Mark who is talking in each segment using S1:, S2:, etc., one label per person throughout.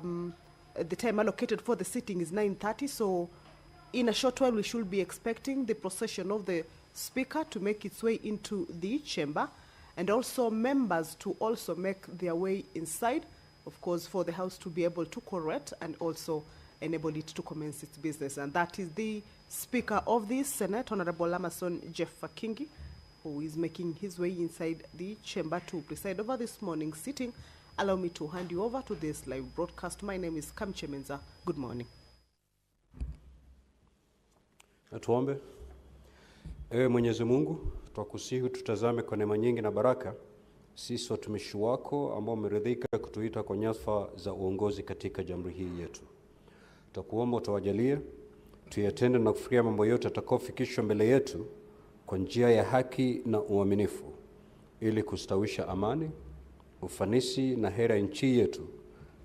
S1: the time allocated for the sitting is 9:30, so in a short while we should be expecting the procession of the speaker to make its way into the chamber, and also members to also make their way inside, of course, for the House to be able to correct and also enable it to commence its business. And that is the Speaker of the Senate, Honorable Amason Jeff Kingi, who is making his way inside the chamber to preside over this morning's sitting. Allow me to hand you over to this live broadcast. My name is Kamche Menza. Good morning.
S2: Tuombe. Ewe Mwenyezi Mungu, twakusihi tutazame kwa neema nyingi na baraka sisi watumishi wako ambao umeridhika kutuita kwa nyadhifa za uongozi katika jamhuri hii yetu. Tutakuomba utawajalie tuyatende na kufikia mambo yote atakayofikishwa mbele yetu kwa njia ya haki na uaminifu, ili kustawisha amani, ufanisi na heri ya nchi yetu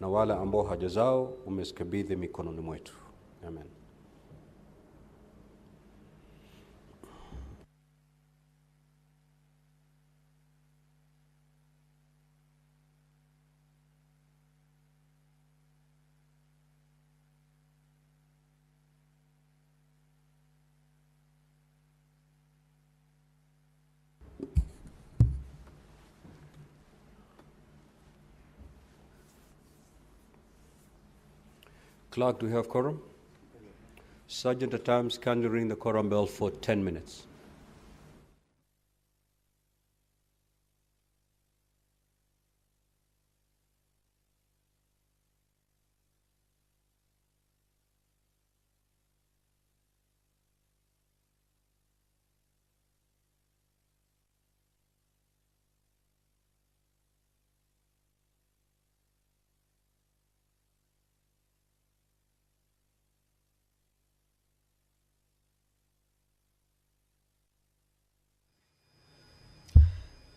S2: na wale ambao haja zao umezikabidhi mikononi mwetu. Amen. Clerk, do we have quorum? Sergeant at Arms, kindly ring the quorum bell for 10 minutes.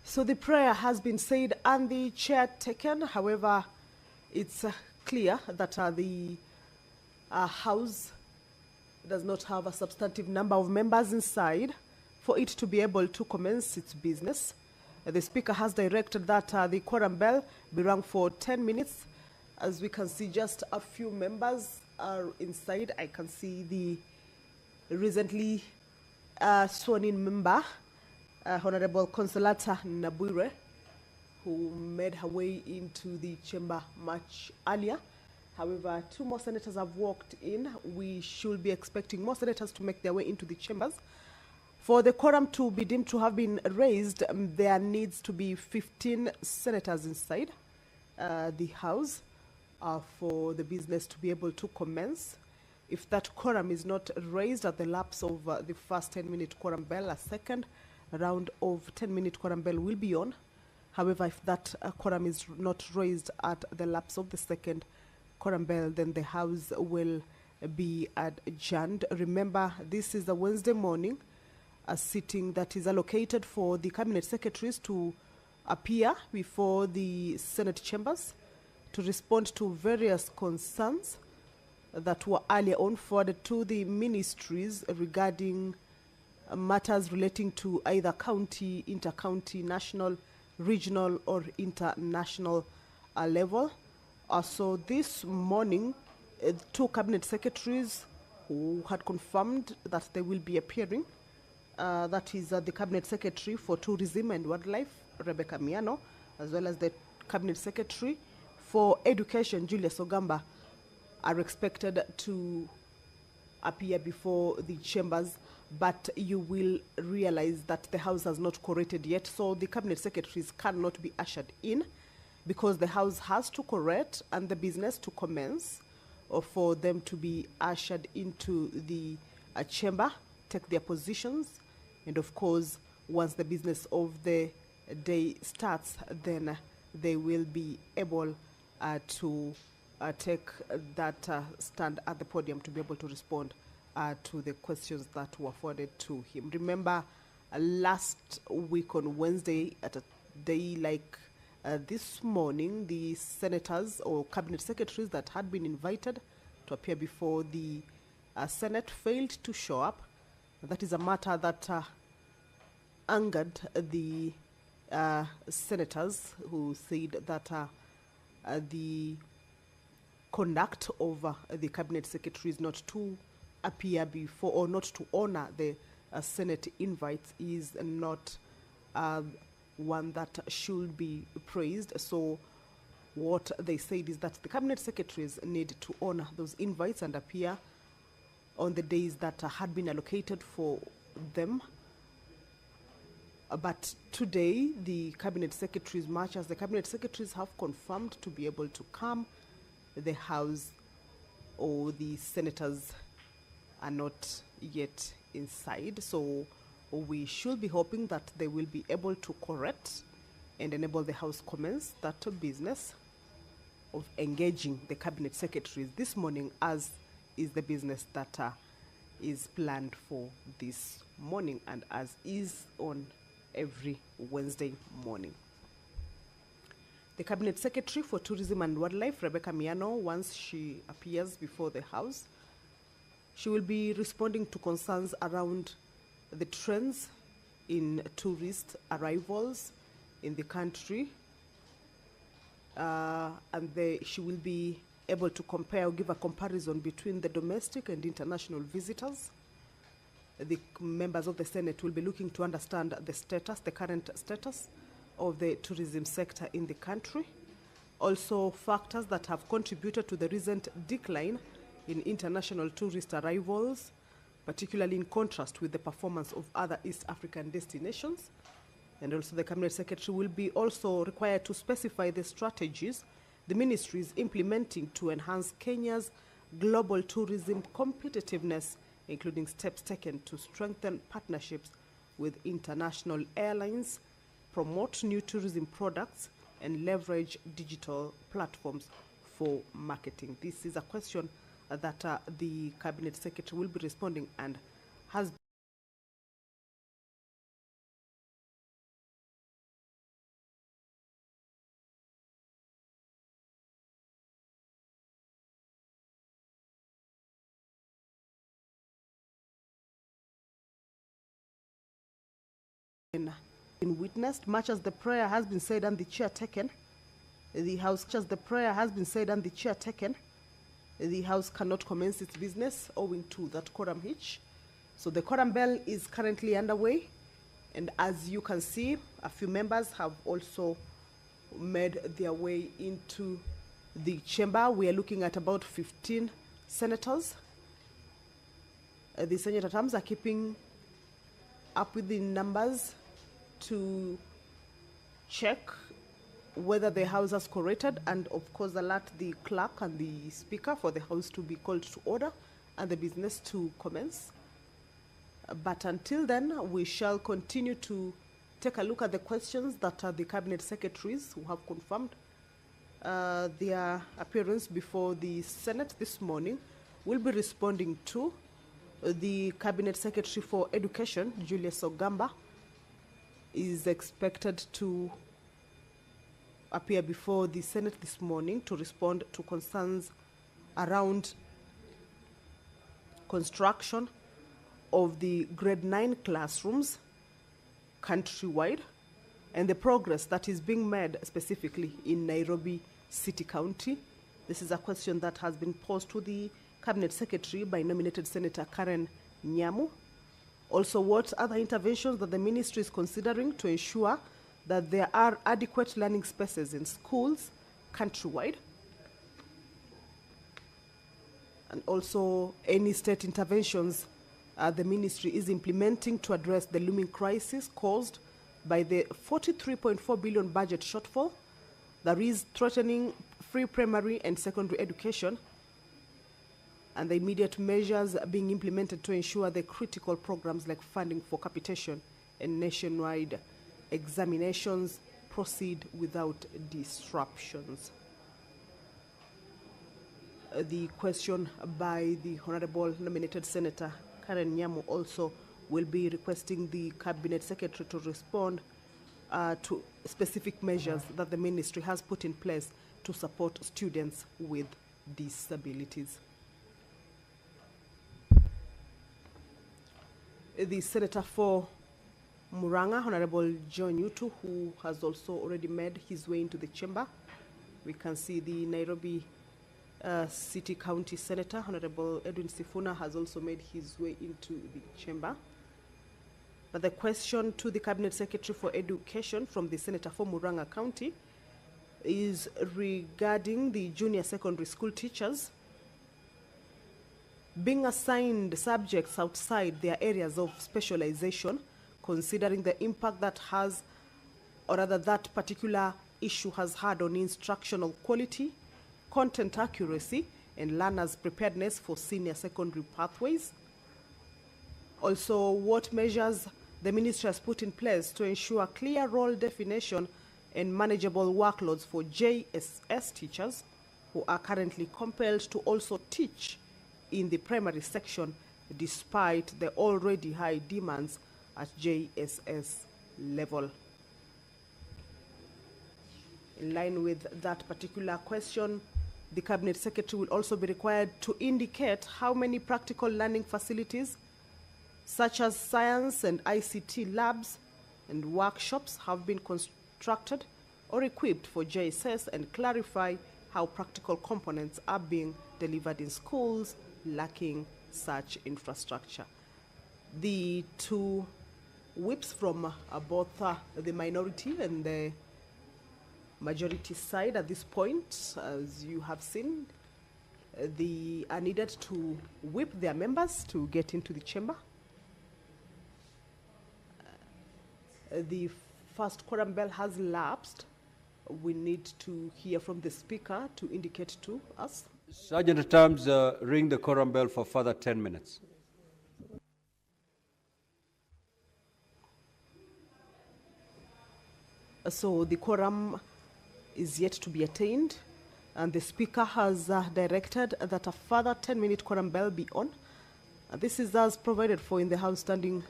S1: So the prayer has been said and the chair taken. However, it's clear that the House does not have a substantive number of members inside for it to be able to commence its business. The Speaker has directed that the quorum bell be rung for 10 minutes. As we can see, just a few members are inside. I can see the recently sworn-in member, Honorable Consolata Nabuire, who made her way into the chamber much earlier. However, 2 more senators have walked in. We should be expecting more senators to make their way into the chambers. For the quorum to be deemed to have been raised, there needs to be 15 senators inside the House for the business to be able to commence. If that quorum is not raised at the lapse of the first 10-minute quorum bell, a second round of 10-minute quorum bell will be on. However, if that quorum is not raised at the lapse of the second quorum bell, then the House will be adjourned. Remember, this is a Wednesday morning, a sitting that is allocated for the cabinet secretaries to appear before the Senate chambers to respond to various concerns that were earlier on forwarded to the ministries regarding matters relating to either county, inter-county, national, regional, or international level. So this morning, 2 cabinet secretaries who had confirmed that they will be appearing, that is the cabinet secretary for tourism and wildlife, Rebecca Miano, as well as the cabinet secretary for education, Julius Ogamba, are expected to appear before the chambers. But you will realize that the House has not corrected yet, so the cabinet secretaries cannot be ushered in because the House has to correct and the business to commence, or for them to be ushered into the chamber, take their positions, and of course, once the business of the day starts, then they will be able to take that stand at the podium to be able to respond to the questions that were forwarded to him. Remember, last week on Wednesday, at a day like this morning, the senators or cabinet secretaries that had been invited to appear before the Senate failed to show up. That is a matter that angered the senators, who said that the conduct of the cabinet secretaries not to appear before or not to honor the Senate invites is not one that should be praised. So what they said is that the cabinet secretaries need to honor those invites and appear on the days that had been allocated for them. But today, the cabinet secretaries, much as the cabinet secretaries have confirmed to be able to come, the House or the senators are not yet inside. So we should be hoping that they will be able to correct and enable the House commence that business of engaging the cabinet secretaries this morning, as is the business that is planned for this morning and as is on every Wednesday morning. The Cabinet Secretary for Tourism and Wildlife, Rebecca Miano, once she appears before the House, she will be responding to concerns around the trends in tourist arrivals in the country, and she will be able to compare or give a comparison between the domestic and international visitors. The members of the Senate will be looking to understand the current status of the tourism sector in the country. Also, factors that have contributed to the recent decline in international tourist arrivals, particularly in contrast with the performance of other East African destinations. And also the Cabinet Secretary will be also required to specify the strategies the ministry is implementing to enhance Kenya's global tourism competitiveness, including steps taken to strengthen partnerships with international airlines, promote new tourism products, and leverage digital platforms for marketing. This is a question that the Cabinet Secretary will be responding and has been witnessed. Much as the prayer has been said and the chair taken, the House cannot commence its business owing to that quorum hitch. So the quorum bell is currently underway, and as you can see, a few members have also made their way into the chamber. We are looking at about 15 senators. The senator terms are keeping up with the numbers to check whether the House has corrected, and of course alert the clerk and the speaker for the House to be called to order and the business to commence. But until then, we shall continue to take a look at the questions that the cabinet secretaries who have confirmed their appearance before the Senate this morning will be responding to. The Cabinet Secretary for Education, Julius Ogamba, is expected to appear before the Senate this morning to respond to concerns around construction of the grade 9 classrooms countrywide and the progress that is being made specifically in Nairobi City County. This is a question that has been posed to the Cabinet Secretary by nominated Senator Karen Nyamu. Also, what other interventions that the ministry is considering to ensure that there are adequate learning spaces in schools countrywide, and also any state interventions the ministry is implementing to address the looming crisis caused by the 43.4 billion budget shortfall that is threatening free primary and secondary education, and the immediate measures being implemented to ensure the critical programs like funding for capitation and nationwide examinations proceed without disruptions. The question by the Honorable nominated Senator Karen Nyamu also will be requesting the Cabinet Secretary to respond to specific measures that the ministry has put in place to support students with disabilities. The Senator for Muranga, Honorable John Yutu, who has also already made his way into the chamber. We can see the Nairobi City County Senator, Honorable Edwin Sifuna, has also made his way into the chamber. But the question to the Cabinet Secretary for Education from the Senator for Murang'a County is regarding the junior secondary school teachers being assigned subjects outside their areas of specialization, considering the impact that has, or rather that particular issue has had on instructional quality, content accuracy, and learners' preparedness for senior secondary pathways. Also, what measures the ministry has put in place to ensure clear role definition and manageable workloads for JSS teachers who are currently compelled to also teach in the primary section despite the already high demands at JSS level. In line with that particular question, the Cabinet Secretary will also be required to indicate how many practical learning facilities, such as science and ICT labs and workshops, have been constructed or equipped for JSS, and clarify how practical components are being delivered in schools lacking such infrastructure. The two whips from both the minority and the majority side at this point, as you have seen, they are needed to whip their members to get into the chamber. The first quorum bell has lapsed. We need to hear from the speaker to indicate to us.
S2: Sergeant at Arms, ring the quorum bell for further 10 minutes.
S1: So the quorum is yet to be attained, and the speaker has directed that a further 10-minute quorum bell be on. This is as provided for in the House Standing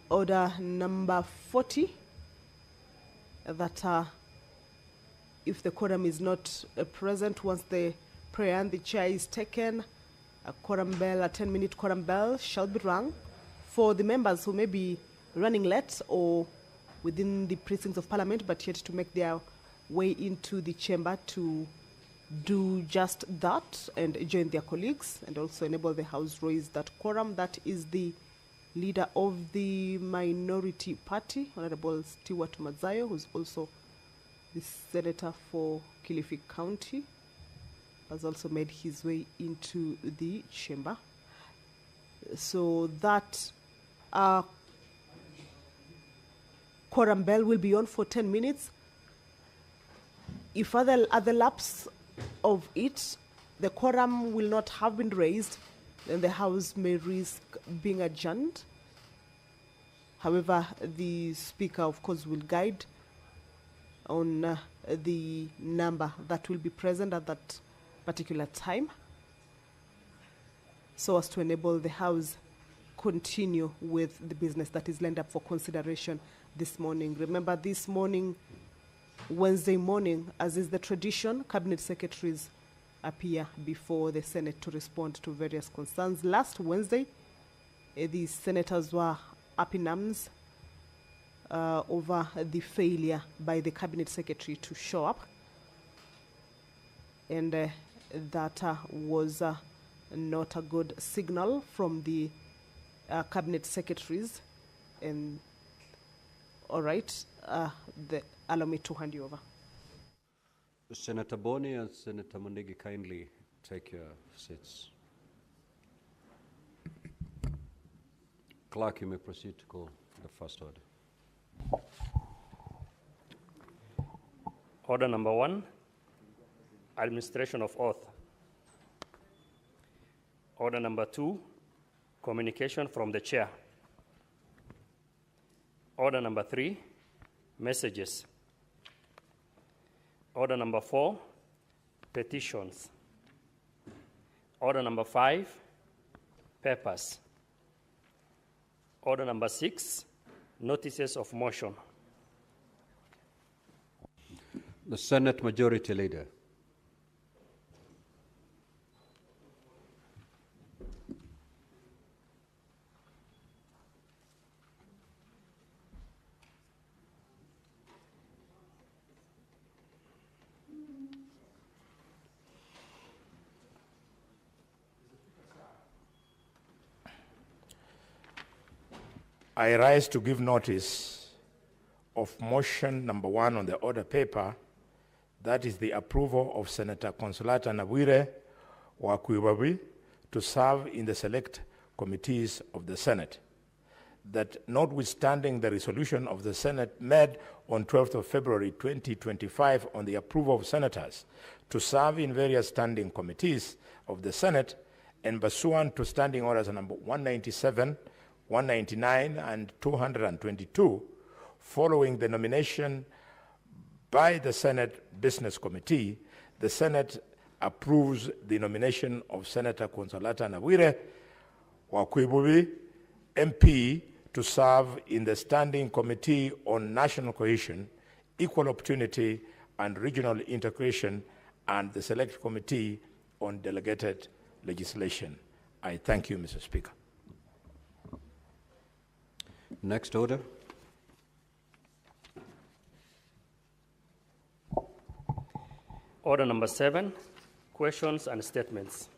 S1: Order number 40, that if the quorum is not present once the prayer and the chair is taken, a quorum bell, a 10-minute quorum bell shall be rung for the members who may be running late or within the precincts of Parliament but yet to make their way into the chamber to do just that and join their colleagues and also enable the House raise that quorum. That is the leader of the minority party, Honorable Stewart Mazayo, who's also the senator for Kilifi County, has also made his way into the chamber. So that quorum bell will be on for 10 minutes. If at the lapse of it, the quorum will not have been raised, then the House may risk being adjourned. However, the Speaker, of course, will guide on the number that will be present at that particular time, so as to enable the House continue with the business that is lined up for consideration this morning. Remember, this morning, Wednesday morning, as is the tradition, Cabinet Secretaries appear before the Senate to respond to various concerns. Last Wednesday, the senators were up in arms over the failure by the Cabinet Secretary to show up, and that was not a good signal from the Cabinet Secretaries. And all right, allow me to hand you over.
S2: Senator Boni and Senator Mondigi, kindly take your seats. Clerk, you may proceed to call the first order.
S3: Order number 1, administration of oath. Order number 2, communication from the chair. Order number 3, messages. Order number 4, petitions. Order number 5, papers. Order number 6, notices of motion.
S2: The Senate Majority Leader.
S4: I rise to give notice of motion number 1 on the order paper, that is the approval of Senator Consolata Nabwire wa Kuibabi to serve in the select committees of the Senate. That notwithstanding the resolution of the Senate made on 12th of February 2025 on the approval of senators to serve in various standing committees of the Senate and pursuant to standing orders number 197, 199, and 222, following the nomination by the Senate Business Committee, the Senate approves the nomination of Senator Consolata Nabwire wa Kuibabi, MP, to serve in the Standing Committee on National Cohesion, Equal Opportunity and Regional Integration, and the Select Committee on Delegated Legislation. I thank you, Mr. Speaker.
S2: Next order.
S3: Order number 7, questions and statements.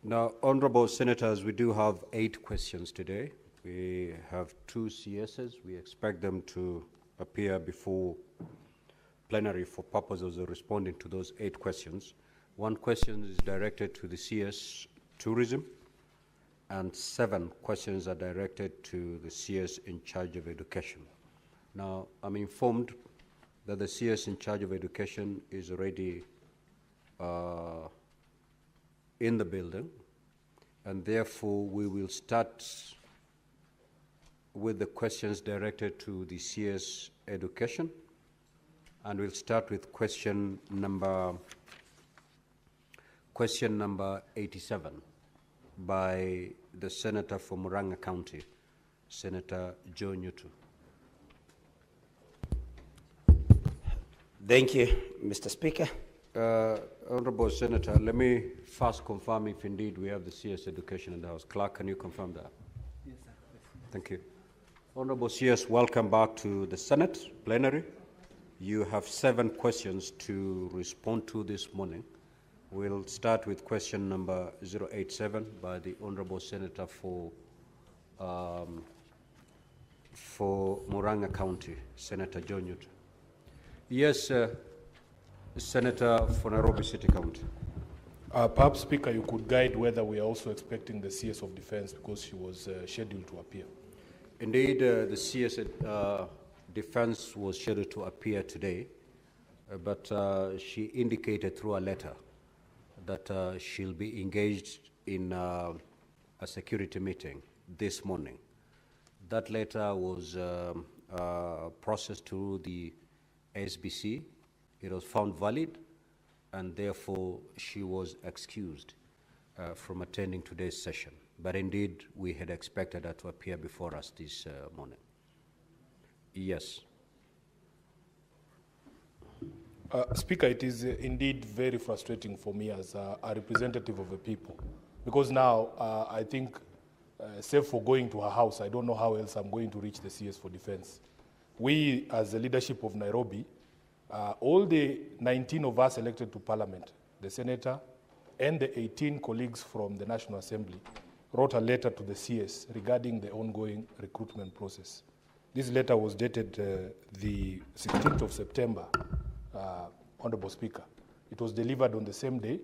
S2: Now, honorable senators, we do have 8 questions today. We have 2 CSs. We expect them to appear before plenary for purposes of responding to those 8 questions. 1 question is directed to the CS Tourism, and 7 questions are directed to the CS in charge of education. Now, I'm informed that the CS in charge of education is already in the building, and therefore we will start with the questions directed to the CS education, and we'll start with question number 87 by the senator from Murang'a County, Senator Joe Newton.
S5: Thank you, Mr. Speaker.
S2: Honorable Senator, let me first confirm if indeed we have the CS education in the House. Clerk, can you confirm that?
S6: Yes, sir.
S2: Thank you. Honorable CS, welcome back to the Senate plenary. You have 7 questions to respond to this morning. We'll start with question number 087 by the Honorable Senator for Murang'a County, Senator John Newton. Yes, Senator for Nairobi City County.
S7: Perhaps, Speaker, you could guide whether we are also expecting the CS of Defense because she was scheduled to appear.
S2: Indeed, the CS Defense was scheduled to appear today, but she indicated through a letter that she'll be engaged in a security meeting this morning. That letter was processed through the SBC. It was found valid, and therefore she was excused from attending today's session. But indeed, we had expected her to appear before us this morning. Yes.
S7: Speaker, it is indeed very frustrating for me as a representative of the people, because now I think, save for going to her house, I don't know how else I'm going to reach the CS for Defense. We, as the leadership of Nairobi, all the 19 of us elected to Parliament, the Senator and the 18 colleagues from the National Assembly, wrote a letter to the CS regarding the ongoing recruitment process. This letter was dated the 16th of September, Honorable Speaker. It was delivered on the same day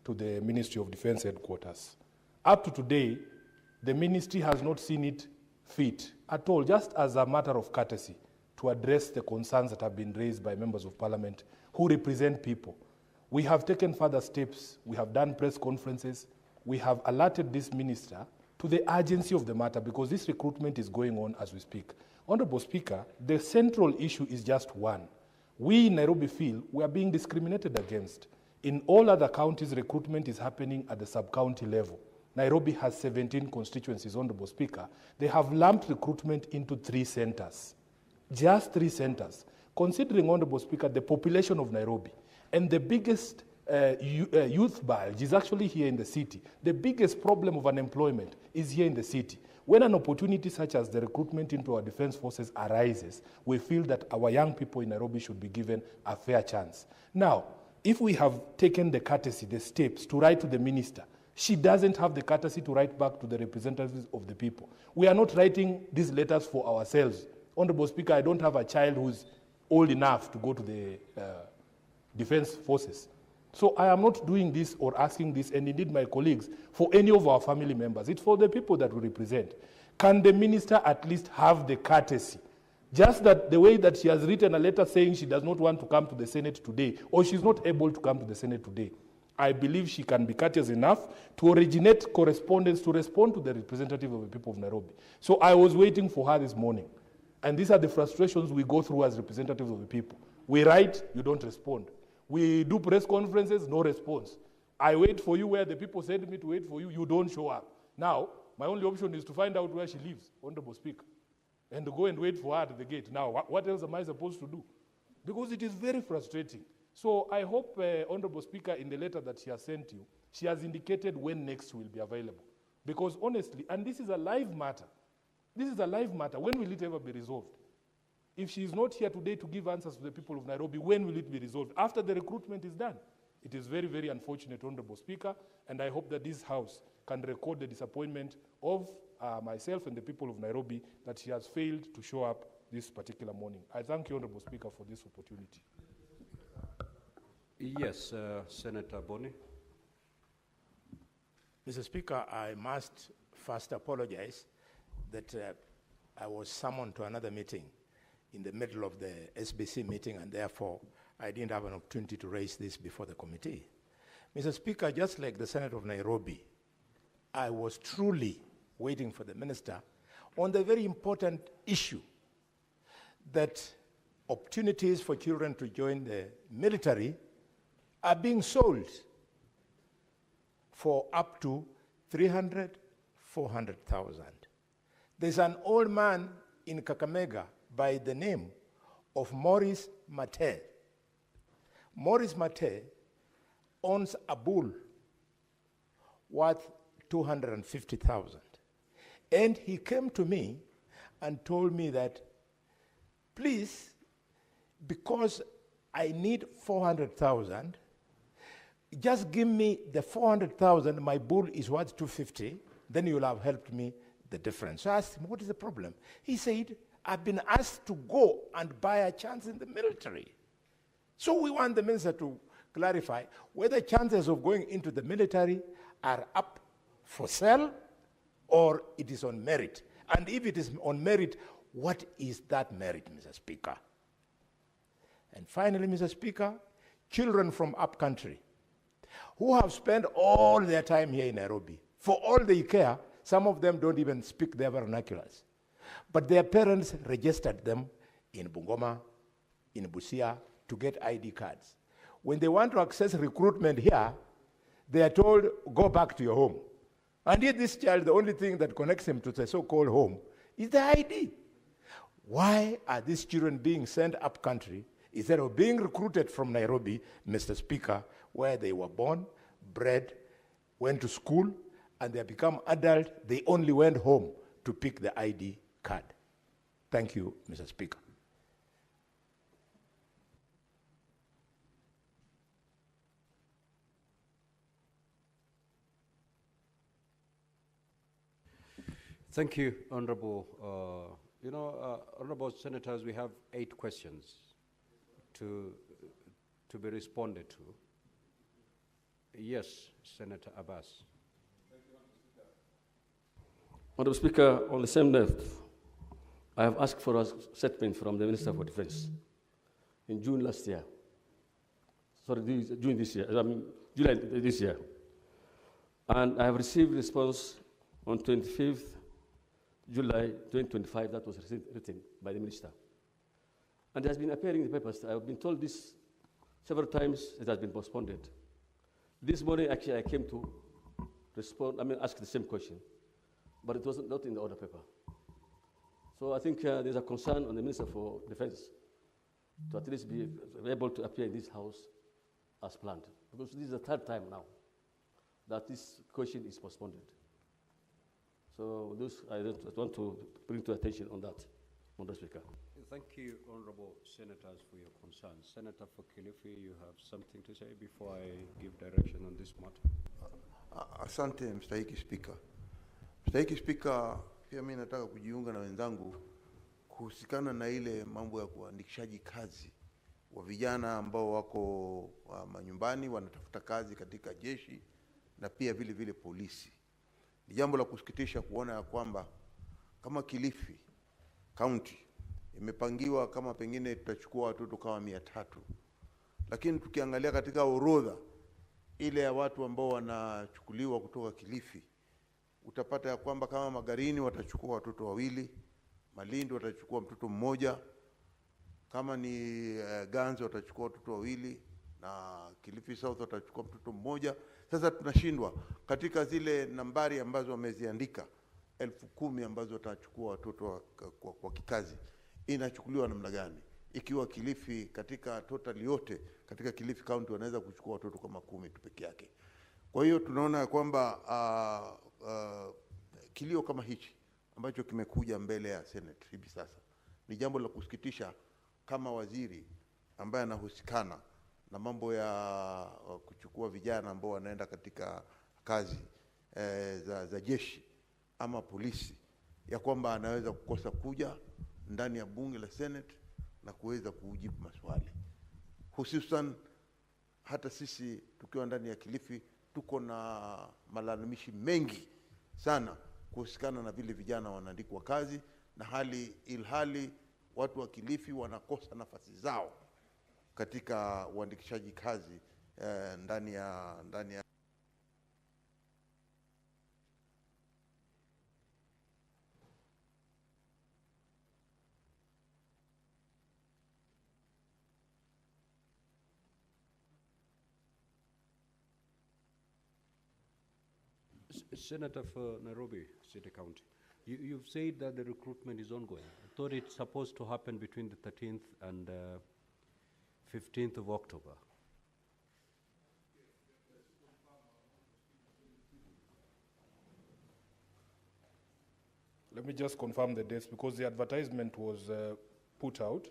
S7: to the Ministry of Defense headquarters. Up to today, the ministry has not seen it fit at all, just as a matter of courtesy, to address the concerns that have been raised by members of Parliament who represent people. We have taken further steps. We have done press conferences. We have alerted this minister to the urgency of the matter because this recruitment is going on as we speak. Honorable Speaker, the central issue is just one. We in Nairobi feel we are being discriminated against. In all other counties, recruitment is happening at the sub-county level. Nairobi has 17 constituencies, Honorable Speaker. They have lumped recruitment into 3 centers. Just 3 centers. Considering, Honorable Speaker, the population of Nairobi and the biggest youth bulge is actually here in the city. The biggest problem of unemployment is here in the city. When an opportunity such as the recruitment into our defense forces arises, we feel that our young people in Nairobi should be given a fair chance. Now, if we have taken the courtesy, the steps to write to the minister, She doesn't have the courtesy to write back to the representatives of the people. We are not writing these letters for ourselves. Honorable Speaker, I don't have a child who's old enough to go to the defense forces. So I am not doing this or asking this, and indeed my colleagues, for any of our family members. It's for the people that we represent. Can the minister at least have the courtesy? Just that the way that she has written a letter saying she does not want to come to the Senate today, or she's not able to come to the Senate today, I believe she can be courteous enough to originate correspondence to respond to the representative of the people of Nairobi. So I was waiting for her this morning. And these are the frustrations we go through as representatives of the people. We write, you don't respond. We do press conferences, no response. I wait for you where the people send me to wait for you, you don't show up. Now, my only option is to find out where she lives, Honorable Speaker, and to go and wait for her at the gate. Now, what else am I supposed to do? Because it is very frustrating. So I hope, Honorable Speaker, in the letter that she has sent you, she has indicated when next will be available. Because honestly, and this is a live matter, this is a live matter. When will it ever be resolved? If she is not here today to give answers to the people of Nairobi, when will it be resolved? After the recruitment is done. It is very, very unfortunate, Honorable Speaker, and I hope that this House can record the disappointment of myself and the people of Nairobi that she has failed to show up this particular morning. I thank you, Honorable Speaker, for this opportunity.
S2: Yes, Senator Boni.
S4: Mr. Speaker, I must first apologize that I was summoned to another meeting in the middle of the SBC meeting, and therefore I didn't have an opportunity to raise this before the committee. Mr. Speaker, just like the Senate of Nairobi, I was truly waiting for the minister on the very important issue that opportunities for children to join the military are being sold for up to 300, 400,000. There's an old man in Kakamega by the name of Maurice Mate. Maurice Mate owns a bull worth 250,000. And he came to me and told me that, please, because I need 400,000, just give me the 400,000, my bull is worth 250, then you'll have helped me the difference. So I asked him, what is the problem? He said, I've been asked to go and buy a chance in the military. So we want the minister to clarify whether chances of going into the military are up for sale or it is on merit. And if it is on merit, what is that merit, Mr. Speaker? And finally, Mr. Speaker, children from upcountry who have spent all their time here in Nairobi, for all they care, some of them don't even speak their vernaculars. But their parents registered them in Bungoma, in Busia, to get ID cards. When they want to access recruitment here, they are told, go back to your home. And yet this child, the only thing that connects him to the so-called home is the ID. Why are these children being sent up country instead of being recruited from Nairobi, Mr. Speaker, where they were born, bred, went to school, and they become adult, they only went home to pick the ID card. Thank you, Mr. Speaker.
S2: Thank you, Honorable. Honorable Senators, we have 8 questions to be responded to. Yes, Senator Abbas.
S5: Honorable Speaker, on the same note, I have asked for a statement from the Minister for Defense in June last year. Sorry, June this year, July this year. And I have received response on 25th July 2025 that was written by the Minister. And it has been appearing in the papers. I have been told this several times, it has been postponed. This morning, actually, I came to ask the same question, but it was not in the order paper. So I think there's a concern on the Minister for Defense to at least be able to appear in this House as planned, because this is the 3rd time now that this question is postponed. So I want to bring to attention on that, Mr. Speaker.
S2: Thank you, honorable senators, for your concerns. Senator for Kilifi, you have something to say before I give direction on this matter?
S6: Asante mstahiki Spika. Mstahiki Spika, pia mimi nataka kujiunga na wenzangu kuhusikana na ile mambo ya kuandikishaji kazi wa vijana ambao wako manyumbani wanatafuta kazi katika jeshi na pia vile vile polisi. Ni jambo la kusikitisha kuona ya kwamba kama Kilifi County imepangiwa kama pengine tutachukua watoto kama 300, lakini tukiangalia katika orodha ile ya watu ambao wanachukuliwa kutoka Kilifi, utapata ya kwamba kama Magarini watachukua watoto 2, Malindi watachukua mtoto mmoja, kama ni Ganzo watachukua watoto 2, na Kilifi South watachukua mtoto mmoja. Sasa tunashindwa katika zile nambari ambazo wameziandika 10,000 ambazo watachukua watoto kwa kikazi, inachukuliwa namna gani? Ikiwa Kilifi katika total yote katika Kilifi County wanaweza kuchukua watoto kama 10 tu peke yake. Kwa hiyo tunaona kwamba kilio kama hichi ambacho kimekuja mbele ya Senate hivi sasa ni jambo la kusikitisha, kama waziri ambaye anahusikana na mambo ya kuchukua vijana ambao wanaenda katika kazi za jeshi ama polisi, ya kwamba anaweza kukosa kuja ndani ya bunge la Senate na kuweza kujibu maswali. Hususan hata sisi tukiwa ndani ya Kilifi tuko na malalamishi mengi sana kuhusikana na vile vijana wanaandikwa kazi, na ilhali watu wa Kilifi wanakosa nafasi zao katika uandikishaji kazi ndani ya
S2: Senator for Nairobi City County, you've said that the recruitment is ongoing. I thought it's supposed to happen between the 13th and 15th of October.
S7: Let me just confirm the dates, because the advertisement was put out.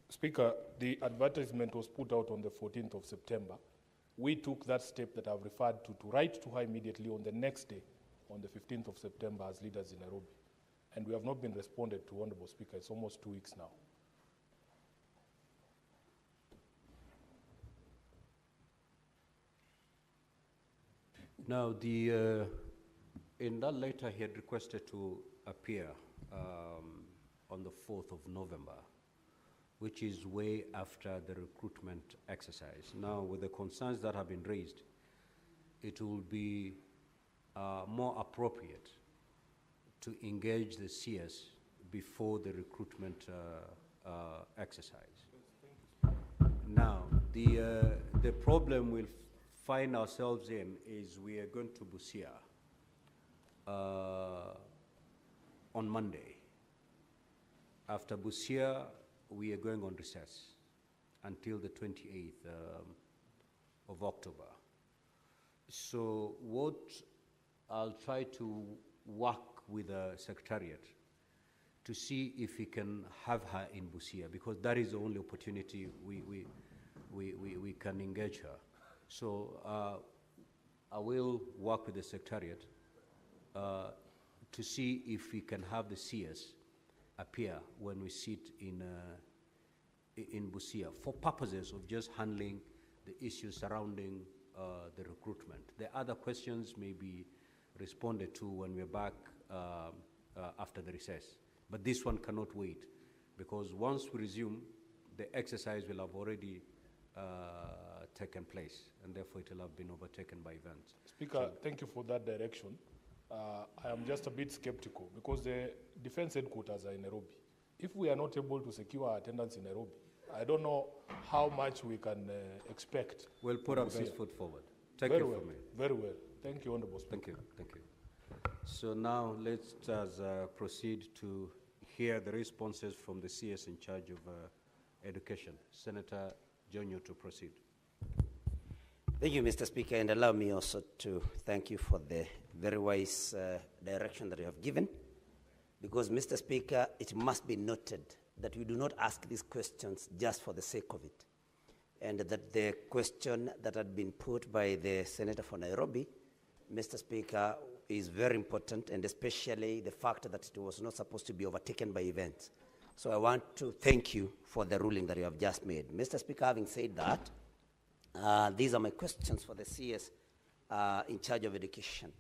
S7: Speaker, the advertisement was put out on the 14th of September. We took that step that I've referred to write to her immediately on the next day, on the 15th of September, as leaders in Nairobi. And we have not been responded to, Honorable Speaker. It's almost 2 weeks now.
S2: Now, in that letter, he had requested to appear on the 4th of November, which is way after the recruitment exercise. Now, with the concerns that have been raised, it will be more appropriate to engage the CS before the recruitment exercise. Now, the problem we'll find ourselves in is we are going to Busia on Monday. After Busia, we are going on recess until the 28th of October. So what I'll try to work with the Secretariat to see if we can have her in Busia, because that is the only opportunity we can engage her. So I will work with the Secretariat to see if we can have the CS appear when we sit in Busia for purposes of just handling the issues surrounding the recruitment. The other questions may be responded to when we're back after the recess. But this one cannot wait, because once we resume, the exercise will have already taken place, and therefore it will have been overtaken by events.
S7: Speaker, thank you for that direction. I am just a bit skeptical, because the defense headquarters are in Nairobi. If we are not able to secure our attendance in Nairobi, I don't know how much we can expect.
S2: We'll put our
S7: this
S2: best
S7: year.
S2: foot forward. Take
S7: Very
S2: it
S7: well,
S2: from me.
S7: very well. Thank you, Honorable Speaker.
S2: Thank you, thank you. So now let's proceed to hear the responses from the CS in charge of education. Senator Jonyo to proceed.
S8: Thank you, Mr. Speaker, and allow me also to thank you for the very wise direction that you have given. Because, Mr. Speaker, it must be noted that we do not ask these questions just for the sake of it. And that the question that had been put by the Senator for Nairobi, Mr. Speaker, is very important, and especially the fact that it was not supposed to be overtaken by events. So I want to thank you for the ruling that you have just made. Mr. Speaker, having said that, these are my questions for the CS in charge of education.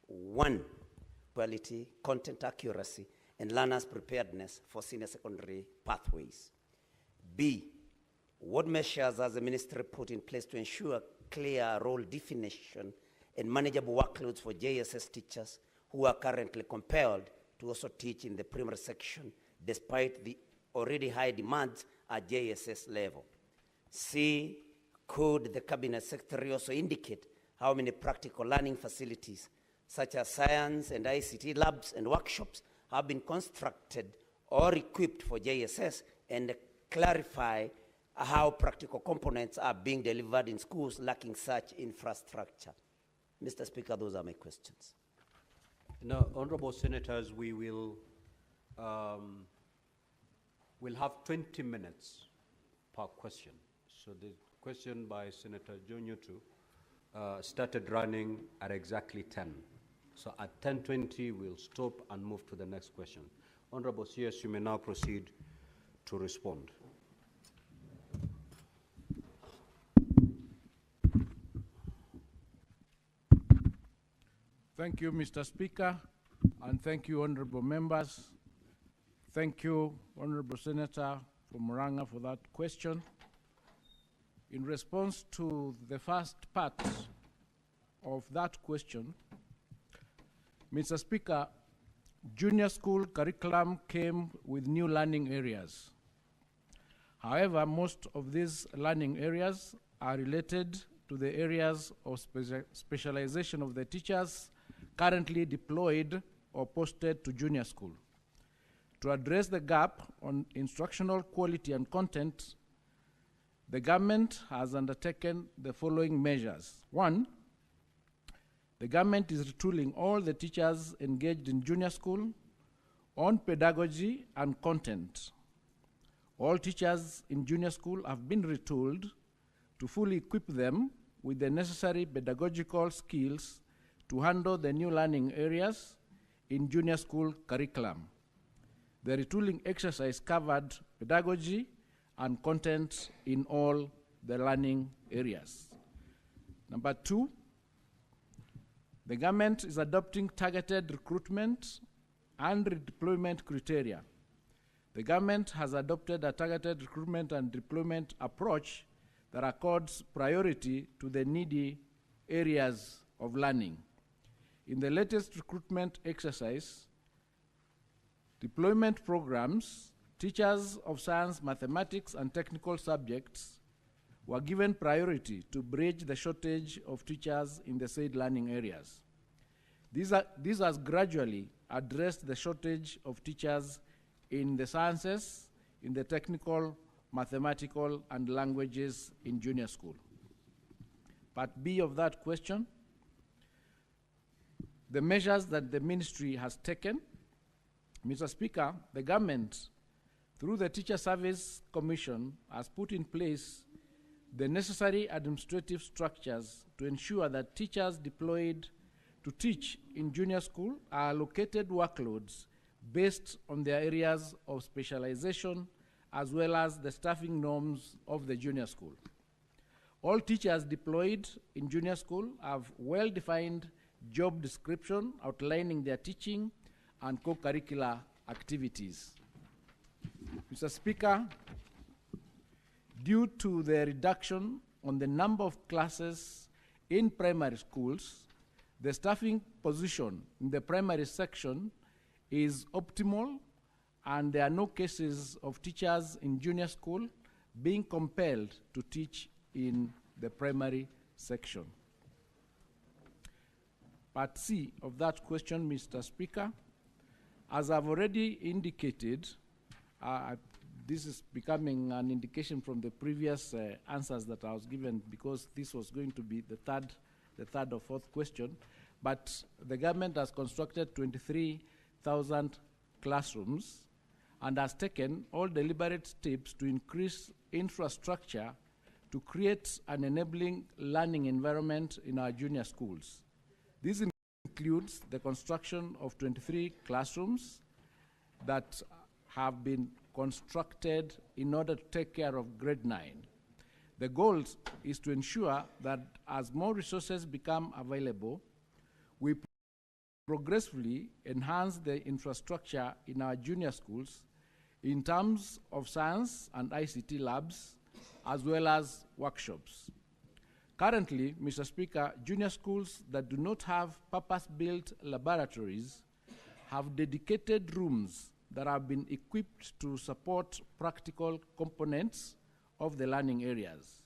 S8: One, quality, content accuracy, and learners' preparedness for senior secondary pathways. B, what measures has the ministry put in place to ensure clear role definition and manageable workloads for JSS teachers who are currently compelled to also teach in the primary section despite the already high demands at JSS level? C, could the Cabinet Secretary also indicate how many practical learning facilities such as science and ICT labs and workshops have been constructed or equipped for JSS, and clarify how practical components are being delivered in schools lacking such infrastructure? Mr. Speaker, those are my questions.
S2: Now, honorable senators, we will we'll have 20 minutes per question. So the question by Senator Jonyo started running at exactly 10. So at 10:20, we'll stop and move to the next question. Honorable CS, you may now proceed to respond.
S9: Thank you, Mr. Speaker, and thank you, honorable members. Thank you, Honorable Senator from Murang'a, for that question. In response to the first part of that question, Mr. Speaker, junior school curriculum came with new learning areas. However, most of these learning areas are related to the areas of specialization of the teachers currently deployed or posted to junior school. To address the gap on instructional quality and content, the government has undertaken the following measures. One, the government is retooling all the teachers engaged in junior school on pedagogy and content. All teachers in junior school have been retooled to fully equip them with the necessary pedagogical skills to handle the new learning areas in junior school curriculum. The retooling exercise covered pedagogy and content in all the learning areas. Number two, the government is adopting targeted recruitment and redeployment criteria. The government has adopted a targeted recruitment and deployment approach that accords priority to the needy areas of learning. In the latest recruitment exercise, deployment programs, teachers of science, mathematics, and technical subjects were given priority to bridge the shortage of teachers in the said learning areas. This has gradually addressed the shortage of teachers in the sciences, in the technical, mathematical, and languages in junior school. Part B of that question, the measures that the ministry has taken. Mr. Speaker, the government, through the Teacher Service Commission, has put in place the necessary administrative structures to ensure that teachers deployed to teach in junior school are allocated workloads based on their areas of specialization as well as the staffing norms of the junior school. All teachers deployed in junior school have well-defined job description outlining their teaching and co-curricular activities. Mr. Speaker, due to the reduction on the number of classes in primary schools, the staffing position in the primary section is optimal, and there are no cases of teachers in junior school being compelled to teach in the primary section. Part C of that question, Mr. Speaker, as I've already indicated, this is becoming an indication from the previous answers that I was given, because this was going to be the third or fourth question. But the government has constructed 23,000 classrooms and has taken all deliberate steps to increase infrastructure to create an enabling learning environment in our junior schools. This includes the construction of 23 classrooms that have been constructed in order to take care of grade 9. The goal is to ensure that as more resources become available, we progressively enhance the infrastructure in our junior schools in terms of science and ICT labs, as well as workshops. Currently, Mr. Speaker, junior schools that do not have purpose-built laboratories have dedicated rooms that have been equipped to support practical components of the learning areas.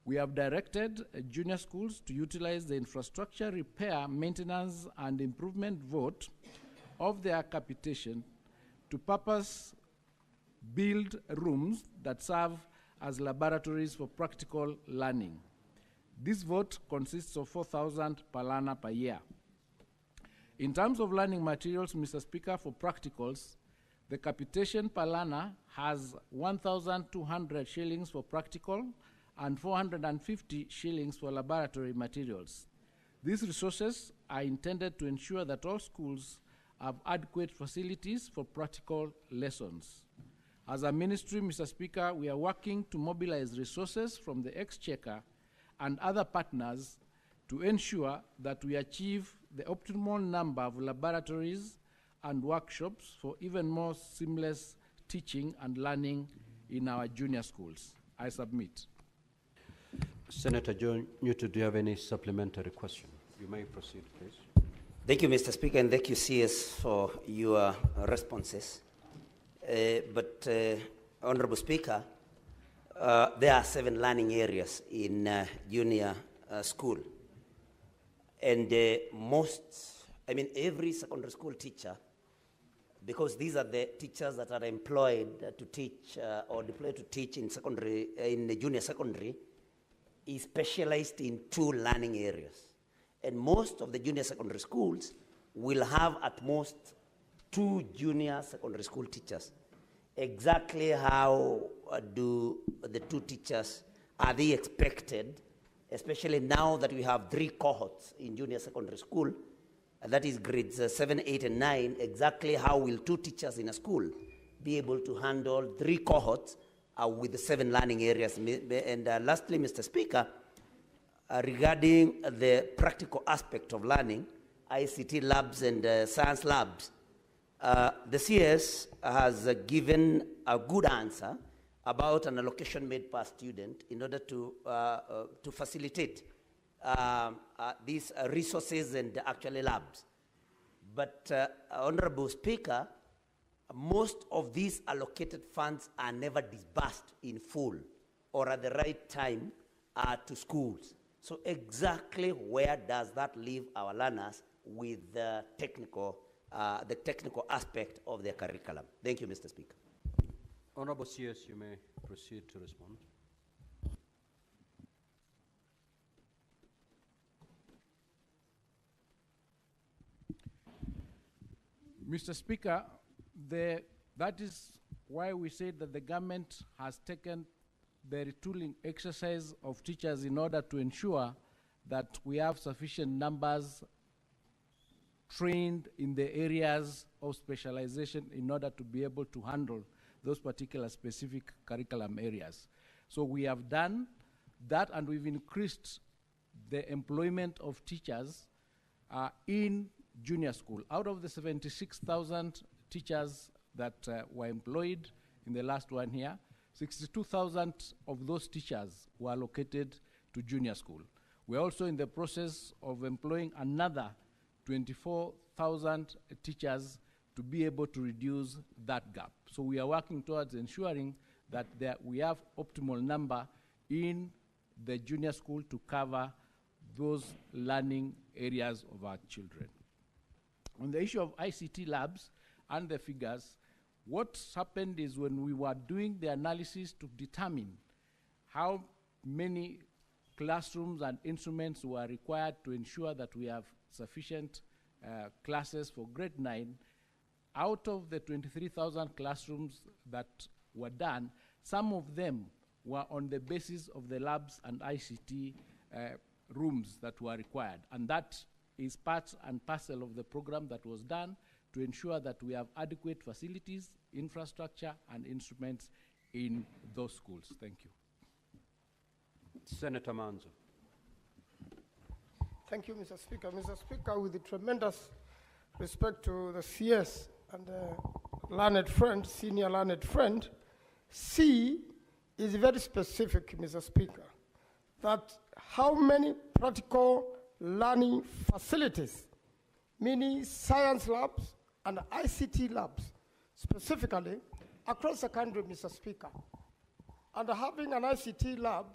S9: We have directed junior schools to utilize the infrastructure repair, maintenance, and improvement vote of their capitation to purpose-build rooms that serve as laboratories for practical learning. This vote consists of 4,000 per learner per year. In terms of learning materials, Mr. Speaker, for practicals, the capitation per learner has 1,200 shillings for practical and 450 shillings for laboratory materials. These resources are intended to ensure that all schools have adequate facilities for practical lessons. As a ministry, Mr. Speaker, we are working to mobilize resources from the Exchequer and other partners to ensure that we achieve the optimal number of laboratories and workshops for even more seamless teaching and learning in our junior schools. I submit.
S2: Senator John Newton, do you have any supplementary question? You may proceed, please.
S8: Thank you, Mr. Speaker, and thank you, CS, for your responses. Honorable Speaker, there are 7 learning areas in junior school. And every secondary school teacher, because these are the teachers that are employed to teach or deployed to teach in the junior secondary, is specialized in 2 learning areas. And most of the junior secondary schools will have at most 2 junior secondary school teachers. Exactly how do the 2 teachers, are they expected, especially now that we have 3 cohorts in junior secondary school, that is grades 7, 8, and 9, exactly how will 2 teachers in a school be able to handle 3 cohorts with the 7 learning areas? And lastly, Mr. Speaker, regarding the practical aspect of learning, ICT labs and science labs, the CS has given a good answer about an allocation made per student in order to facilitate these resources and actually labs. But Honorable Speaker, most of these allocated funds are never disbursed in full or at the right time to schools. So exactly where does that leave our learners with the technical aspect of their curriculum? Thank you, Mr. Speaker.
S2: Honorable CS, you may proceed to respond.
S9: Mr. Speaker, that is why we say that the government has taken the retooling exercise of teachers in order to ensure that we have sufficient numbers trained in the areas of specialization in order to be able to handle those particular specific curriculum areas. So we have done that, and we've increased the employment of teachers in junior school. Out of the 76,000 teachers that were employed in the last 1 year, 62,000 of those teachers were allocated to junior school. We're also in the process of employing another 24,000 teachers to be able to reduce that gap. So we are working towards ensuring that we have optimal number in the junior school to cover those learning areas of our children. On the issue of ICT labs and the figures, what's happened is when we were doing the analysis to determine how many classrooms and instruments were required to ensure that we have sufficient classes for grade 9, out of the 23,000 classrooms that were done, some of them were on the basis of the labs and ICT rooms that were required. And that is part and parcel of the program that was done to ensure that we have adequate facilities, infrastructure, and instruments in those schools. Thank you.
S2: Senator Manzo.
S10: Thank you, Mr. Speaker. Mr. Speaker, with the tremendous respect to the CS and the learned friend, senior learned friend, C is very specific, Mr. Speaker, that how many practical learning facilities, meaning science labs and ICT labs, specifically across the country, Mr. Speaker. And having an ICT lab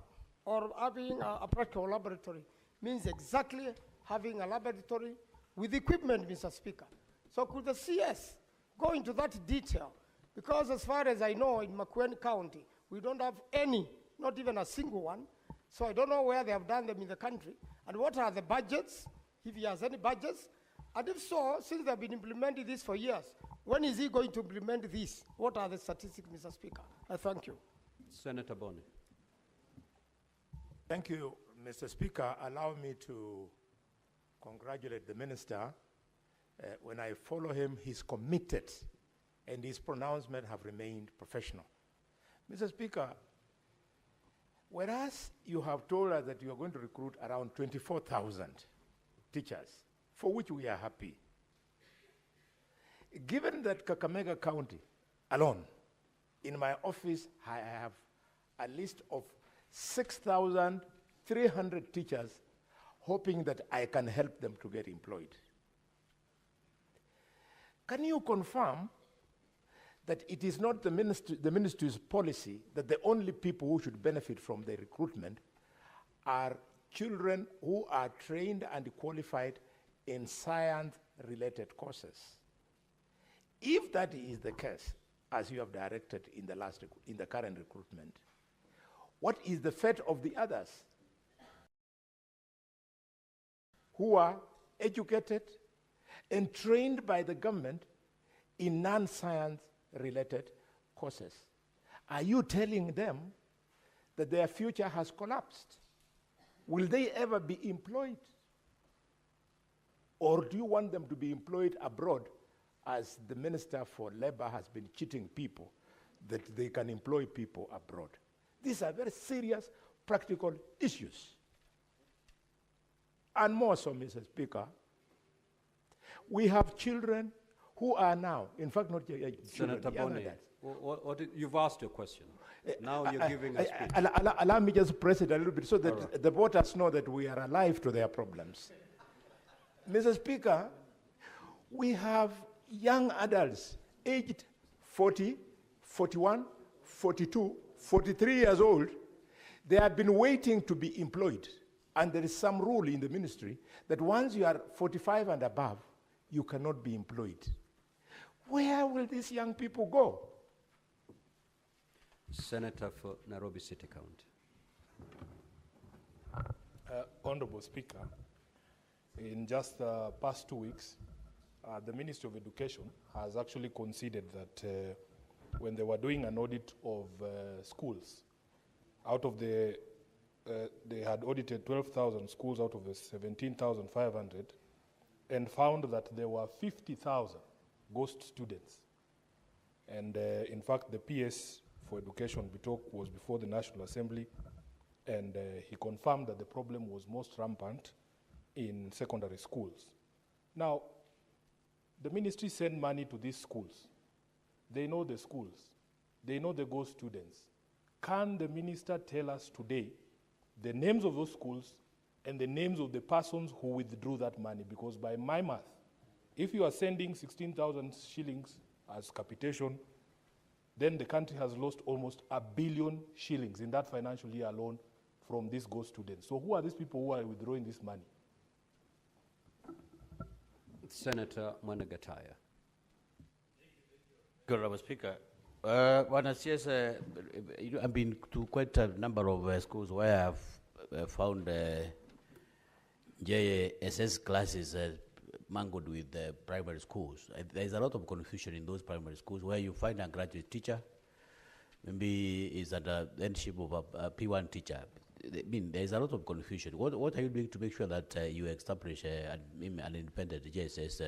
S10: or having a practical laboratory means exactly having a laboratory with equipment, Mr. Speaker. So could the CS go into that detail? Because as far as I know, in Makueni County, we don't have any, not even a single one. So I don't know where they have done them in the country. And what are the budgets, if he has any budgets? And if so, since they've been implementing this for years, when is he going to implement this? What are the statistics, Mr. Speaker? I thank you.
S2: Senator Boni.
S4: Thank you, Mr. Speaker. Allow me to congratulate the minister. When I follow him, he's committed, and his pronouncements have remained professional. Mr. Speaker, whereas you have told us that you are going to recruit around 24,000 teachers, for which we are happy, given that Kakamega County alone, in my office, I have a list of 6,300 teachers hoping that I can help them to get employed. Can you confirm that it is not the ministry's policy that the only people who should benefit from the recruitment are children who are trained and qualified in science-related courses? If that is the case, as you have directed in the current recruitment, what is the fate of the others who are educated and trained by the government in non-science related courses? Are you telling them that their future has collapsed? Will they ever be employed? Or do you want them to be employed abroad, as the Minister for Labor has been cheating people that they can employ people abroad? These are very serious, practical issues. And more so, Mr. Speaker, we have children who are now, in fact, not children,
S2: Senator Boni, you've asked your question. Now you're giving a speech.
S4: Allow me just press it a little bit so that the voters know that we are alive to their problems. Mr. Speaker, we have young adults aged 40, 41, 42, 43 years old. They have been waiting to be employed. And there is some rule in the ministry that once you are 45 and above, you cannot be employed. Where will these young people go?
S2: Senator for Nairobi City County.
S7: Honorable Speaker, in just the past 2 weeks, the Ministry of Education has actually conceded that when they were doing an audit of schools, out of the, they had audited 12,000 schools out of the 17,500 and found that there were 50,000 ghost students. And in fact, the PS for Education, Bitok, was before the National Assembly, and he confirmed that the problem was most rampant in secondary schools. Now, the ministry sent money to these schools. They know the schools. They know the ghost students. Can the minister tell us today the names of those schools and the names of the persons who withdrew that money? Because by my math, If you are sending 16,000 shillings as capitation, then the country has lost almost R1 billion in that financial year alone from these ghost students. So who are these people who are withdrawing this money?
S2: Senator Mwanagataya.
S11: Good, Mr. Speaker. When I see, I've been to quite a number of schools where I've found JSS classes mangled with primary schools. There's a lot of confusion in those primary schools where you find a graduate teacher, maybe is at the headship of a P1 teacher. I mean, there's a lot of confusion. What are you doing to make sure that you establish an independent JSS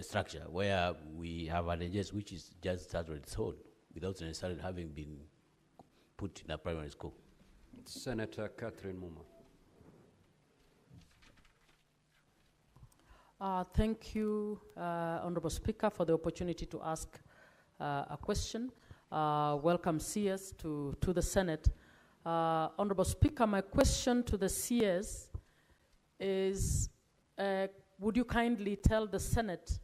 S11: structure where we have an JSS which is just started on its own without necessarily having been put in a primary school?
S2: Senator Catherine Muma.
S12: Thank you, Honorable Speaker, for the opportunity to ask a question. Welcome CS to the Senate. Honorable Speaker, my question to the CS is, would you kindly tell the Senate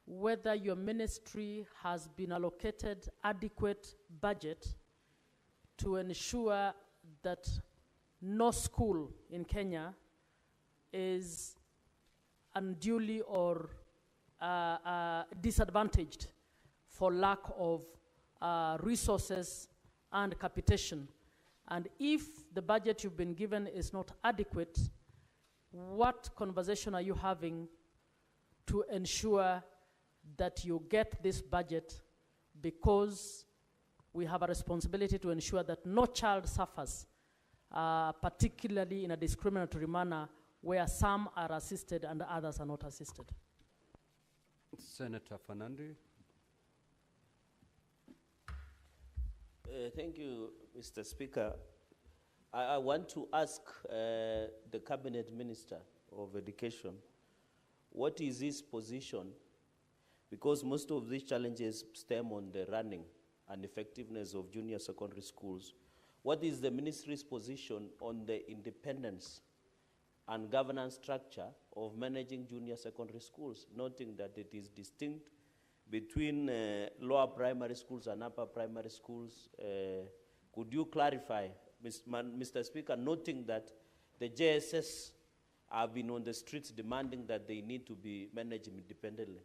S12: whether your ministry has been allocated adequate budget to ensure that no school in Kenya is unduly or disadvantaged for lack of resources and capitation? And if the budget you've been given is not adequate, what conversation are you having to ensure that you get this budget? Because we have a responsibility to ensure that no child suffers, particularly in a discriminatory manner where some are assisted and others are not assisted.
S2: Senator Fernandi.
S13: Thank you, Mr. Speaker. I want to ask the Cabinet Minister of Education, what is his position? Because most of these challenges stem on the running and effectiveness of junior secondary schools. What is the ministry's position on the independence and governance structure of managing junior secondary schools, noting that it is distinct between lower primary schools and upper primary schools? Could you clarify, Mr. Speaker, noting that the JSS have been on the streets demanding that they need to be managed independently?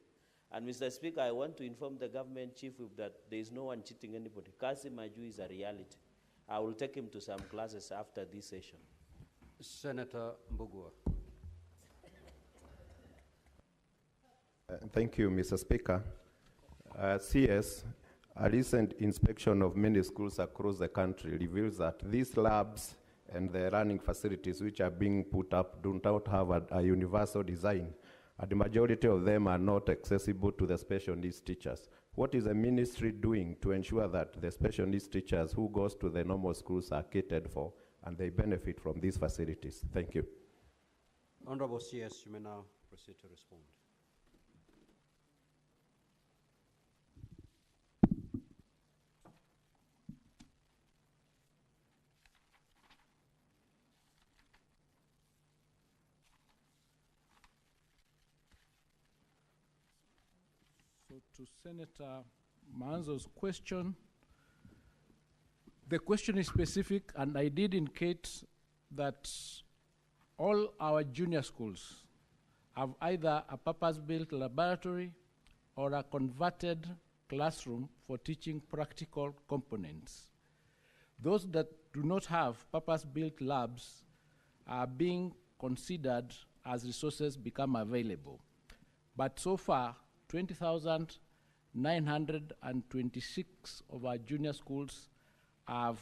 S13: And Mr. Speaker, I want to inform the government chief that there is no one cheating anybody. Kasi Maju is a reality. I will take him to some classes after this session.
S2: Senator Mbugua.
S14: Thank you, Mr. Speaker. CS, a recent inspection of many schools across the country reveals that these labs and the running facilities which are being put up do not have a universal design, and the majority of them are not accessible to the special needs teachers. What is the ministry doing to ensure that the special needs teachers who goes to the normal schools are catered for and they benefit from these facilities? Thank you.
S2: Honorable CS, you may now proceed to respond.
S9: So to Senator Manzo's question, the question is specific, and I did indicate that all our junior schools have either a purpose-built laboratory or a converted classroom for teaching practical components. Those that do not have purpose-built labs are being considered as resources become available. But so far, 20,926 of our junior schools have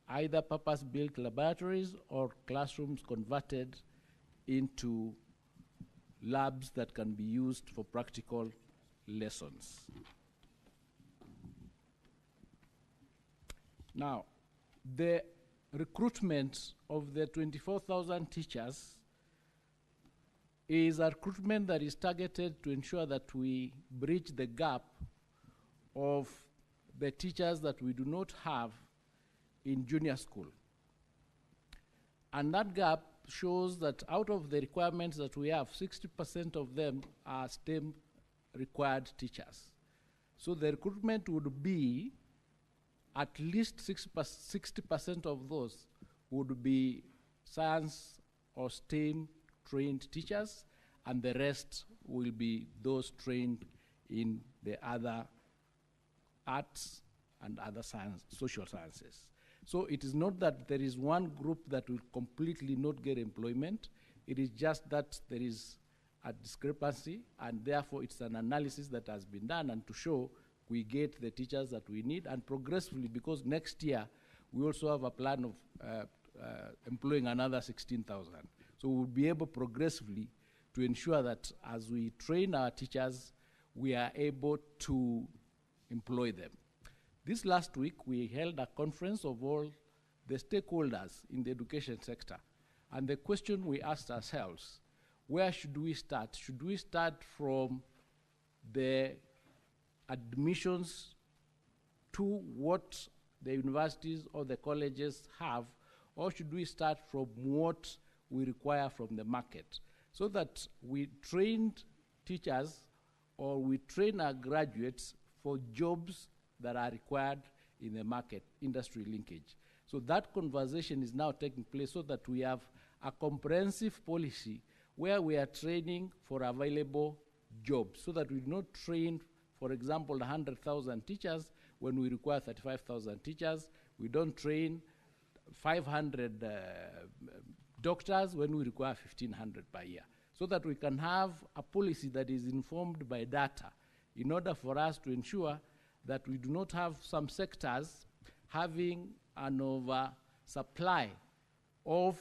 S9: either purpose-built laboratories or classrooms converted into labs that can be used for practical lessons. Now, the recruitment of the 24,000 teachers is a recruitment that is targeted to ensure that we bridge the gap of the teachers that we do not have in junior school. And that gap shows that out of the requirements that we have, 60% of them are STEM required teachers. So the recruitment would be at least 60% of those would be science or STEM trained teachers, and the rest will be those trained in the other arts and other science, social sciences. So it is not that there is one group that will completely not get employment. It is just that there is a discrepancy, and therefore it's an analysis that has been done, and to show we get the teachers that we need, and progressively, because next year we also have a plan of employing another 16,000. So we'll be able progressively to ensure that as we train our teachers, we are able to employ them. This last week, we held a conference of all the stakeholders in the education sector. And the question we asked ourselves, where should we start? Should we start from the admissions to what the universities or the colleges have, or should we start from what we require from the market? So that we trained teachers or we train our graduates for jobs that are required in the market, industry linkage. So that conversation is now taking place so that we have a comprehensive policy where we are training for available jobs, so that we do not train, for example, 100,000 teachers when we require 35,000 teachers. We don't train 500 doctors when we require 1,500 per year, so that we can have a policy that is informed by data in order for us to ensure that we do not have some sectors having an oversupply of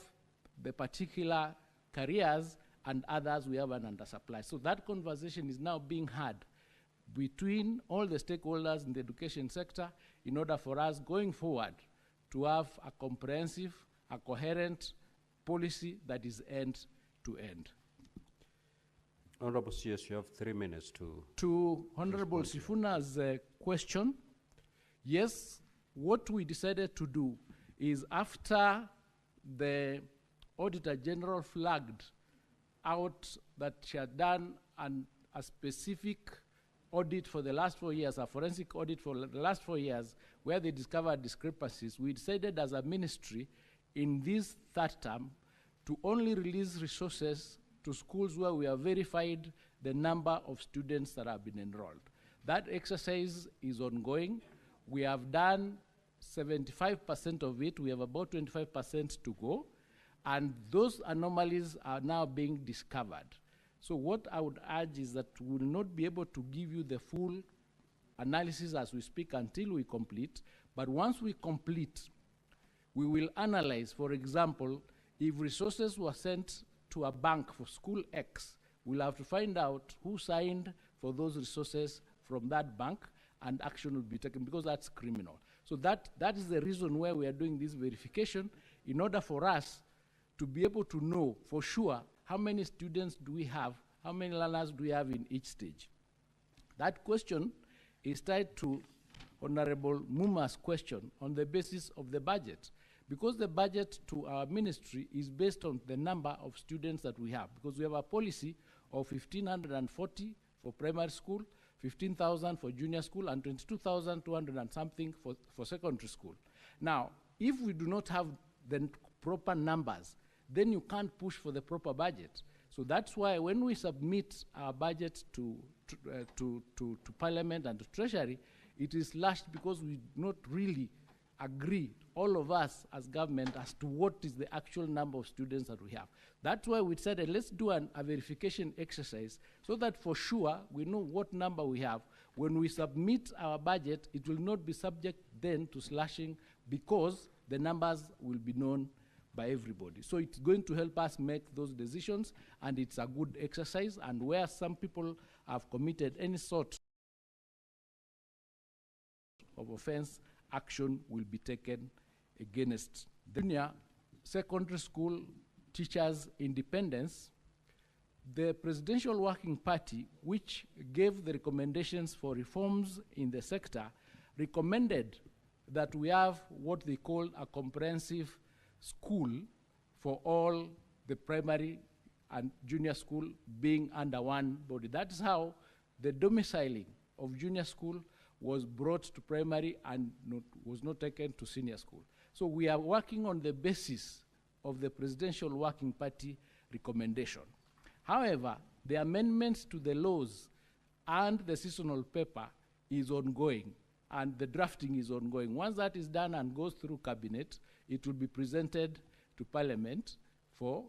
S9: the particular careers and others we have an undersupply. So that conversation is now being had between all the stakeholders in the education sector in order for us going forward to have a comprehensive, a coherent policy that is end to end.
S2: Honorable CS, you have 3 minutes to...
S9: To Honorable Sifuna's question, yes, what we decided to do is after the Auditor General flagged out that she had done a specific audit for the last 4 years, a forensic audit for the last 4 years, where they discovered discrepancies, we decided as a ministry in this third term to only release resources to schools where we have verified the number of students that have been enrolled. That exercise is ongoing. We have done 75% of it. We have about 25% to go. And those anomalies are now being discovered. So what I would urge is that we will not be able to give you the full analysis as we speak until we complete. But once we complete, we will analyze, for example, if resources were sent to a bank for school X, we'll have to find out who signed for those resources from that bank, and action will be taken, because that's criminal. So that is the reason why we are doing this verification, in order for us to be able to know for sure how many students do we have, how many learners do we have in each stage. That question is tied to Honorable Muma's question on the basis of the budget. Because the budget to our ministry is based on the number of students that we have, because we have a policy of 1,540 for primary school, 15,000 for junior school, and 22,200 and something for secondary school. Now, if we do not have the proper numbers, then you can't push for the proper budget. So that's why when we submit our budget to Parliament and to Treasury, it is slashed, because we do not really agree, all of us as government, as to what is the actual number of students that we have. That's why we decided, let's do a verification exercise so that for sure we know what number we have. When we submit our budget, it will not be subject then to slashing, because the numbers will be known by everybody. So it's going to help us make those decisions, and it's a good exercise. And where some people have committed any sort of offense, action will be taken against the junior secondary school teachers' independence. The Presidential Working Party, which gave the recommendations for reforms in the sector, recommended that we have what they call a comprehensive school for all the primary and junior school being under one body. That is how the domiciling of junior school was brought to primary and was not taken to senior school. So we are working on the basis of the Presidential Working Party recommendation. However, the amendments to the laws and the seasonal paper is ongoing, and the drafting is ongoing. Once that is done and goes through cabinet, it will be presented to Parliament for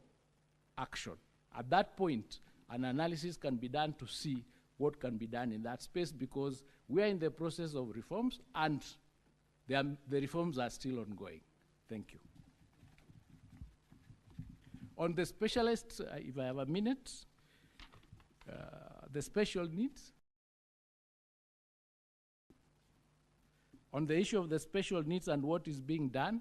S9: action. At that point, an analysis can be done to see what can be done in that space, because we are in the process of reforms, and the reforms are still ongoing. Thank you. On the specialists, if I have a minute, the special needs. On the issue of the special needs and what is being done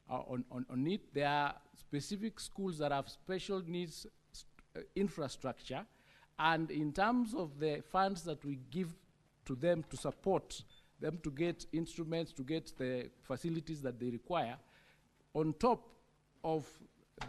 S9: on it, there are specific schools that have special needs infrastructure, and in terms of the funds that we give to them to support them to get instruments, to get the facilities that they require, on top of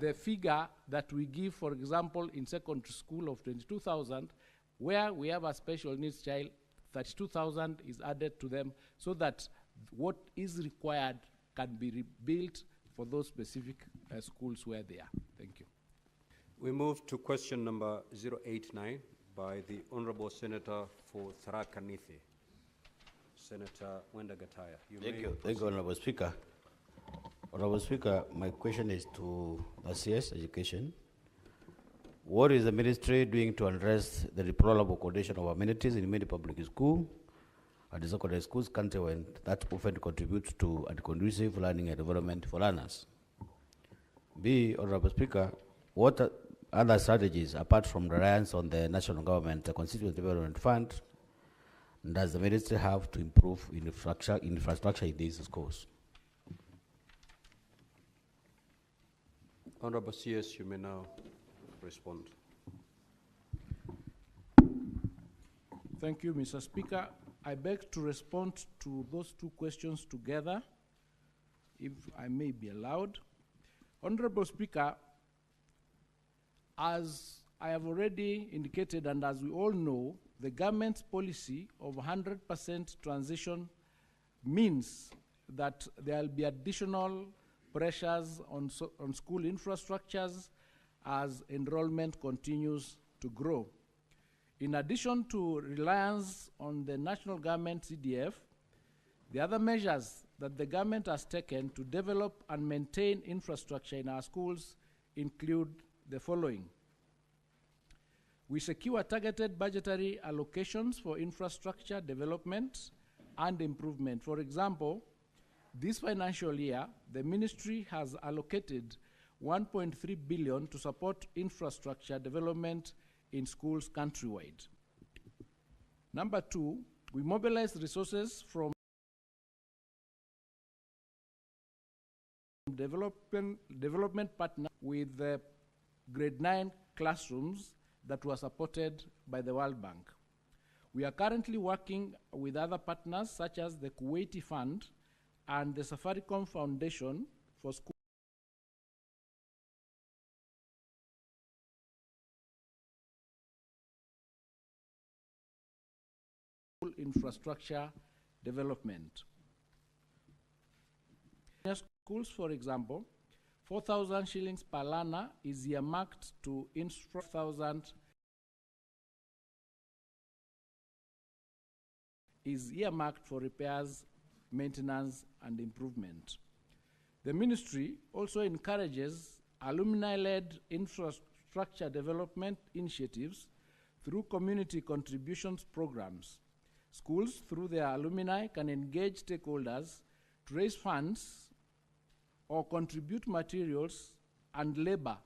S9: the figure that we give, for example, in secondary school of 22,000, where we have a special needs child, 32,000 is added to them, so that what is required can be rebuilt for those specific schools where they are. Thank you.
S2: We move to question number 089 by the Honorable Senator for Tharaka Nithi, Senator Wenda Gataya.
S11: Thank you, Honorable Speaker. Honorable Speaker, my question is to the CS Education. What is the ministry doing to address the deplorable condition of amenities in many public schools and the secondary schools countrywide that often contributes to a conducive learning and development for learners? B, Honorable Speaker, what other strategies, apart from reliance on the national government, the Constituent Development Fund, does the ministry have to improve infrastructure in these schools?
S2: Honorable CS, you may now respond.
S9: Thank you, Mr. Speaker. I beg to respond to those two questions together, if I may be allowed. Honorable Speaker, as I have already indicated, and as we all know, the government's policy of 100% transition means that there will be additional pressures on school infrastructures as enrollment continues to grow. In addition to reliance on the national government CDF, the other measures that the government has taken to develop and maintain infrastructure in our schools include the following. We secure targeted budgetary allocations for infrastructure development and improvement. For example, this financial year, the ministry has allocated 1.3 billion to support infrastructure development in schools countrywide. Number two, we mobilize resources from development partner with the grade 9 classrooms that were supported by the World Bank. We are currently working with other partners such as the Kuwaiti Fund and the Safaricom Foundation for School infrastructure development. In schools, for example, 4,000 shillings per learner is earmarked to instruct 1,000 is earmarked for repairs, maintenance, and improvement. The ministry also encourages alumni-led infrastructure development initiatives through community contributions programs. Schools, through their alumni, can engage stakeholders to raise funds or contribute materials and labor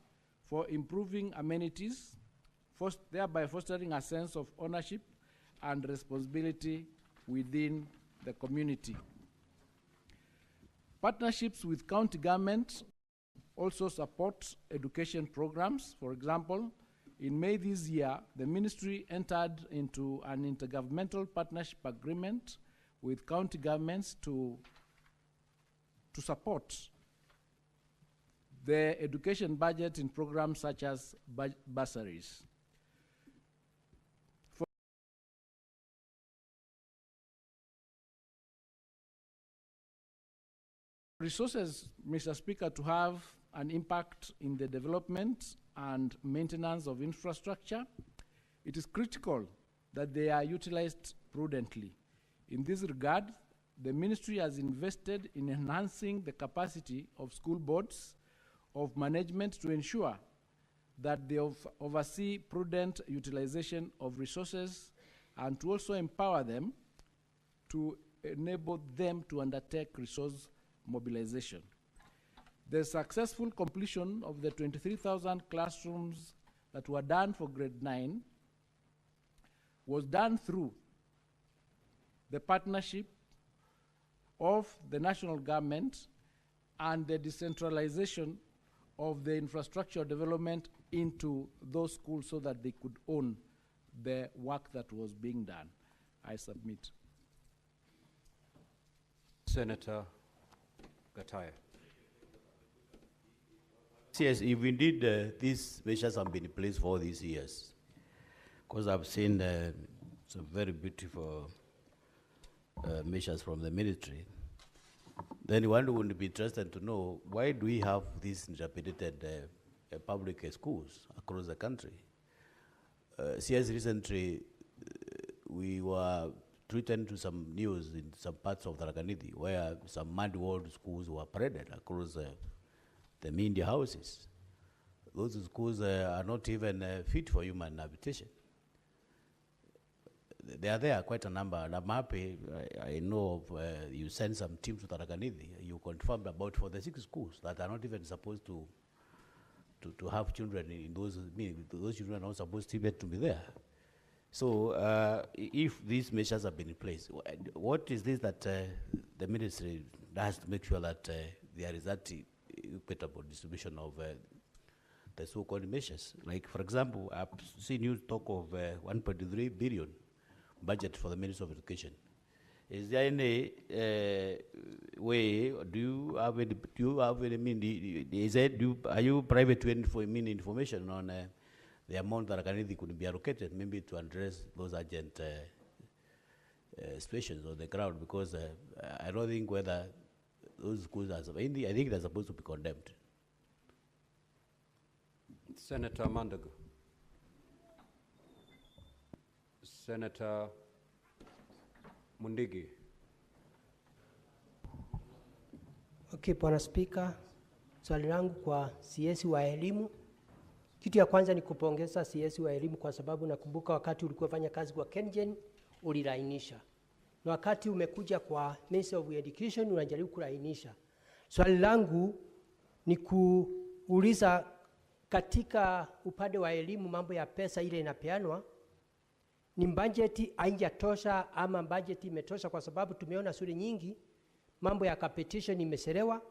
S9: for improving amenities, thereby fostering a sense of ownership and responsibility within the community. Partnerships with county governments also support education programs. For example, in May this year, the ministry entered into an intergovernmental partnership agreement with county governments to support the education budget in programs such as bursaries. Resources, Mr. Speaker, to have an impact in the development and maintenance of infrastructure, it is critical that they are utilized prudently. In this regard, the ministry has invested in enhancing the capacity of school boards of management to ensure that they oversee prudent utilization of resources and to also empower them to enable them to undertake resource mobilization. The successful completion of the 23,000 classrooms that were done for grade 9 was done through the partnership of the national government and the decentralization of the infrastructure development into those schools so that they could own the work that was being done. I submit.
S2: Senator Gataya.
S11: Yes, if indeed these measures have been in place for all these years, because I've seen some very beautiful measures from the military, then one would be interested to know why do we have these dilapidated public schools across the country? CS recently, we were treated to some news in some parts of Tharaka-Nithi where some mud-walled schools were paraded across the media houses. Those schools are not even fit for human habitation. They are there, quite a number, and I'm happy, I know of, you send some teams to Tharaka-Nithi, you confirmed about 46 schools that are not even supposed to have children in those, those children are not supposed to even to be there. So if these measures have been in place, what is this that the ministry does to make sure that there is that equitable distribution of the so-called measures? Like, for example, I've seen you talk of 1.3 billion budget for the Ministry of Education. Is there any way? Do you have any? Are you private to information on the amount that could be allocated, maybe to address those urgent situations on the ground? Because I don't think whether those schools are. I think they're supposed to be condemned.
S2: Senator Mandago. Senator Mundigi.
S15: Okay, Bwana Spika, swali langu kwa CS wa elimu. Kitu ya kwanza ni kupongeza CS wa elimu kwa sababu nakumbuka wakati ulikuwa fanya kazi kwa KenGen ulilainisha. Na wakati umekuja kwa Ministry of Education unajaribu kulainisha. Swali langu ni kuuliza katika upande wa elimu mambo ya pesa ile inapeanwa ni budget haijatosha ama budget imetosha, kwa sababu tumeona shule nyingi mambo ya competition imeselewa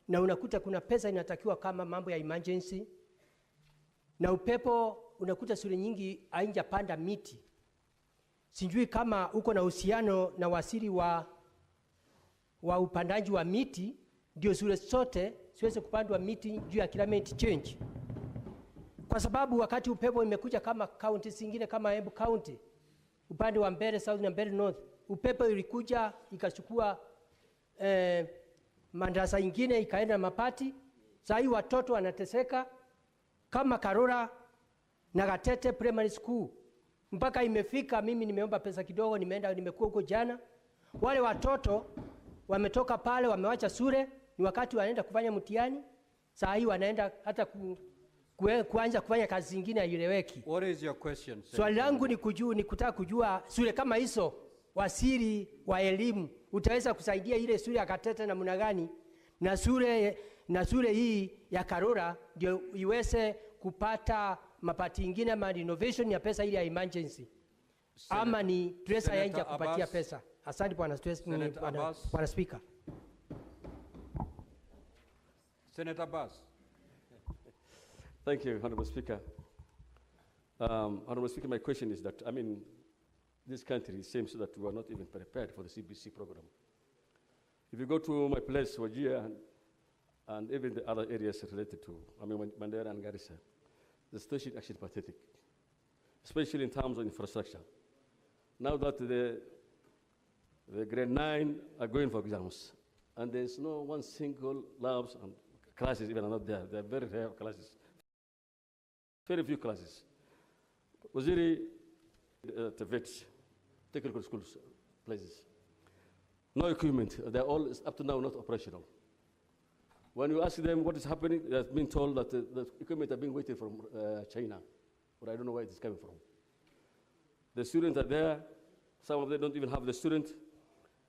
S15: na unakuta kuna pesa inatakiwa kama mambo ya emergency na upepo unakuta shule nyingi haijapanda miti. Sijui kama uko na uhusiano na wasiri wa upandaji wa miti ndio shule zote siweze kupandwa miti juu ya climate change. Kwa sababu wakati upepo imekuja kama county zingine kama Embu County, upande wa Mbeere South na Mbeere North, upepo ilikuja ikachukua madrasa ingine ikaenda mapati. Sasa hii watoto wanateseka kama Karura na Gatete Primary School. Mpaka imefika mimi nimeomba pesa kidogo, nimekuwa huko jana. Wale watoto wametoka pale wamewacha shule, ni wakati wanaenda kufanya mtihani. Sasa hii wanaenda hata kuanza kufanya kazi zingine haieleweki.
S2: What is your question?
S15: Swali langu ni kutaka kujua shule kama hizo, wasiri wa elimu utaweza kusaidia ile shule ya Gatete namna gani na shule hii ya Karura ndio iweze kupata mapati ingine ama innovation ya pesa ile ya emergency. Ama ni Tresa ya nje kupatia pesa. Asante Bwana Speaker.
S2: Senator Abbas.
S5: Thank you, Honorable Speaker. Honorable Speaker, my question is that, this country seems that we are not even prepared for the CBC program. If you go to my place, Wajir, and even the other areas related to, Mandera and Garissa, the situation is actually pathetic, especially in terms of infrastructure. Now that the grade 9 are going for exams, and there's no one single labs and classes even are not there. There are very rare classes, very few classes. Waziri, TVETs, technical schools, places. No equipment. They're all up to now not operational. When you ask them what is happening, they're being told that the equipment are being waited from China, but I don't know where it is coming from. The students are there. Some of them don't even have the student.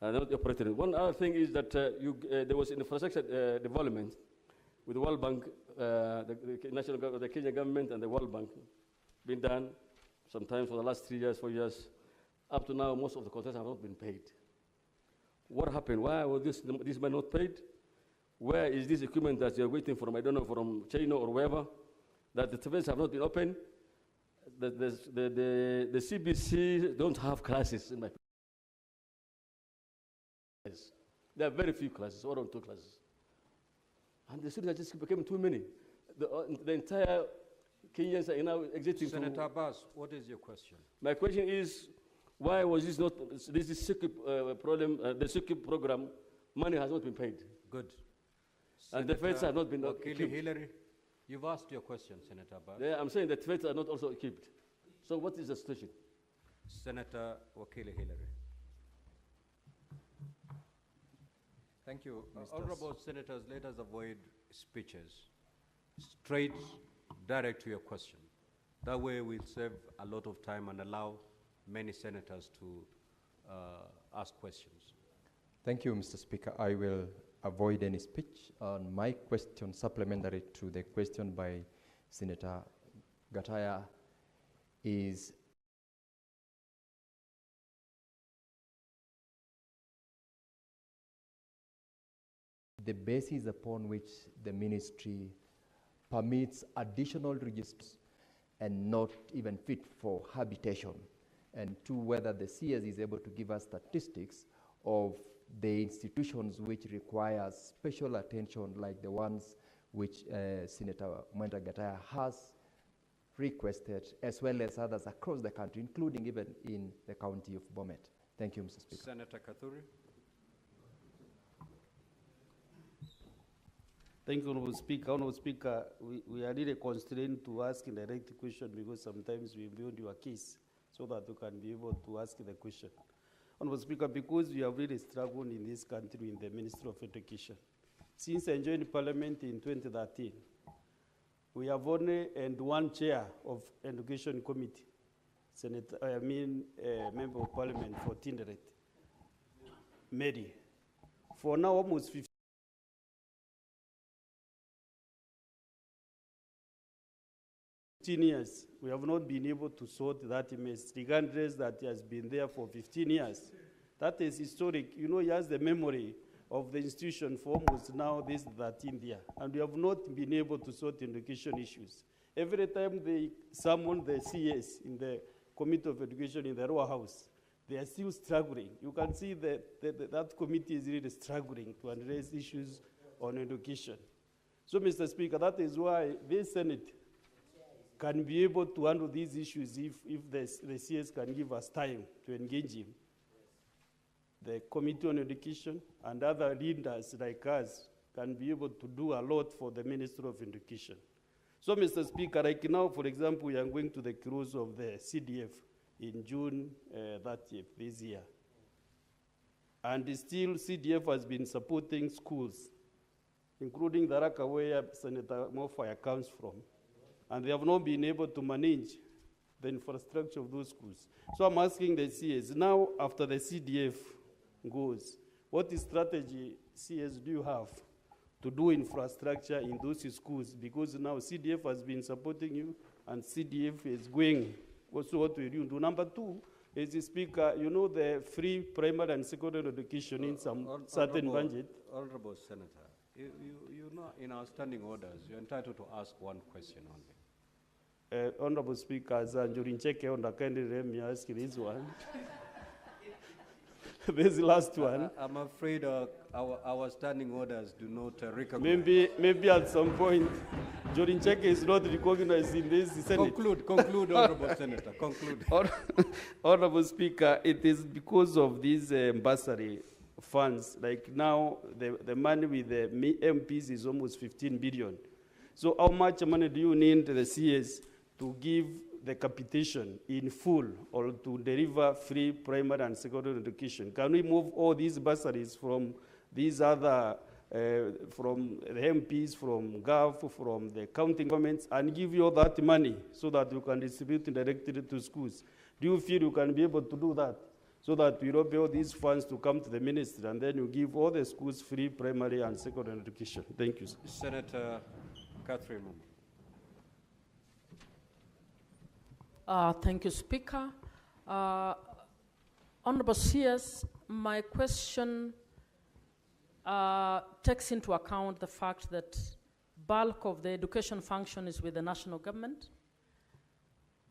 S5: They're not operating. One other thing is that there was infrastructure development with the World Bank, the Kenya government and the World Bank been done sometimes for the last 3 years, 4 years. Up to now, most of the contracts have not been paid. What happened? Why was this man not paid? Where is this equipment that you're waiting from, I don't know, from China or wherever, that the TVETs have not been opened? The CBC don't have classes in my place. There are very few classes, 1 or 2 classes. And the students just became too many. The entire Kenyans are now exiting.
S2: Senator Abbas, what is your question?
S5: My question is, why was this not, this is problem, the SICIP program, money has not been paid.
S2: Good.
S5: And the TVETs have not been equipped.
S2: Hillary, you've asked your question, Senator Abbas.
S5: Yeah, I'm saying the TVETs are not also equipped. So what is the situation?
S2: Senator Wakili Hillary. Thank you. Honorable Senators, let us avoid speeches. Straight, direct to your question. That way we'll save a lot of time and allow many senators to ask questions.
S16: Thank you, Mr. Speaker. I will avoid any speech on my question supplementary to the question by Senator Gataya is the basis upon which the ministry permits additional registers and not even fit for habitation, and two, whether the CS is able to give us statistics of the institutions which require special attention, like the ones which Senator Mwenda Gataya has requested, as well as others across the country, including even in the county of Bomet. Thank you, Mr. Speaker.
S2: Senator Kathuri.
S17: Thank you, Honorable Speaker. Honorable Speaker, we are really constrained to ask a direct question because sometimes we build your case so that you can be able to ask the question. Honorable Speaker, because we have really struggled in this country in the Ministry of Education. Since I joined Parliament in 2013, we have only one chair of Education Committee, Member of Parliament for Tinderet, Mary. For now, almost 15 years, we have not been able to sort that mess, regardless that he has been there for 15 years. That is historic. You know, he has the memory of the institution for almost now this 13th year, and we have not been able to sort education issues. Every time they summon the CS in the Committee of Education in the Royal House, they are still struggling. You can see that committee is really struggling to address issues on education. So, Mr. Speaker, that is why this Senate can be able to handle these issues if the CS can give us time to engage him. The Committee on Education and other leaders like us can be able to do a lot for the Ministry of Education. So, Mr. Speaker, like now, for example, we are going to the close of the CDF in June 30th this year. And still, CDF has been supporting schools, including the Raka where Senator Mofaya comes from. And they have not been able to manage the infrastructure of those schools. So I'm asking the CS, now after the CDF goes, what strategy, CS, do you have to do infrastructure in those schools? Because now CDF has been supporting you, and CDF is going. Also, what will you do? Number two, is the Speaker, you know the free primary and secondary education in some certain budget.
S2: Honorable Senator, you know, in our standing orders, you're entitled to ask one question only.
S17: Honorable Speaker, during check on the candidate, let me ask this one. This last one.
S2: I'm afraid our standing orders do not recognize.
S17: Maybe at some point, Jorin Cheke is not recognized in this Senate.
S2: Conclude, Honorable Senator, conclude.
S17: Honorable Speaker, it is because of these bursary funds. Like now, the money with the MPs is almost 15 billion. So how much money do you need the CS to give the capitation in full or to deliver free primary and secondary education? Can we move all these bursaries from these other, from the MPs, from GAF, from the county governments, and give you all that money so that you can distribute it directly to schools? Do you feel you can be able to do that so that we don't pay all these funds to come to the ministry and then you give all the schools free primary and secondary education? Thank you, sir.
S2: Senator Catherine.
S12: Thank you, Speaker. Honorable CS, my question takes into account the fact that bulk of the education function is with the national government.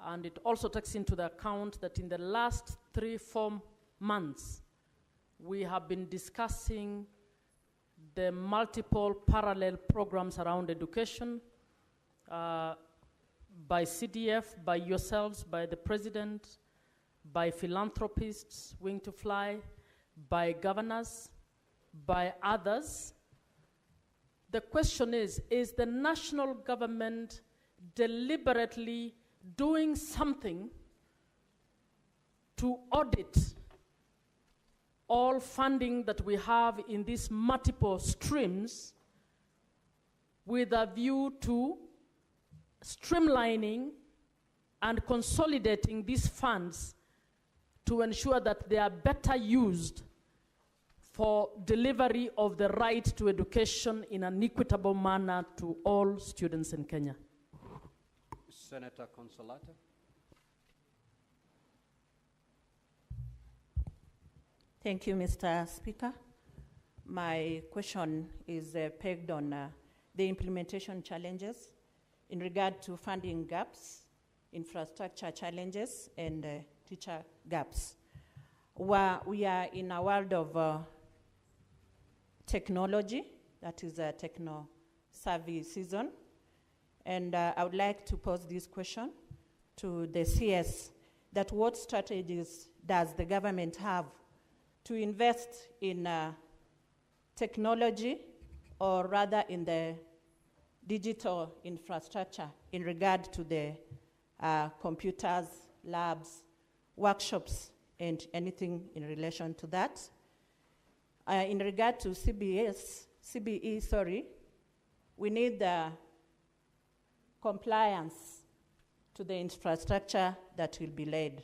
S12: And it also takes into the account that in the last 3-4 months, we have been discussing the multiple parallel programs around education by CDF, by yourselves, by the President, by philanthropists, Wing to Fly, by governors, by others. The question is the national government deliberately doing something to audit all funding that we have in these multiple streams with a view to streamlining and consolidating these funds to ensure that they are better used for delivery of the right to education in an equitable manner to all students in Kenya?
S2: Senator Consolata.
S18: Thank you, Mr. Speaker. My question is pegged on the implementation challenges in regard to funding gaps, infrastructure challenges, and teacher gaps. We are in a world of technology, that is a techno-savvy season, and I would like to pose this question to the CS, that what strategies does the government have to invest in technology, or rather in the digital infrastructure in regard to the computers, labs, workshops, and anything in relation to that. In regard to CBE, we need the compliance to the infrastructure that will be laid.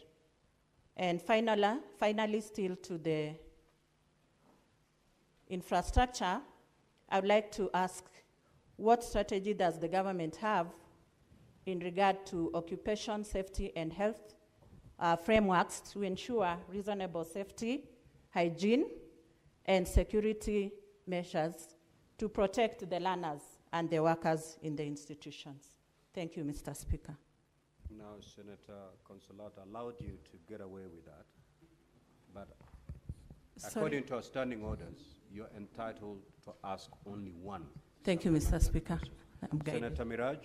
S18: And finally, still to the infrastructure, I would like to ask, what strategy does the government have in regard to occupation safety and health frameworks to ensure reasonable safety, hygiene, and security measures to protect the learners and the workers in the institutions? Thank you, Mr. Speaker.
S2: Now, Senator Consolata allowed you to get away with that, but according to our standing orders, you're entitled to ask only one.
S18: Thank you, Mr. Speaker.
S2: Senator Miraj.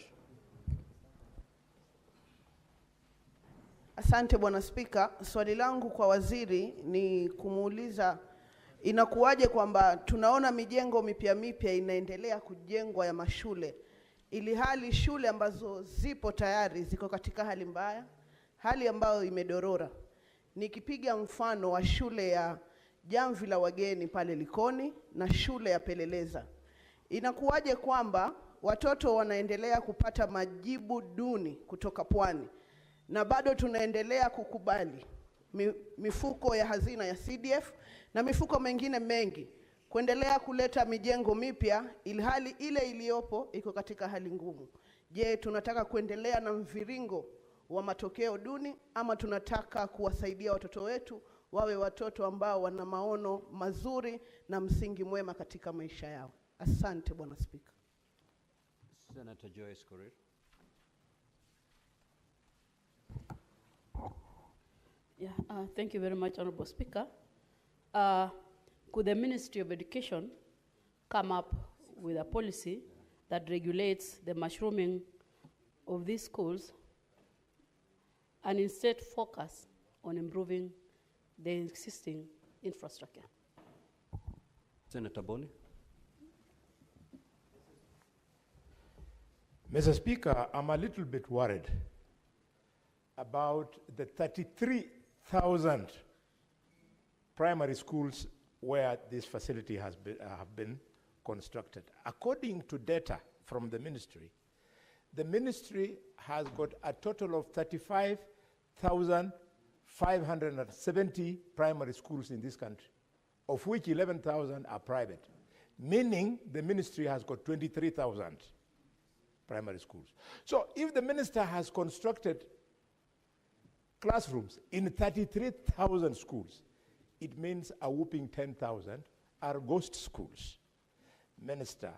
S19: Asante Bwana Spika. Swali langu kwa waziri ni kumuuliza inakuwaje kwamba tunaona mijengo mipya inaendelea kujengwa ya mashule, ili hali shule ambazo zipo tayari ziko katika hali mbaya, hali ambayo imedorora. Nikipiga mfano wa shule ya Jamvi la Wageni pale Likoni na shule ya Peleleza, inakuwaje kwamba watoto wanaendelea kupata majibu duni kutoka Pwani na bado tunaendelea kukubali mifuko ya hazina ya CDF na mifuko mengine mengi kuendelea kuleta mijengo mipya ili hali ile iliyopo iko katika hali ngumu? Je, tunataka kuendelea na mviringo wa matokeo duni, ama tunataka kuwasaidia watoto wetu wawe watoto ambao wana maono mazuri na msingi mwema katika maisha yao? Asante Bwana Spika.
S2: Senator Joyce Korir.
S20: Yeah, thank you very much, Honorable Speaker. could the Ministry of Education come up with a policy that regulates the mushrooming of these schools and instead focus on improving the existing infrastructure?
S2: Senator Boni.
S4: Mr. Speaker, I'm a little bit worried about the 33,000 primary schools where this facility has been, have been constructed. According to data from the ministry has got a total of 35,570 primary schools in this country, of which 11,000 are private, meaning the ministry has got 23,000 primary schools. So if the minister has constructed classrooms in 33,000 schools, it means a whooping 10,000 are ghost schools. Minister,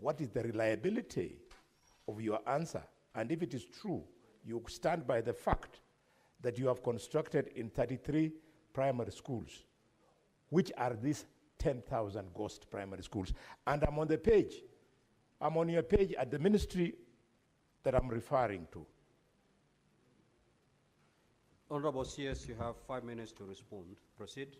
S4: what is the reliability of your answer? And if it is true, you stand by the fact that you have constructed in 33 primary schools, which are these 10,000 ghost primary schools? And I'm on the page. I'm on your page at the ministry that I'm referring to.
S2: Honorable CS, you have 5 minutes to respond. Proceed.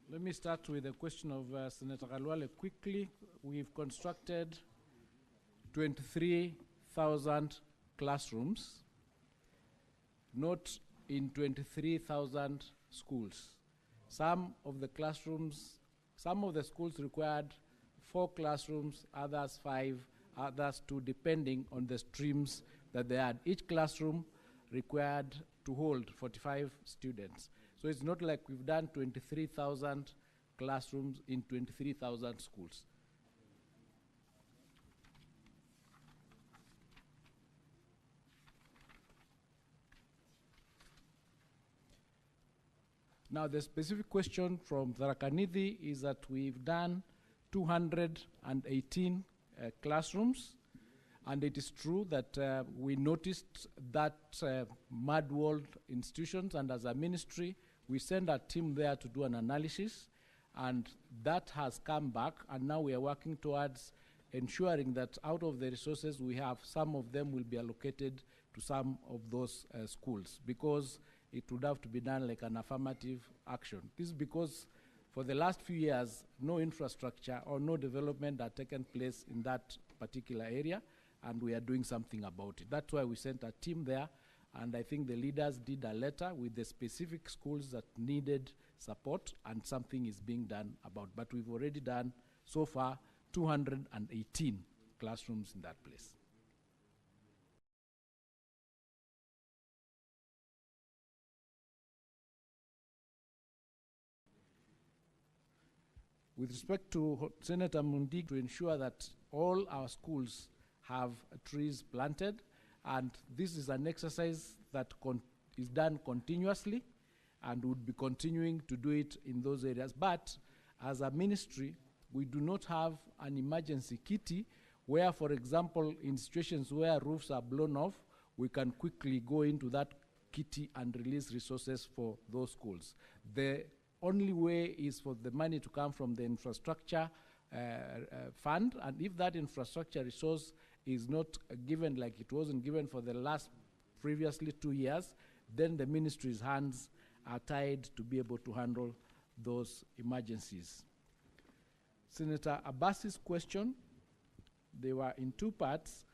S9: Let me start with the question of Senator Kalwale quickly. We've constructed 23,000 classrooms, not in 23,000 schools. Some of the schools required 4 classrooms, others 5, others 2, depending on the streams that they had. Each classroom required to hold 45 students. So it's not like we've done 23,000 classrooms in 23,000 schools. Now, the specific question from Tharakanidhi is that we've done 218 classrooms, and it is true that we noticed that mud-walled institutions, and as a ministry, we sent a team there to do an analysis, and that has come back, and now we are working towards ensuring that out of the resources we have, some of them will be allocated to some of those schools, because it would have to be done like an affirmative action. This is because for the last few years, no infrastructure or no development had taken place in that particular area, and we are doing something about it. That's why we sent a team there, and I think the leaders did a letter with the specific schools that needed support, and something is being done about. But we've already done, so far, 218 classrooms in that place. With respect to Senator Mundig, to ensure that all our schools have trees planted, and this is an exercise that is done continuously and would be continuing to do it in those areas. But as a ministry, we do not have an emergency kitty where, for example, in situations where roofs are blown off, we can quickly go into that kitty and release resources for those schools. The only way is for the money to come from the infrastructure fund, and if that infrastructure resource is not given, like it wasn't given for the last previously 2 years, then the ministry's hands are tied to be able to handle those emergencies. Senator Abbas's question, they were in 2 parts.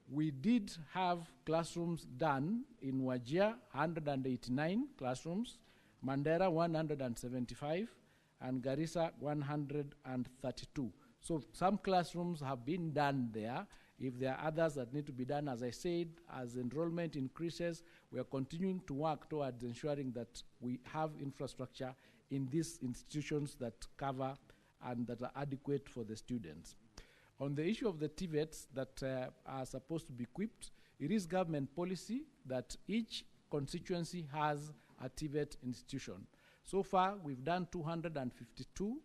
S9: We did have classrooms done in Wajir, 189 classrooms, Mandera 175, and Garissa 132. So some classrooms have been done there. If there are others that need to be done, as I said, as enrollment increases, we are continuing to work towards ensuring that we have infrastructure in these institutions that cover and that are adequate for the students. On the issue of the TVETs that are supposed to be equipped, it is government policy that each constituency has a TVET institution. So far, we've done 252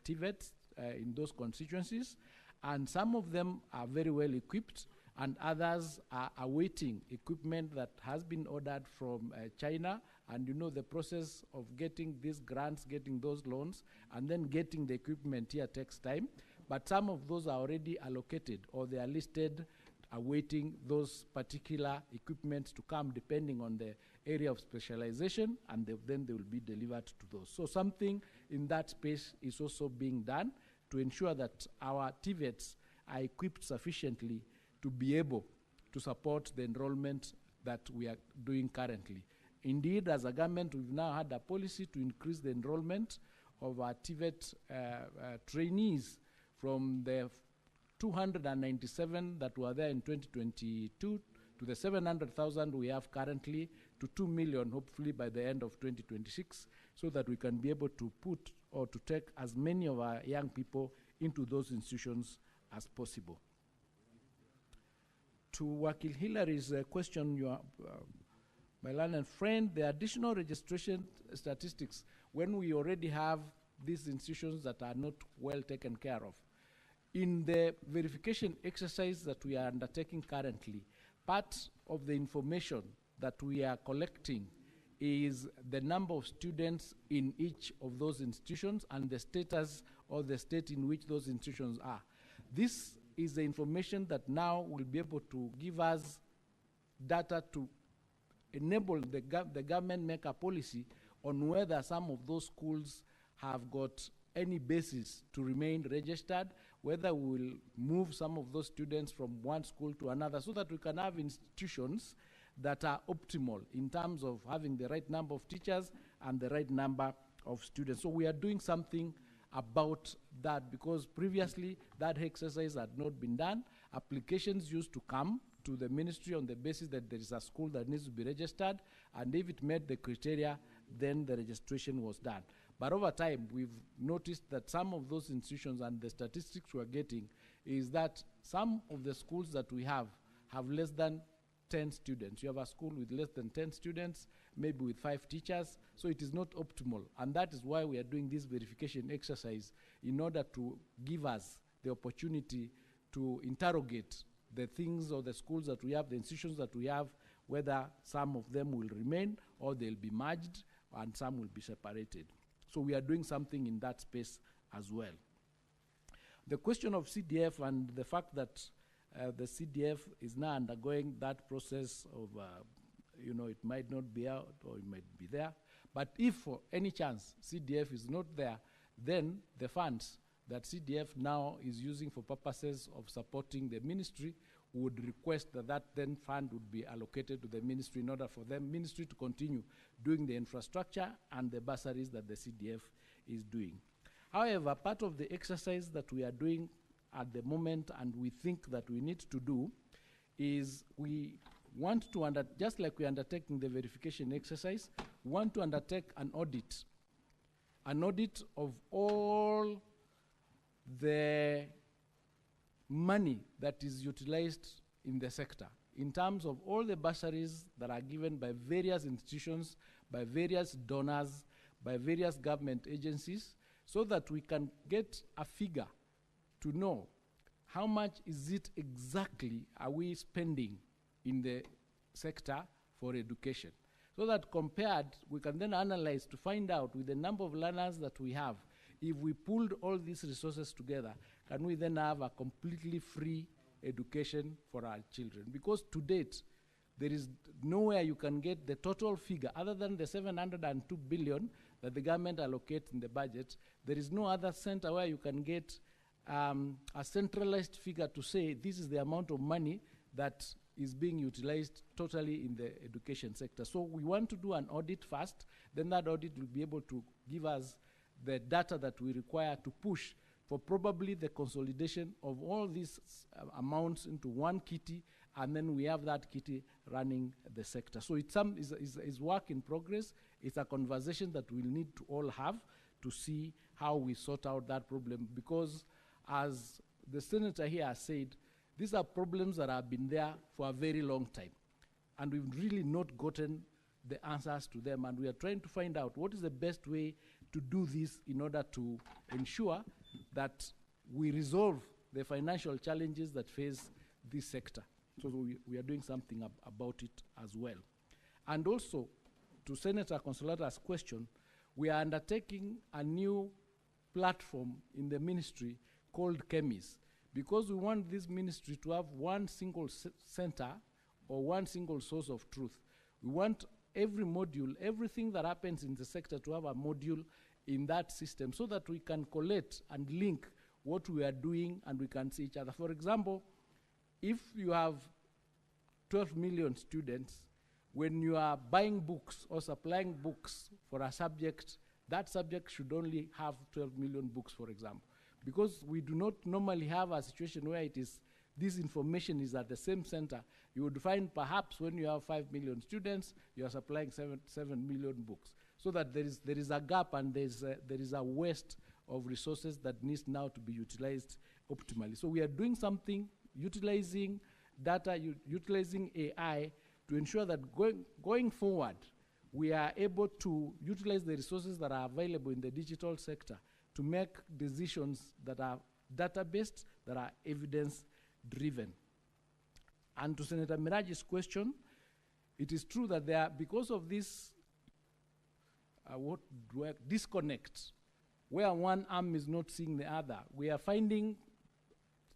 S9: TVETs in those constituencies, And some of them are very well equipped, and others are awaiting equipment that has been ordered from China. And you know the process of getting these grants, getting those loans, and then getting the equipment here takes time. But some of those are already allocated, or they are listed awaiting those particular equipments to come depending on the area of specialization, and then they will be delivered to those. So something in that space is also being done to ensure that our TVETs are equipped sufficiently to be able to support the enrollment that we are doing currently. Indeed, as a government, we've now had a policy to increase the enrollment of our TVET trainees from the 297 that were there in 2022 to the 700,000 we have currently, to 2 million hopefully by the end of 2026, so that we can be able to put or to take as many of our young people into those institutions as possible. To Wakil Hillary's question, my learned friend, the additional registration statistics, when we already have these institutions that are not well taken care of, in the verification exercise that we are undertaking currently, part of the information that we are collecting is the number of students in each of those institutions and the status or the state in which those institutions are. This is the information that now will be able to give us data to enable the government make a policy on whether some of those schools have got any basis to remain registered, whether we will move some of those students from one school to another, so that we can have institutions that are optimal in terms of having the right number of teachers and the right number of students. So we are doing something about that, because previously that exercise had not been done. Applications used to come to the ministry on the basis that there is a school that needs to be registered, and if it met the criteria, then the registration was done. But over time, we've noticed that some of those institutions, and the statistics we're getting, is that some of the schools that we have less than 10 students. You have a school with less than 10 students, maybe with 5 teachers, so it is not optimal. And that is why we are doing this verification exercise, in order to give us the opportunity to interrogate the things or the schools that we have, the institutions that we have, whether some of them will remain or they'll be merged and some will be separated. So we are doing something in that space as well. The question of CDF and the fact that the CDF is now undergoing that process of, it might not be out or it might be there. But if for any chance CDF is not there, then the funds that CDF now is using for purposes of supporting the ministry would request that that then fund would be allocated to the ministry in order for the ministry to continue doing the infrastructure and the bursaries that the CDF is doing. However, part of the exercise that we are doing at the moment, and we think that we need to do, is we want to, just like we're undertaking the verification exercise, we want to undertake an audit of all the money that is utilized in the sector, in terms of all the bursaries that are given by various institutions, by various donors, by various government agencies, so that we can get a figure to know how much is it exactly are we spending in the sector for education. So that compared, we can then analyze to find out, with the number of learners that we have, if we pulled all these resources together, can we then have a completely free education for our children? Because to date, there is nowhere you can get the total figure, other than the 702 billion that the government allocates in the budget. There is no other center where you can get a centralized figure to say this is the amount of money that is being utilized totally in the education sector. So we want to do an audit first, then that audit will be able to give us the data that we require to push for probably the consolidation of all these amounts into one kitty, and then we have that kitty running the sector. So it's is work in progress. It's a conversation that we'll need to all have to see how we sort out that problem, because as the senator here has said, these are problems that have been there for a very long time, and we've really not gotten the answers to them, and we are trying to find out what is the best way to do this in order to ensure that we resolve the financial challenges that face this sector. So we are doing something about it as well. And also, to Senator Consolata's question, we are undertaking a new platform in the ministry called Chemis, because we want this ministry to have one single center or one single source of truth. We want every module, everything that happens in the sector, to have a module in that system so that we can collect and link what we are doing and we can see each other. For example, if you have 12 million students, when you are buying books or supplying books for a subject, that subject should only have 12 million books, for example. Because we do not normally have a situation where it is, this information is at the same center. You would find perhaps when you have 5 million students, you are supplying 7 million books. So that there is a gap and there is a waste of resources that needs now to be utilized optimally. So we are doing something, utilizing data, utilizing AI to ensure that going forward, we are able to utilize the resources that are available in the digital sector to make decisions that are data-based, that are evidence-driven. And to Senator Miraji's question, it is true that there, because of this disconnect, where one arm is not seeing the other, we are finding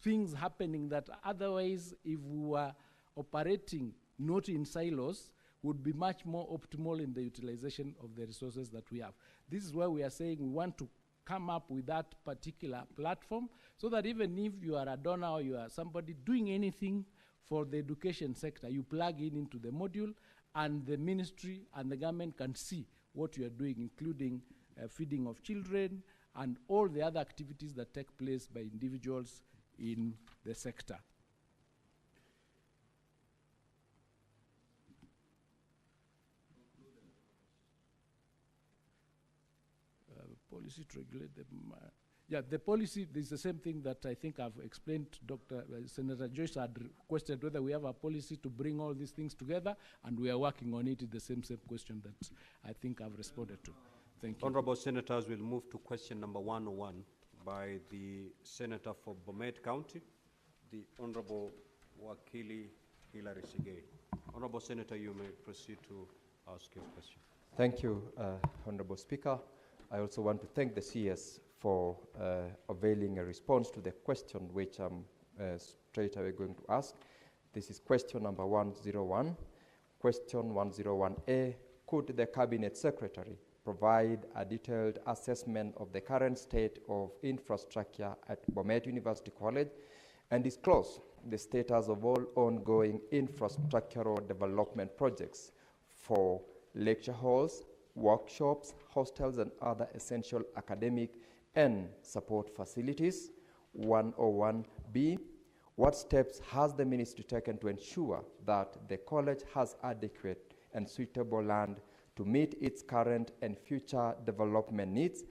S9: things happening that otherwise, if we were operating not in silos, would be much more optimal in the utilization of the resources that we have. This is why we are saying we want to come up with that particular platform so that even if you are a donor or you are somebody doing anything for the education sector, you plug in into the module and the ministry and the government can see what you are doing, including feeding of children and all the other activities that take place by individuals in the sector. Policy to regulate the the policy is the same thing that I think I've explained. Senator Joyce had requested whether we have a policy to bring all these things together, and we are working on it. It's the same question that I think I've responded to. Thank you.
S2: Honorable Senators, will move to question number 101 by the Senator for Bomet County, the Honorable Wakili Hilary Sigei. Honorable Senator, you may proceed to ask your question.
S16: Thank you, Honorable Speaker. I also want to thank the CS for availing a response to the question which I'm straight away going to ask. This is question number 101. Question 101A, could the Cabinet Secretary provide a detailed assessment of the current state of infrastructure at Bomet University College and disclose the status of all ongoing infrastructural development projects for lecture halls, workshops, hostels, and other essential academic and support facilities? 101B, what steps has the ministry taken to ensure that the college has adequate and suitable land to meet its current and future development needs?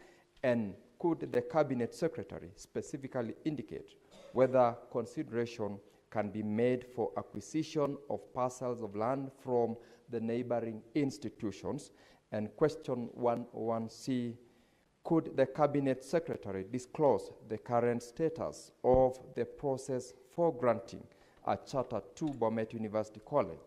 S16: And could the Cabinet Secretary specifically indicate whether consideration can be made for acquisition of parcels of land from the neighboring institutions? And question 101C, could the Cabinet Secretary disclose the current status of the process for granting a charter to Bomet University College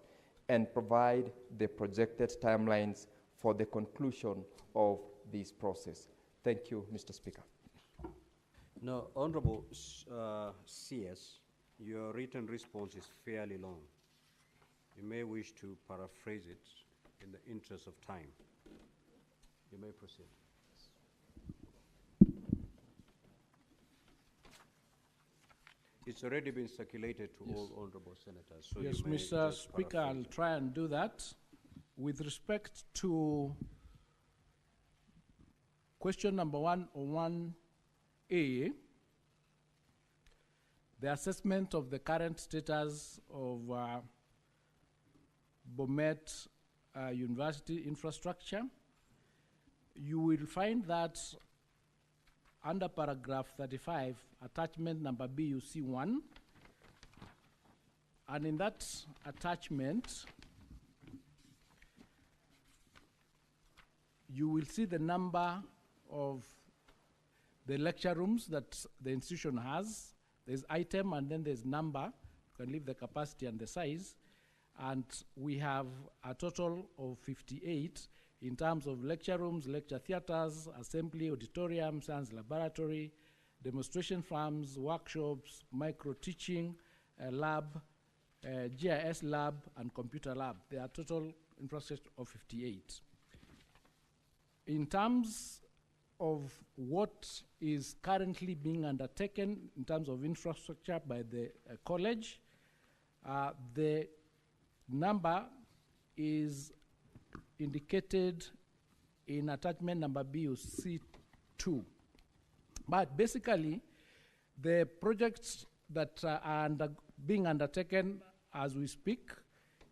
S16: and provide the projected timelines for the conclusion of this process? Thank you, Mr. Speaker.
S2: Now, Honorable CS, your written response is fairly long. You may wish to paraphrase it in the interest of time. You may proceed. It's already been circulated to all honorable senators. So
S9: Yes,
S2: you may
S9: Mr.
S2: just
S9: Speaker, I'll
S2: paraphrase.
S9: try and do that. With respect to question number 101A, the assessment of the current status of Bomet University infrastructure, you will find that under paragraph 35, attachment number B, you see 1. And in that attachment, you will see the number of the lecture rooms that the institution has, There's item and then there's number. You can leave the capacity and the size. And we have a total of 58 in terms of lecture rooms, lecture theaters, assembly, auditorium, science laboratory, demonstration farms, workshops, micro-teaching, lab, GIS lab, and computer lab. There are total infrastructure of 58. In terms of what is currently being undertaken in terms of infrastructure by the college, the number is indicated in attachment number B of C2. But basically, the projects that are being undertaken as we speak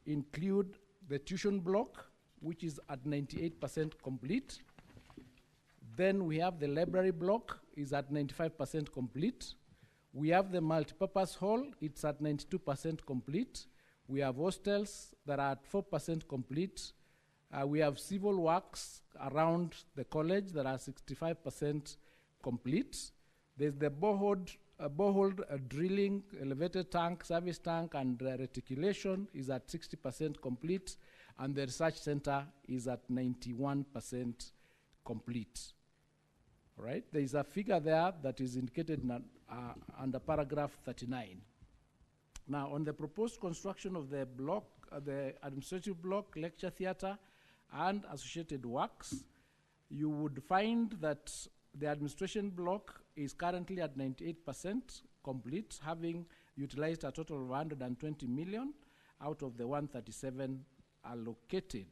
S9: include the tuition block, which is at 98% complete. Then we have the library block, is at 95% complete. We have the multipurpose hall, it's at 92% complete. We have hostels that are at 4% complete. We have civil works around the college that are 65% complete. There's the borehole drilling, elevated tank, service tank, and reticulation is at 60% complete, and the research center is at 91% complete. All right, there is a figure there that is indicated under paragraph 39. Now, on the proposed construction of the block, the administrative block, lecture theater, and associated works, you would find that the administration block is currently at 98% complete, having utilized a total of 120 million out of the 137 allocated.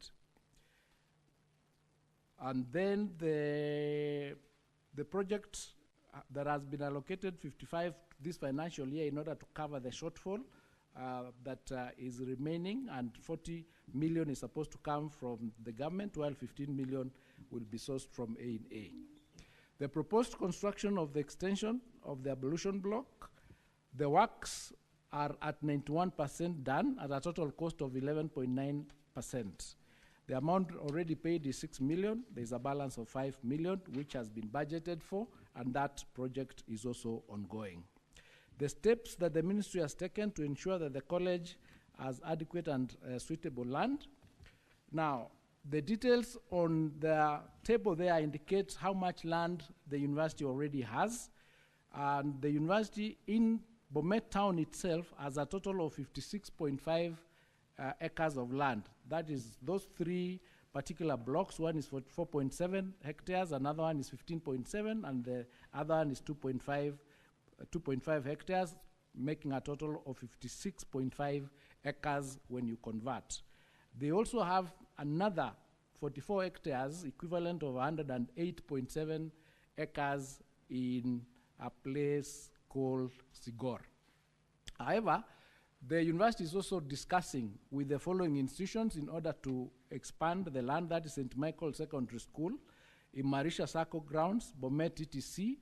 S9: And then the project that has been allocated 55 this financial year in order to cover the shortfall that is remaining, and 40 million is supposed to come from the government, while 15 million will be sourced from A&A. The proposed construction of the extension of the ablution block, the works are at 91% done at a total cost of 11.9%. The amount already paid is 6 million. There's a balance of 5 million, which has been budgeted for, and that project is also ongoing. The steps that the ministry has taken to ensure that the college has adequate and suitable land. Now, the details on the table there indicate how much land the university already has. And the university in Bomet town itself has a total of 56.5 acres of land. That is those three particular blocks. One is for 4.7 hectares, another one is 15.7, and the other one is 2.5 hectares, making a total of 56.5 acres when you convert. They also have another 44 hectares, equivalent of 108.7 acres in a place called Sigor. However, the university is also discussing with the following institutions in order to expand the land, that is St. Michael Secondary School, Imarisha Sacco grounds, Bomet TTC,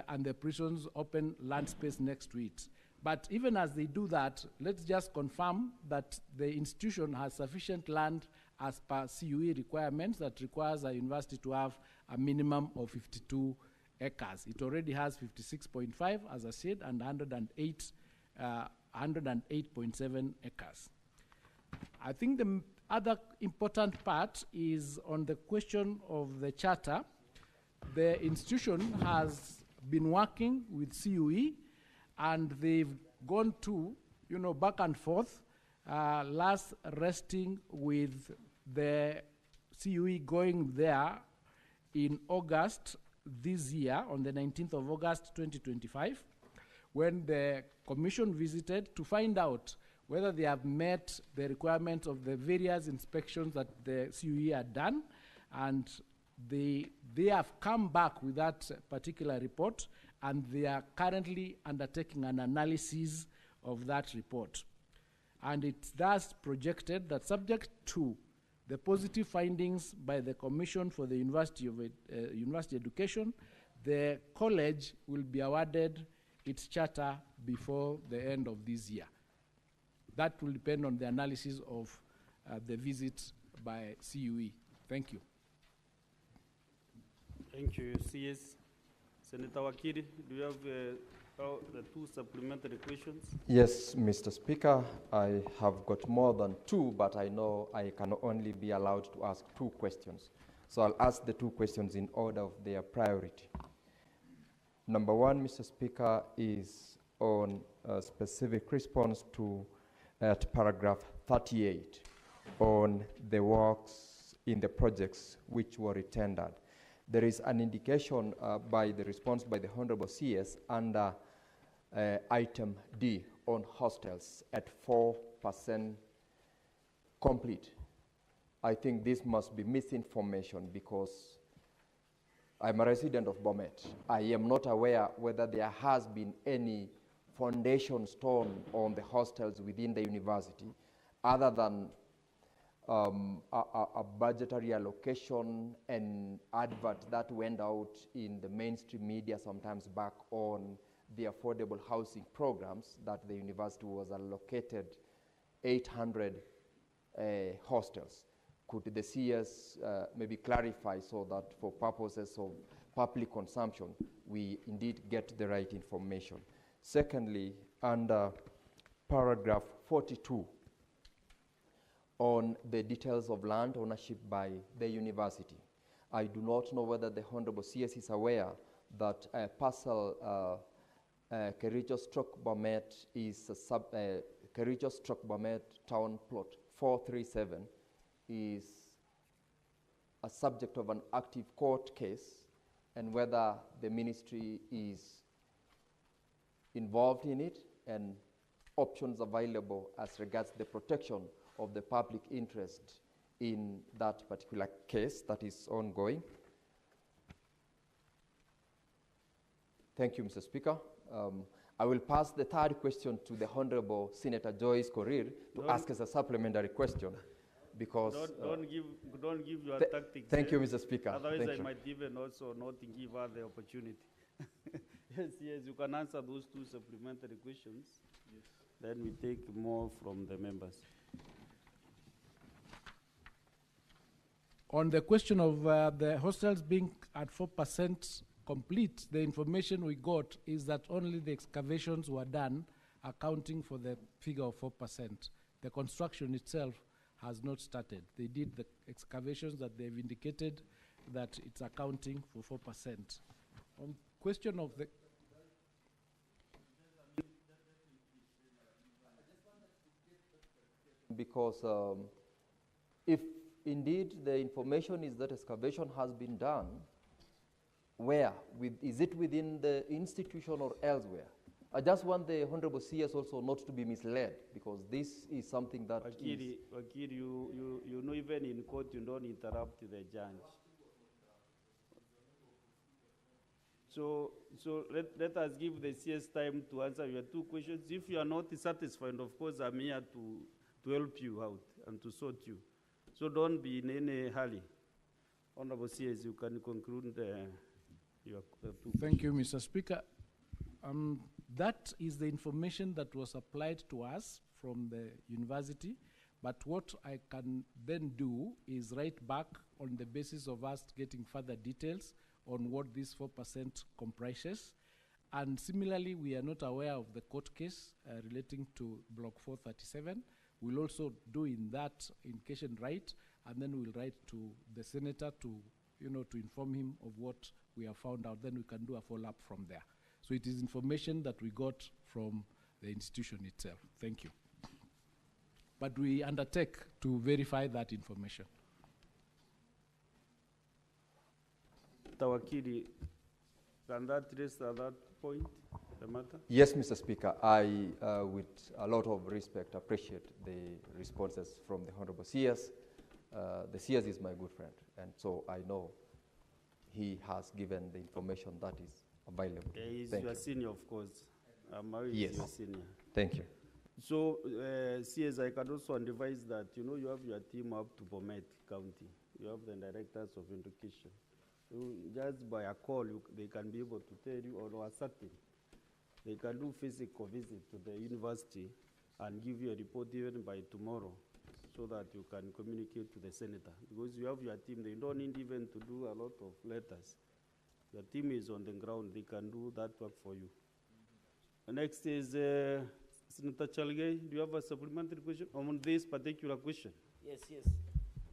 S9: and the prison's open land space next to it. But even as they do that, let's just confirm that the institution has sufficient land as per CUE requirements that requires a university to have a minimum of 52 acres. It already has 56.5, as I said, and 108.7 acres. I think the other important part is on the question of the charter. The institution has been working with CUE, and they've gone to, back and forth, last resting with the CUE going there in August this year, on the 19th of August 2025, when the commission visited to find out whether they have met the requirements of the various inspections that the CUE had done, and they have come back with that particular report, and they are currently undertaking an analysis of that report. And it's thus projected that, subject to the positive findings by the Commission for the University Education, the college will be awarded its charter before the end of this year. That will depend on the analysis of the visit by CUE. Thank you.
S17: Thank you, CS. Senator Wakiri, do you have Oh, the two supplementary questions?
S16: Yes, Mr. Speaker, I have got more than two, but I know I can only be allowed to ask two questions. So I'll ask the two questions in order of their priority. Number one, Mr. Speaker, is on a specific response to paragraph 38 on the works in the projects which were retendered. There is an indication by the response by the Honorable CS under item D on hostels at 4% complete. I think this must be misinformation because I'm a resident of Bomet. I am not aware whether there has been any foundation stone on the hostels within the university other than a budgetary allocation and advert that went out in the mainstream media sometimes back on the affordable housing programs that the university was allocated 800 hostels. Could the CS maybe clarify so that for purposes of public consumption, we indeed get the right information? Secondly, under paragraph 42, on the details of land ownership by the university. I do not know whether the Honorable CS is aware that parcel Kericho-Bomet is a Kericho-Bomet town plot 437 is a subject of an active court case, and whether the ministry is involved in it and options available as regards the protection of the public interest in that particular case that is ongoing. Thank you, Mr. Speaker. I will pass the third question to the Honorable Senator Joyce Korir to ask as a supplementary question, because
S17: don't give your tactics.
S16: Thank you, Mr. Speaker.
S17: Otherwise,
S16: Thank
S17: I
S16: you.
S17: might even also not give her the opportunity. Yes, you can answer those two supplementary questions. Yes. Then we take more from the members.
S9: On the question of the hostels being at 4% complete, the information we got is that only the excavations were done, accounting for the figure of 4%. The construction itself has not started. They did the excavations that they've indicated that it's accounting for 4%. On question of the
S16: because if indeed the information is that excavation has been done, where? Is it within the institution or elsewhere? I just want the Honorable CS also not to be misled, because this is something that
S17: Wakili, you know, even in court, you don't interrupt the judge. So let us give the CS time to answer your two questions. If you are not satisfied, of course, I'm here to help you out and to sort you. So don't be in any hurry. Honorable CS, you can conclude your two
S9: Thank you, Mr. Speaker. That is the information that was applied to us from the university, but what I can then do is write back on the basis of us getting further details on what this 4% comprises. And similarly, we are not aware of the court case relating to Block 437. We'll also do in that indication right, and then we'll write to the senator to inform him of what we have found out. Then we can do a follow-up from there. So it is information that we got from the institution itself. Thank you. But we undertake to verify that information.
S17: Tawakili, can that raise that point, the matter?
S16: Yes, Mr. Speaker. I, with a lot of respect, appreciate the responses from the Honorable CS. The CS is my good friend, and so I know he has given the information that is available.
S17: He's your senior, of course.
S16: Yes.
S17: Your senior.
S16: Thank you.
S17: So, CS, I can also advise that, you have your team up to Bomet County. You have the directors of education. So just by a call, they can be able to tell you, or certain. They can do physical visit to the university and give you a report even by tomorrow, so that you can communicate to the senator. Because you have your team, they don't need even to do a lot of letters. Your team is on the ground, they can do that work for you. Next is Senator Chalgay. Do you have a supplementary question on this particular question?
S13: Yes, yes.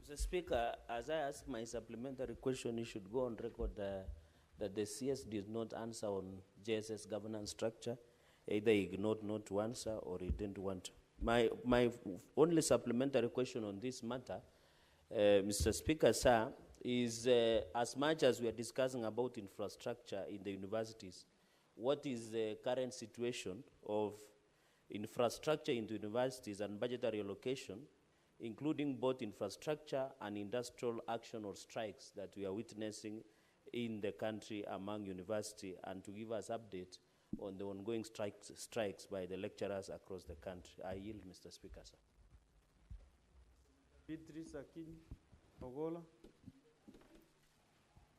S13: Mr. Speaker, as I ask my supplementary question, you should go on record that the CS did not answer on JSS governance structure. Either he ignored not to answer or he didn't want to. My only supplementary question on this matter, Mr. Speaker, sir, is as much as we are discussing about infrastructure in the universities, what is the current situation of infrastructure in the universities and budgetary allocation, including both infrastructure and industrial action or strikes that we are witnessing in the country among university, and to give us update on the ongoing strikes by the lecturers across the country. I yield, Mr. Speaker, sir.
S17: Beatrice Akin Ogola.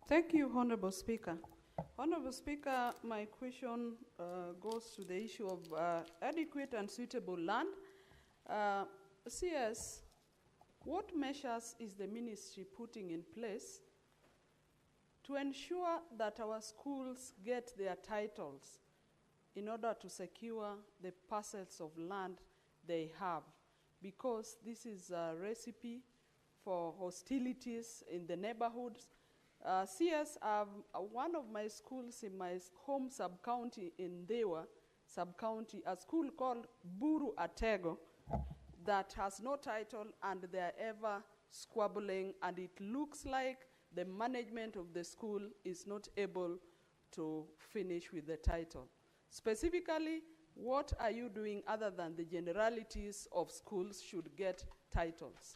S21: Thank you, Honorable Speaker. Honorable Speaker, my question goes to the issue of adequate and suitable land. CS, what measures is the ministry putting in place to ensure that our schools get their titles in order to secure the parcels of land they have? Because this is a recipe for hostilities in the neighborhoods. CS, one of my schools in my home sub-county in Dewa sub-county, a school called Buru Atego, that has no title, and they are ever squabbling, and it looks like the management of the school is not able to finish with the title. Specifically, what are you doing other than the generalities of schools should get titles?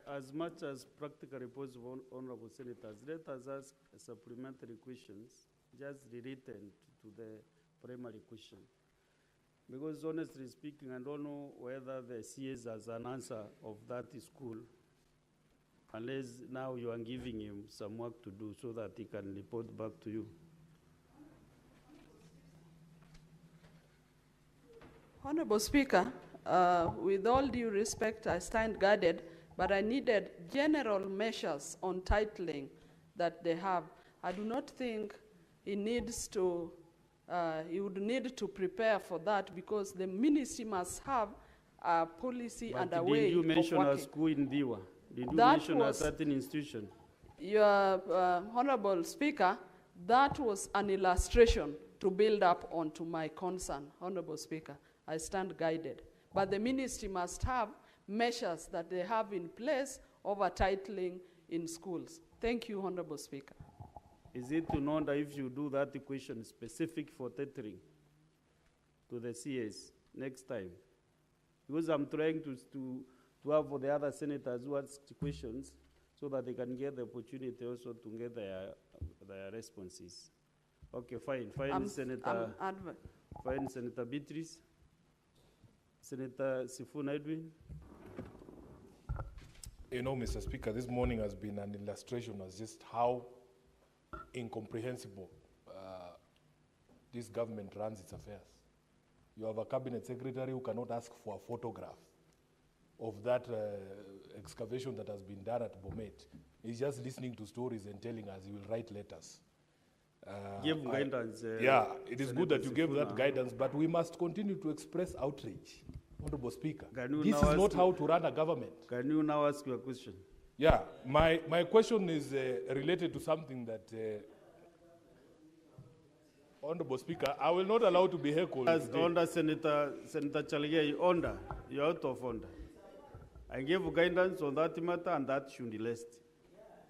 S17: As much as practically possible, Honorable Senators, let us ask supplementary questions, just related to the primary question. Because honestly speaking, I don't know whether the CS has an answer of that school, unless now you are giving him some work to do so that he can report back to you.
S21: Honorable Speaker, with all due respect, I stand guarded, but I needed general measures on titling that they have. I do not think he needs to, he would need to prepare for that, because the ministry must have a policy and a way of working.
S17: Did you mention a school in Diwa? Did you mention a certain institution?
S21: Your Honorable Speaker, that was an illustration to build up onto my concern, Honorable Speaker. I stand guided. But the ministry must have measures that they have in place over titling in schools. Thank you, Honorable Speaker.
S17: Is it to know that if you do that question specific for titling to the CS next time? Because I'm trying to have for the other senators who ask questions so that they can get the opportunity also to get their responses. Okay, fine. Fine, Senator Beatrice. Senator Sifuna Edwin.
S7: You know, Mr. Speaker, this morning has been an illustration of just how incomprehensible this government runs its affairs. You have a cabinet secretary who cannot ask for a photograph of that excavation that has been done at Bomet. He's just listening to stories and telling us he will write letters.
S17: Give guidance.
S7: Yeah, it is good that you gave that guidance, but we must continue to express outrage. Honorable Speaker, this is not how to run a government.
S17: Can you now ask your question?
S7: Yeah, my question is related to something that, Honorable Speaker, I will not allow to be heckled.
S17: As under Senator Chalgay, you're out of order. I gave guidance on that matter, and that should be list.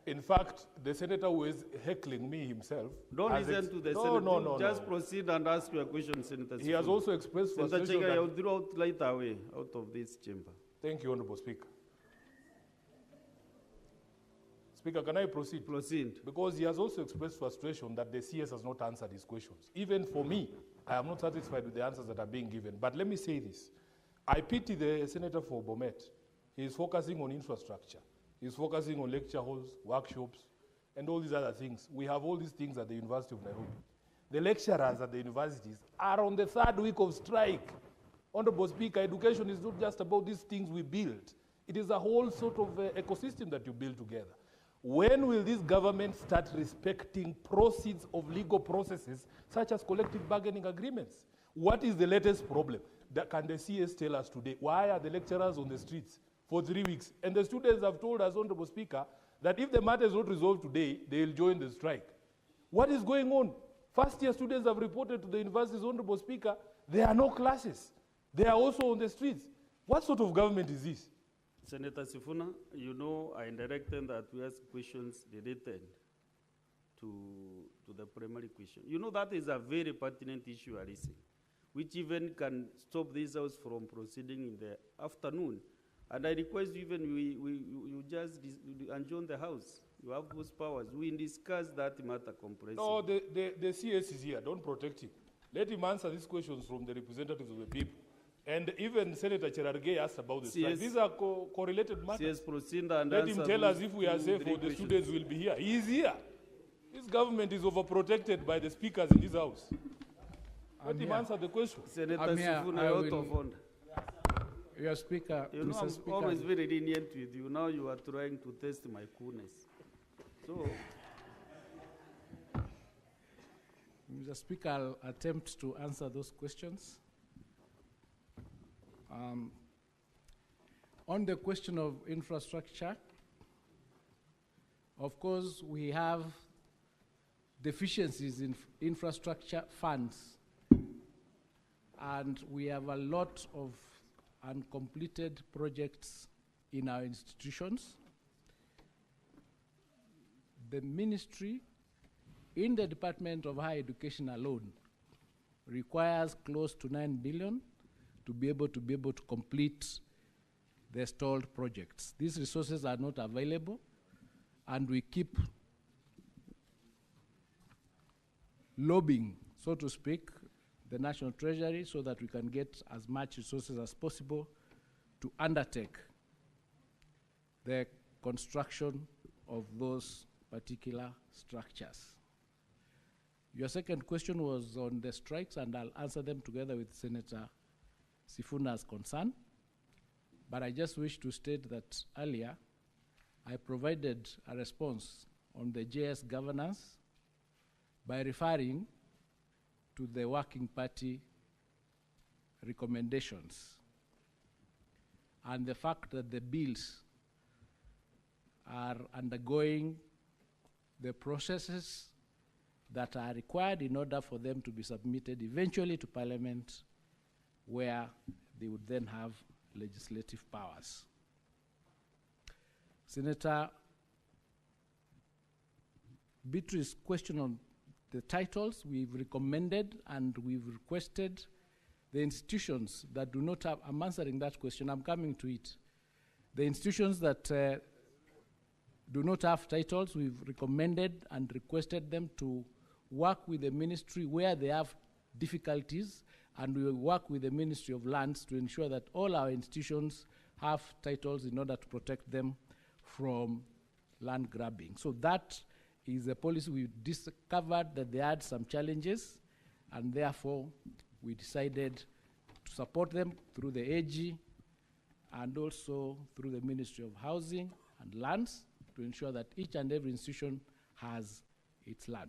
S7: In fact, the senator who is heckling me himself.
S17: Don't listen to the senator. No. Just proceed and ask your question, Senator.
S7: He has also expressed frustration.
S17: Senator Chega, I will draw out right away out of this chamber.
S7: Thank you, Honorable Speaker. Speaker, can I proceed?
S17: Proceed.
S7: Because he has also expressed frustration that the CS has not answered his questions. Even for me, I am not satisfied with the answers that are being given. But let me say this. I pity the senator for Bomet. He is focusing on infrastructure. He's focusing on lecture halls, workshops, and all these other things. We have all these things at the University of Nairobi. The lecturers at the universities are on the third week of strike. Honorable Speaker, education is not just about these things we build. It is a whole sort of ecosystem that you build together. When will this government start respecting proceeds of legal processes such as collective bargaining agreements? What is the latest problem? Can the CS tell us today? Why are the lecturers on the streets for 3 weeks? And the students have told us, Honorable Speaker, that if the matter is not resolved today, they will join the strike. What is going on? First-year students have reported to the universities, Honorable Speaker, there are no classes. They are also on the streets. What sort of government is this?
S17: Senator Sifuna, you know, I directed that we ask questions related to the primary question. You know, that is a very pertinent issue, Alice, which even can stop this house from proceeding in the afternoon. And I request even you just adjourn the house. You have those powers. We discuss that matter comprehensively.
S7: No, the CS is here. Don't protect him. Let him answer these questions from the representatives of the people. And even Senator Cherargei asked about the strike. These are correlated matters.
S17: CS proceed and
S7: let him tell us if we are safe or the
S17: questions.
S7: students will be here. He is here. This government is overprotected by the speakers in this house. Let him answer the question.
S17: Senator Sifuna, out of order.
S9: Your Speaker,
S17: You know,
S9: Mr.
S17: I'm
S9: Speaker.
S17: always very lenient with you. Now you are trying to test my coolness. So,
S9: Mr. Speaker, I'll attempt to answer those questions. On the question of infrastructure, of course, we have deficiencies in infrastructure funds, and we have a lot of uncompleted projects in our institutions. The ministry, in the Department of Higher Education alone, requires close to 9 billion to be able to complete the stalled projects. These resources are not available, and we keep lobbying, so to speak, the National Treasury so that we can get as much resources as possible to undertake the construction of those particular structures. Your second question was on the strikes, and I'll answer them together with Senator Sifuna's concern. But I just wish to state that earlier, I provided a response on the JS governance by referring to the Working Party recommendations and the fact that the bills are undergoing the processes that are required in order for them to be submitted eventually to Parliament, where they would then have legislative powers. Senator Beatrice's question on the titles, we've recommended and we've requested the institutions that do not have, I'm answering that question, I'm coming to it. The institutions that do not have titles, we've recommended and requested them to work with the ministry where they have difficulties, and we will work with the Ministry of Lands to ensure that all our institutions have titles in order to protect them from land grabbing. So that is a policy. We discovered that they had some challenges, and therefore we decided to support them through the AG and also through the Ministry of Housing and Lands to ensure that each and every institution has its land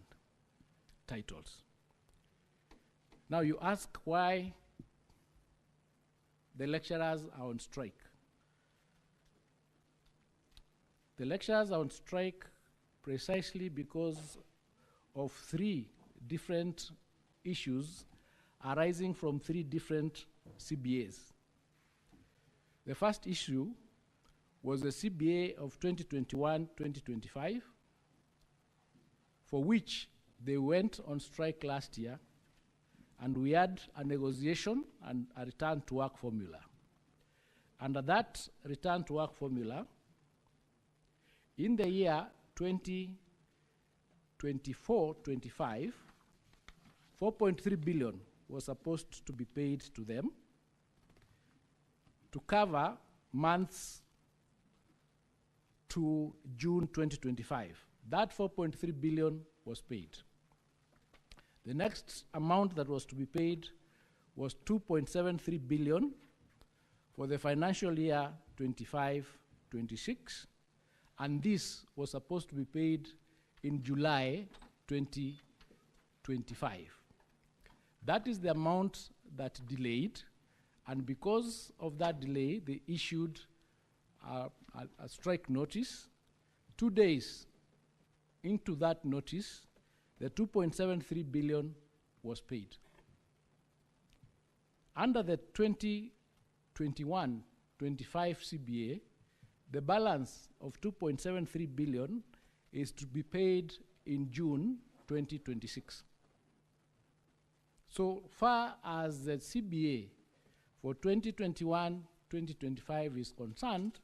S9: titles. Now you ask why the lecturers are on strike. The lecturers are on strike precisely because of 3 different issues arising from 3 different CBAs. The first issue was the CBA of 2021-2025, for which they went on strike last year, and we had a negotiation and a return to work formula. Under that return to work formula, in the year 2024-25, 4.3 billion was supposed to be paid to them to cover months to June 2025. That 4.3 billion was paid. The next amount that was to be paid was 2.73 billion for the financial year 25-26, and this was supposed to be paid in July 2025. That is the amount that delayed, and because of that delay, they issued a strike notice. 2 days into that notice, the 2.73 billion was paid. Under the 2021-25 CBA, the balance of 2.73 billion is to be paid in June 2026. So far as the CBA for 2021-2025 is concerned,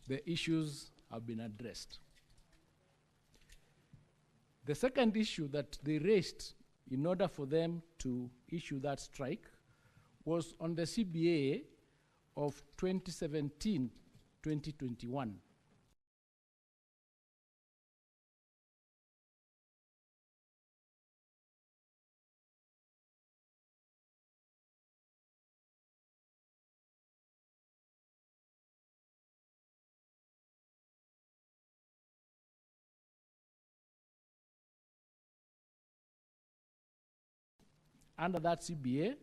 S9: the issues have been addressed. The second issue that they raised in order for them to issue that strike was on the CBA of 2017-2021. Under that CBA,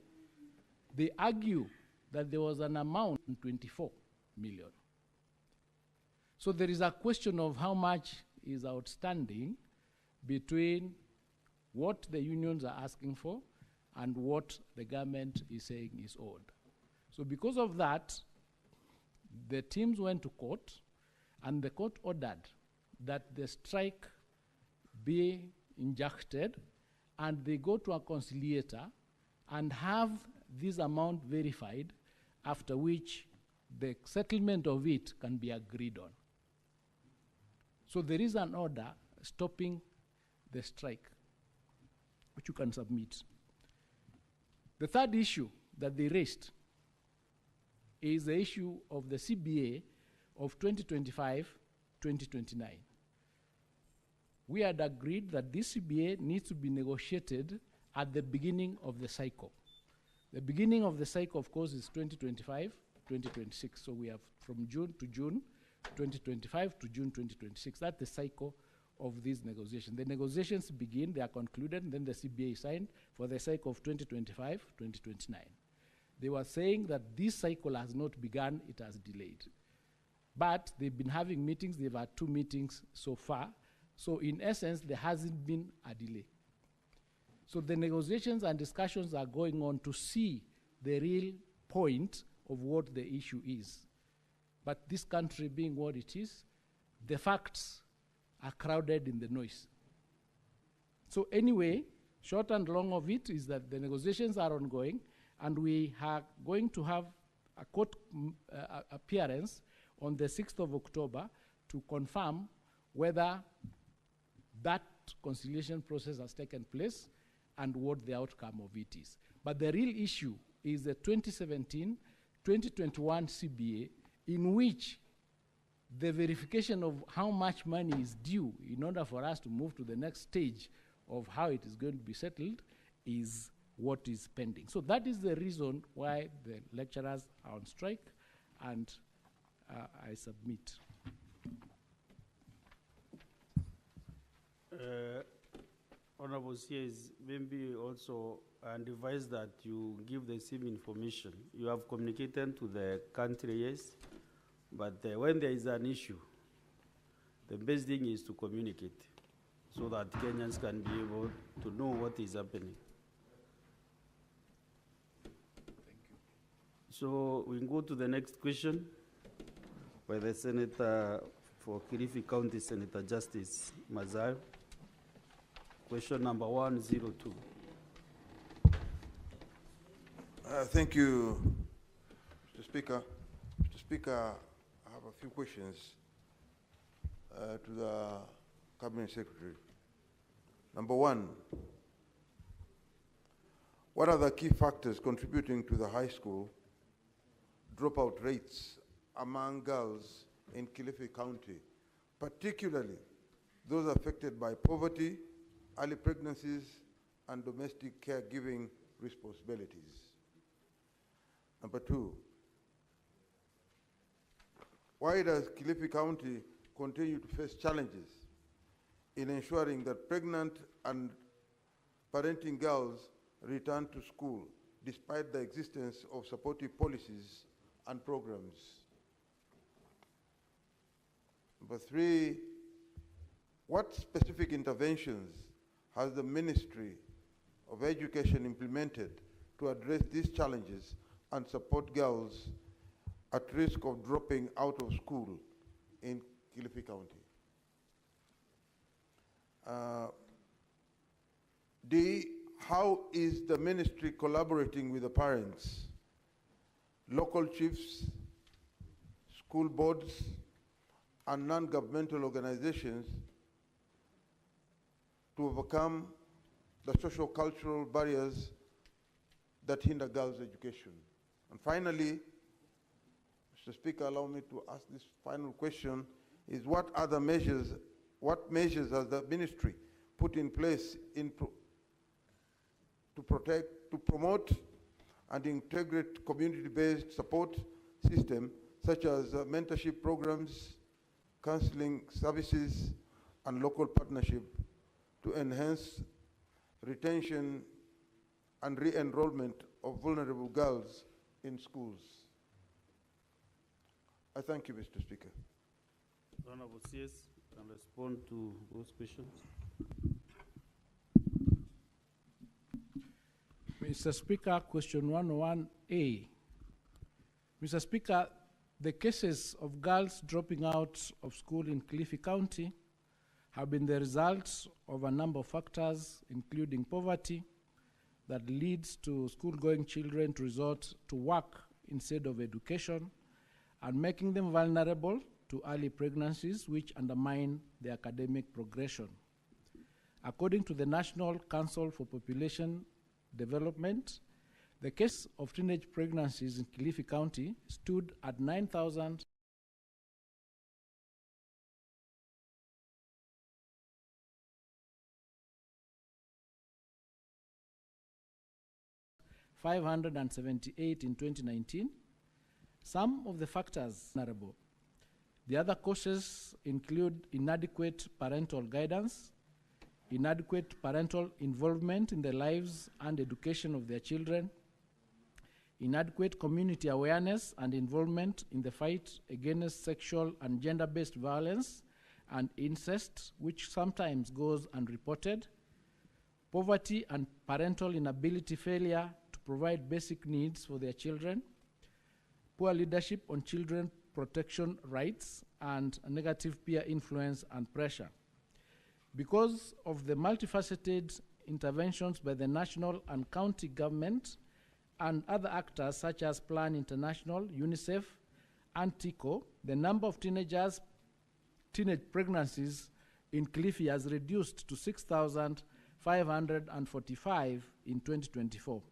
S9: they argue that there was an amount of 24 million. So there is a question of how much is outstanding between what the unions are asking for and what the government is saying is owed. So because of that, the teams went to court, and the court ordered that the strike be injected, and they go to a conciliator and have this amount verified, after which the settlement of it can be agreed on. So there is an order stopping the strike, which you can submit. The third issue that they raised is the issue of the CBA of 2025-2029. We had agreed that this CBA needs to be negotiated at the beginning of the cycle. The beginning of the cycle, of course, is 2025-2026. So we have from June to June 2025 to June 2026. That's the cycle of these negotiations. The negotiations begin, they are concluded, and then the CBA is signed for the cycle of 2025-2029. They were saying that this cycle has not begun, it has delayed. But they've been having meetings, they've had 2 meetings so far. So in essence, there hasn't been a delay. So the negotiations and discussions are going on to see the real point of what the issue is. But this country being what it is, the facts are crowded in the noise. So anyway, short and long of it is that the negotiations are ongoing, and we are going to have a court appearance on the 6th of October to confirm whether that conciliation process has taken place and what the outcome of it is. But the real issue is the 2017-2021 CBA, in which the verification of how much money is due in order for us to move to the next stage of how it is going to be settled is what is pending. So that is the reason why the lecturers are on strike, and I submit.
S17: Honorable CS, maybe also advise that you give the same information. You have communicated to the country, yes, but when there is an issue, the best thing is to communicate so that Kenyans can be able to know what is happening. Thank you. So we go to the next question by the Senator for Kilifi County, Senator Justice Mazayo. Question number 102.
S6: Thank you, Mr. Speaker. Mr. Speaker, I have a few questions to the Cabinet Secretary. Number 1, what are the key factors contributing to the high school dropout rates among girls in Kilifi County, particularly those affected by poverty, early pregnancies, and domestic caregiving responsibilities? Number 2, why does Kilifi County continue to face challenges in ensuring that pregnant and parenting girls return to school despite the existence of supportive policies and programs. Number 3, what specific interventions has the Ministry of Education implemented to address these challenges and support girls at risk of dropping out of school in Kilifi County? D, how is the ministry collaborating with the parents, local chiefs, school boards, and non-governmental organizations to overcome the socio-cultural barriers that hinder girls' education? And finally, Mr. Speaker, allow me to ask this final question, is what measures has the ministry put in place to promote and integrate community-based support system such as mentorship programs, counseling services, and local partnership to enhance retention and re-enrollment of vulnerable girls in schools? I thank you, Mr. Speaker.
S17: Honorable CS can respond to those questions.
S9: Mr. Speaker, question 101A. Mr. Speaker, the cases of girls dropping out of school in Kilifi County have been the result of a number of factors, including poverty, that leads to school-going children to resort to work instead of education, and making them vulnerable to early pregnancies, which undermine their academic progression. According to the National Council for Population Development, the case of teenage pregnancies in Kilifi County stood at 9,000. $578 in 2019. Some of the factors are vulnerable. The other causes include inadequate parental guidance, inadequate parental involvement in the lives and education of their children, inadequate community awareness and involvement in the fight against sexual and gender-based violence and incest, which sometimes goes unreported, poverty and parental inability failure to provide basic needs for their children, poor leadership on children protection rights, and negative peer influence and pressure. Because of the multifaceted interventions by the national and county government and other actors such as Plan International, UNICEF, and TICO, the number of teenage pregnancies in Kilifi has reduced to 6,545 in 2024.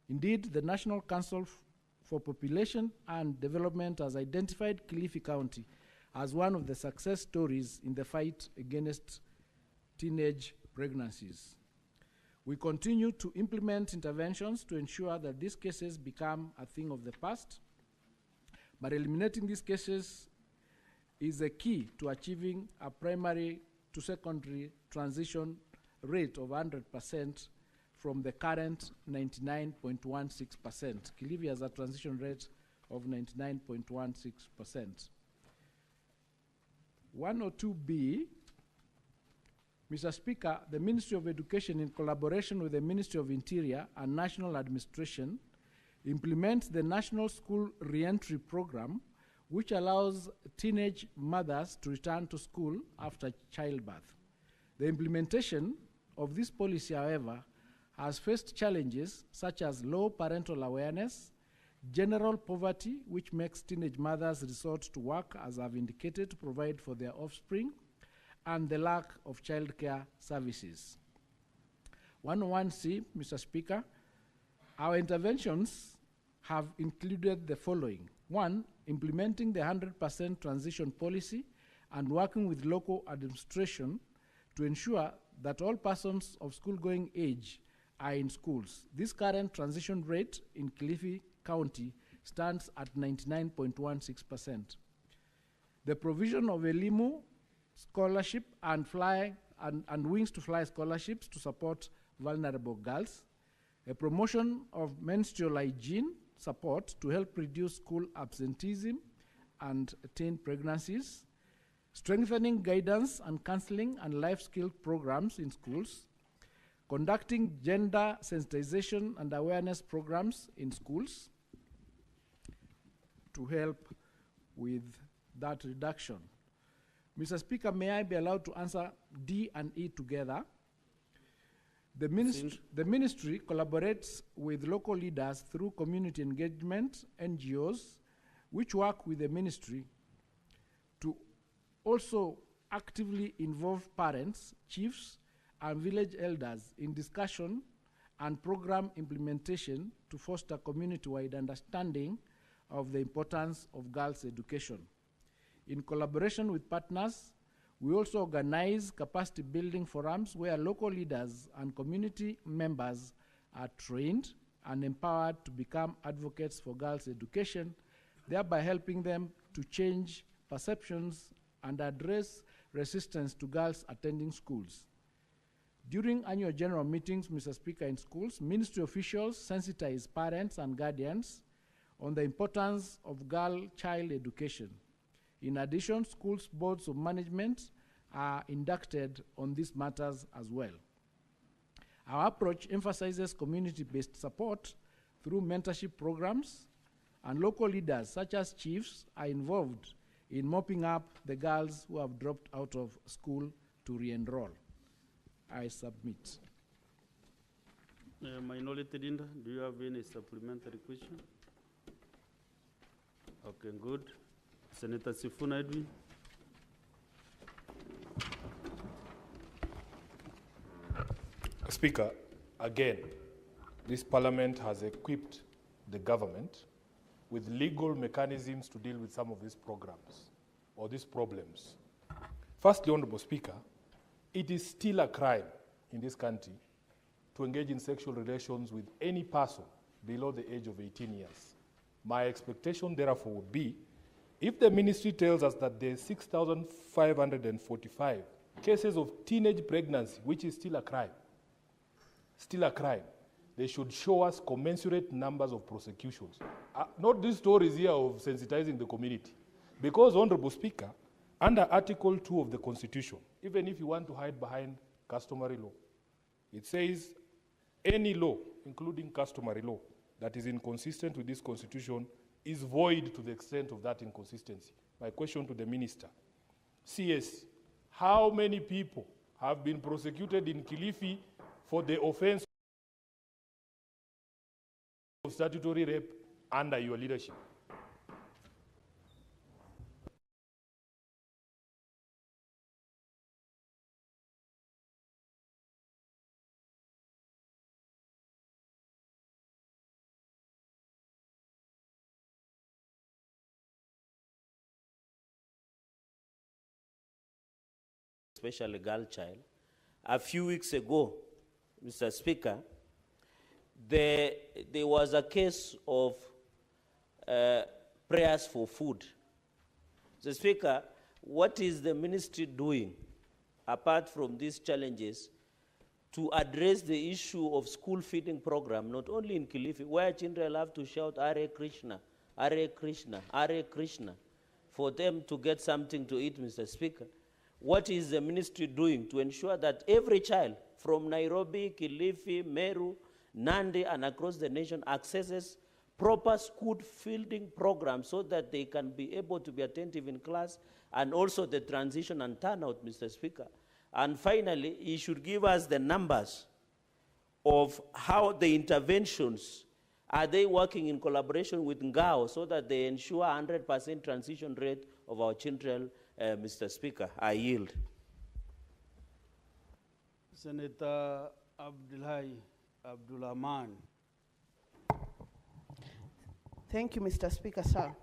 S9: Indeed, the National Council for Population and Development has identified Kilifi County as one of the success stories in the fight against teenage pregnancies. We continue to implement interventions to ensure that these cases become a thing of the past, but eliminating these cases is a key to achieving a primary to secondary transition rate of 100% from the current 99.16%. Kilifi has a transition rate of 99.16%. 102B, Mr. Speaker, the Ministry of Education, in collaboration with the Ministry of Interior and National Administration, implements the National School Reentry Program, which allows teenage mothers to return to school after childbirth. The implementation of this policy, however, has faced challenges such as low parental awareness, general poverty, which makes teenage mothers resort to work, as I've indicated, to provide for their offspring, and the lack of childcare services. 101C, Mr. Speaker, our interventions have included the following. 1, implementing the 100% transition policy and working with local administration to ensure that all persons of school-going age are in schools. This current transition rate in Kilifi County stands at 99.16%. the provision of Elimu scholarship and Wings to Fly scholarships to support vulnerable girls, a promotion of menstrual hygiene support to help reduce school absenteeism and teen pregnancies, strengthening guidance and counseling and life skill programs in schools, conducting gender sensitization and awareness programs in schools to help with that reduction. Mr. Speaker, may I be allowed to answer D and E together? The ministry collaborates with local leaders through community engagement, NGOs, which work with the ministry to also actively involve parents, chiefs, and village elders in discussion and program implementation to foster community-wide understanding of the importance of girls' education. In collaboration with partners, we also organize capacity building forums where local leaders and community members are trained and empowered to become advocates for girls' education, thereby helping them to change perceptions and address resistance to girls attending schools. During annual general meetings, Mr. Speaker, in schools, ministry officials sensitize parents and guardians on the importance of girl-child education. In addition, schools' boards of management are inducted on these matters as well. Our approach emphasizes community-based support through mentorship programs, and local leaders such as chiefs are involved in mopping up the girls who have dropped out of school to re-enroll. I submit.
S17: Minority Leader, do you have any supplementary question? Okay, good. Senator Sifuna Edwin.
S7: Speaker, again, this parliament has equipped the government with legal mechanisms to deal with some of these programs or these problems. Firstly, Honorable Speaker, it is still a crime in this country to engage in sexual relations with any person below the age of 18 years. My expectation, therefore, would be if the ministry tells us that there are 6,545 cases of teenage pregnancy, which is still a crime, they should show us commensurate numbers of prosecutions. Not these stories here of sensitizing the community. Because, Honorable Speaker, under Article 2 of the Constitution, even if you want to hide behind customary law, it says any law, including customary law, that is inconsistent with this Constitution is void to the extent of that inconsistency. My question to the Minister, CS, how many people have been prosecuted in Kilifi for the offense of statutory rape under your leadership?
S13: Especially girl child. A few weeks ago, Mr. Speaker, there was a case of prayers for food. Mr. Speaker, what is the ministry doing, apart from these challenges, to address the issue of school feeding program, not only in Kilifi, where children have to shout, Hare Krishna, Hare Krishna, Hare Krishna, for them to get something to eat, Mr. Speaker? What is the ministry doing to ensure that every child from Nairobi, Kilifi, Meru, Nandi, and across the nation accesses proper school feeding programs so that they can be able to be attentive in class, and also the transition and turnout, Mr. Speaker? And finally, he should give us the numbers of how the interventions, are they working in collaboration with Ngao so that they ensure 100% transition rate of our children, Mr. Speaker? I yield.
S17: Senator Abdulrahman.
S19: Thank you, Mr. Speaker, sir.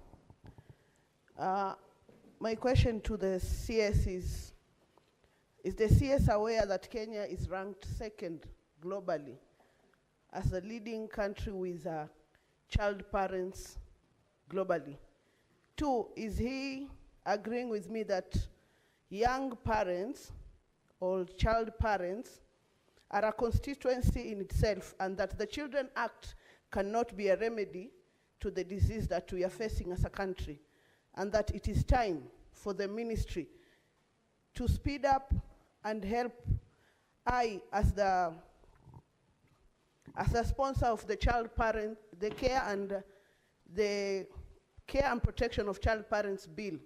S19: My question to the CS is the CS aware that Kenya is ranked second globally as a leading country with child parents globally? 2, is he agreeing with me that young parents or child parents are a constituency in itself, and that the Children Act cannot be a remedy to the disease that we are facing as a country, and that it is time for the ministry to speed up and help. I, as the sponsor of the child parent, the care and protection of child parents bill,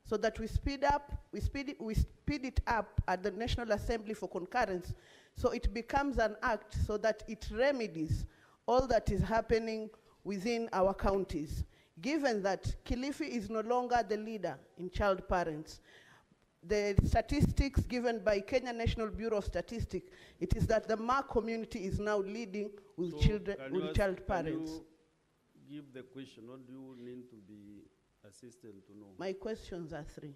S19: so that we speed it up at the National Assembly for concurrence, so it becomes an act, so that it remedies all that is happening within our counties. Given that Kilifi is no longer the leader in child parents, the statistics given by Kenya National Bureau of Statistics, it is that the Ma community is now leading with child parents.
S17: Can you give the question, or do you need to be assistant to know?
S19: My questions are 3.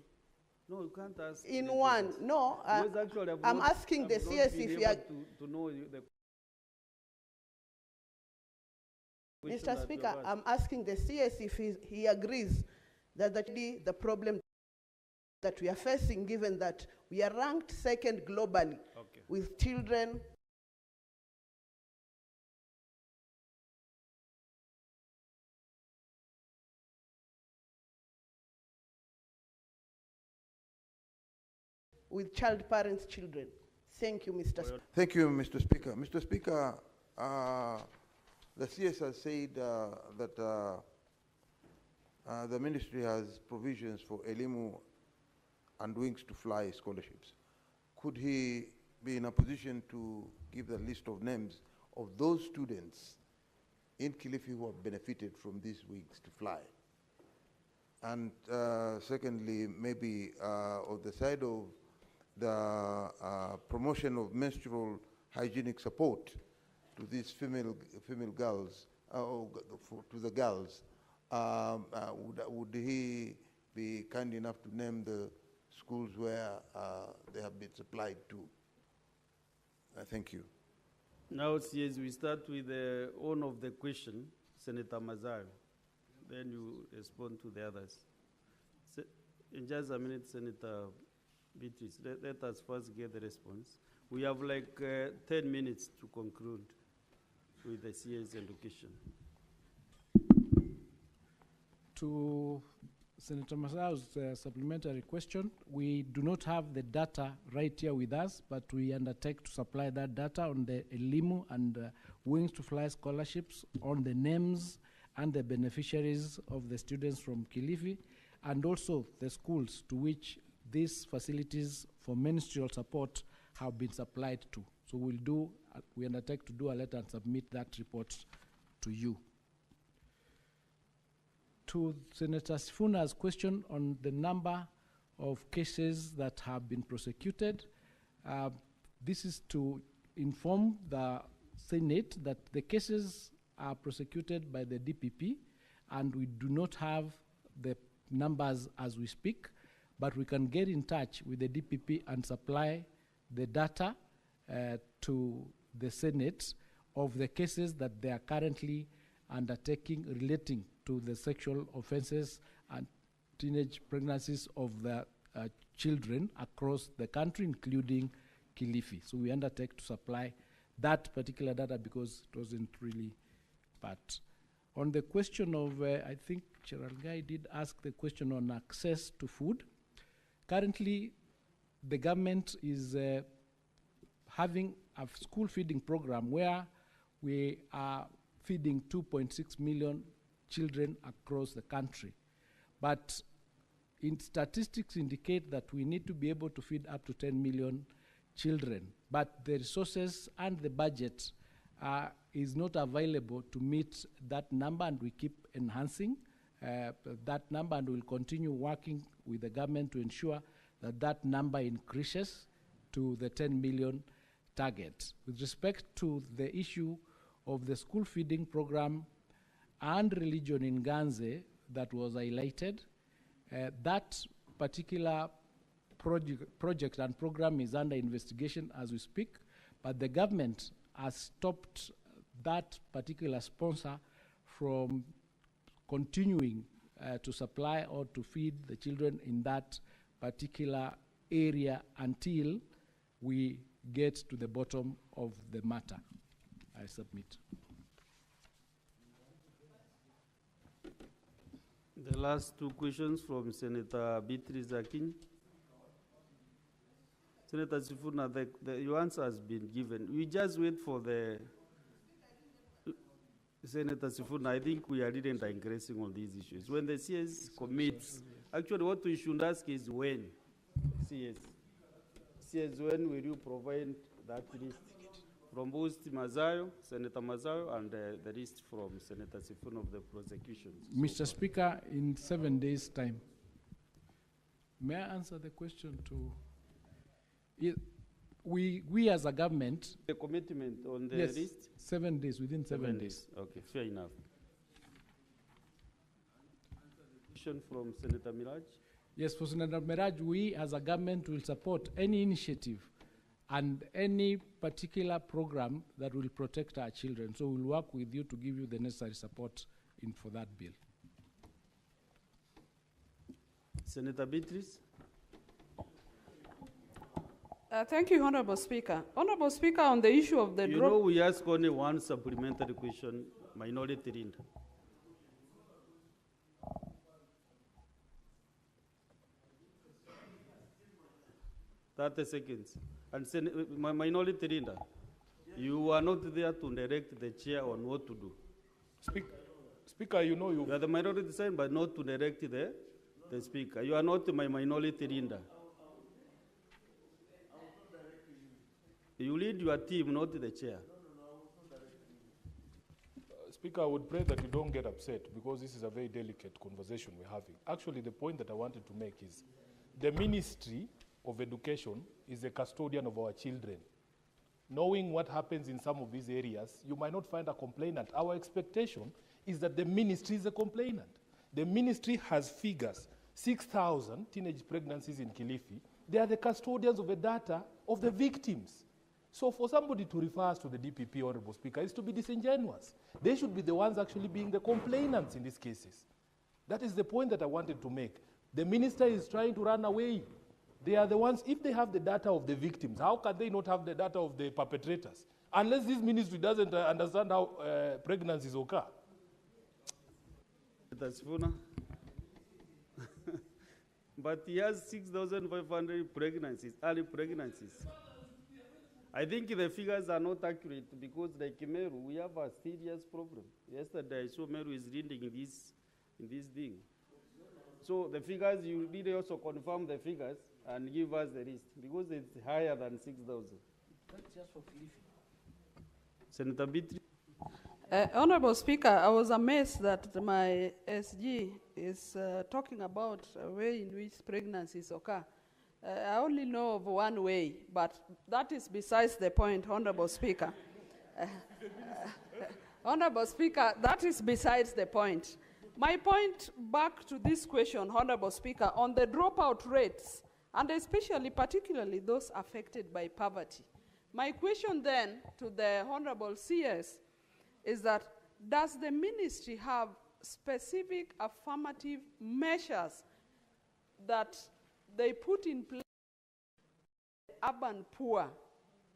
S17: No, you can't ask.
S19: In one, no. I'm asking the CS if you are.
S17: To know the
S19: Mr. Speaker, I'm asking the CS if he agrees that the problem that we are facing, given that we are ranked second globally with children with child parents' children. Thank you, Mr. Speaker.
S6: Thank you, Mr. Speaker. Mr. Speaker, the CS has said that the ministry has provisions for Elimu and Wings to Fly scholarships. Could he be in a position to give the list of names of those students in Kilifi who have benefited from these Wings to Fly? And secondly, maybe on the side of the promotion of menstrual hygienic support to these female girls, to the girls, would he be kind enough to name the schools where they have been supplied to? Thank you.
S17: Now, yes, we start with the owner of the question, Senator Mazayo. Then you respond to the others. In just a minute, Senator Beatrice, let us first get the response. We have like 10 minutes to conclude with the CS education.
S9: To Senator Masao's supplementary question, we do not have the data right here with us, but we undertake to supply that data on the Elimu and Wings to Fly scholarships, on the names and the beneficiaries of the students from Kilifi, and also the schools to which these facilities for menstrual support have been supplied to. So we undertake to do a letter and submit that report to you. To Senator Sifuna's question on the number of cases that have been prosecuted, this is to inform the Senate that the cases are prosecuted by the DPP, and we do not have the numbers as we speak, but we can get in touch with the DPP and supply the data to the Senate of the cases that they are currently undertaking relating to the sexual offenses and teenage pregnancies of the children across the country, including Kilifi. So we undertake to supply that particular data because it wasn't really part. On the question of, I think Cherargai did ask the question on access to food. Currently, the government is having a school feeding program where we are feeding 2.6 million children across the country. But statistics indicate that we need to be able to feed up to 10 million children. But the resources and the budget is not available to meet that number, and we keep enhancing that number, and we'll continue working with the government to ensure that that number increases to the 10 million target. With respect to the issue of the school feeding program and religion in Ganze that was highlighted, that particular project and program is under investigation as we speak, but the government has stopped that particular sponsor from continuing to supply or to feed the children in that particular area until we get to the bottom of the matter. I submit.
S17: The last two questions from Senator Beatrice Akin. Senator Sifuna, your answer has been given. We just wait for the... Senator Sifuna, I think we are really digressing on these issues. When the CS commits, actually what we should ask is when. CS, when will you provide that list? From both Mazayo, Senator Mazayo, and the list from Senator Sifuna of the prosecutions.
S9: Mr. Speaker, in 7 days' time. May I answer the question to... We as a government...
S17: The commitment on the
S9: yes,
S17: list?
S9: 7 days, within 7 days.
S17: Okay, fair enough. Question from Senator Miraj.
S9: Yes, for Senator Miraj, we as a government will support any initiative and any particular program that will protect our children. So we'll work with you to give you the necessary support for that bill.
S17: Senator Beatrice.
S21: Thank you, Honorable Speaker. Honorable Speaker, on the issue of the
S17: You know we ask only one supplementary question, Minority Linda. Seconds. And Minority Linda, you are not there to direct the chair on what to do.
S7: Speaker, you know you...
S17: You are the minority side, but not to direct the speaker. You are not my Minority Linda. You lead your team, not the chair.
S7: Speaker, I would pray that you don't get upset because this is a very delicate conversation we're having. Actually, the point that I wanted to make is the Ministry of Education is a custodian of our children. Knowing what happens in some of these areas, you might not find a complainant. Our expectation is that the ministry is a complainant. The ministry has figures, 6,000 teenage pregnancies in Kilifi. They are the custodians of the data of the victims. So for somebody to refer us to the DPP, Honorable Speaker, is to be disingenuous. They should be the ones actually being the complainants in these cases. That is the point that I wanted to make. The minister is trying to run away. They are the ones, if they have the data of the victims, how can they not have the data of the perpetrators? Unless this ministry doesn't understand how pregnancies occur.
S17: But he has 6,500 pregnancies, early pregnancies. I think the figures are not accurate because like Meru, we have a serious problem. Yesterday I saw Meru is reading in this thing. So the figures, you need also confirm the figures and give us the list because it's higher than 6,000.
S21: That's just for Kilifi.
S17: Senator Beatrice.
S21: Honorable Speaker, I was amazed that my SG is talking about a way in which pregnancies occur. I only know of one way, but that is besides the point, Honorable Speaker. Honorable Speaker, that is besides the point. My point back to this question, Honorable Speaker, on the dropout rates, and especially, particularly those affected by poverty. My question then to the Honorable CS is that, does the ministry have specific affirmative measures that they put in place for the urban poor?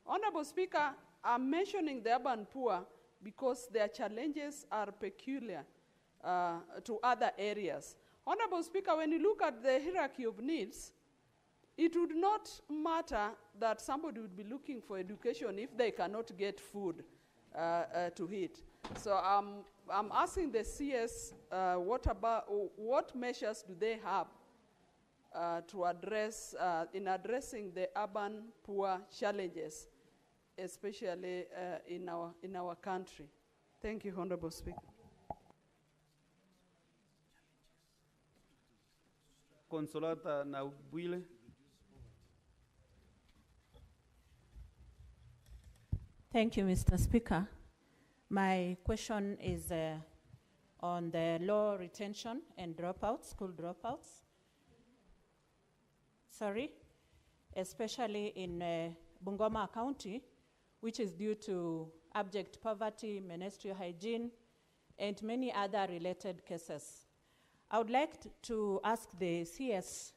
S21: Honorable Speaker, I'm mentioning the urban poor because their challenges are peculiar to other areas. Honorable Speaker, when you look at the hierarchy of needs, it would not matter that somebody would be looking for education if they cannot get food to eat. So I'm asking the CS, what measures do they have to address, in addressing the urban poor challenges, especially in our country? Thank you, Honorable Speaker.
S17: Consolata Naubwile.
S18: Thank you, Mr. Speaker. My question is on the low retention and dropouts, school dropouts. Sorry, especially in Bungoma County, which is due to abject poverty, menstrual hygiene, and many other related cases. I would like to ask the CS,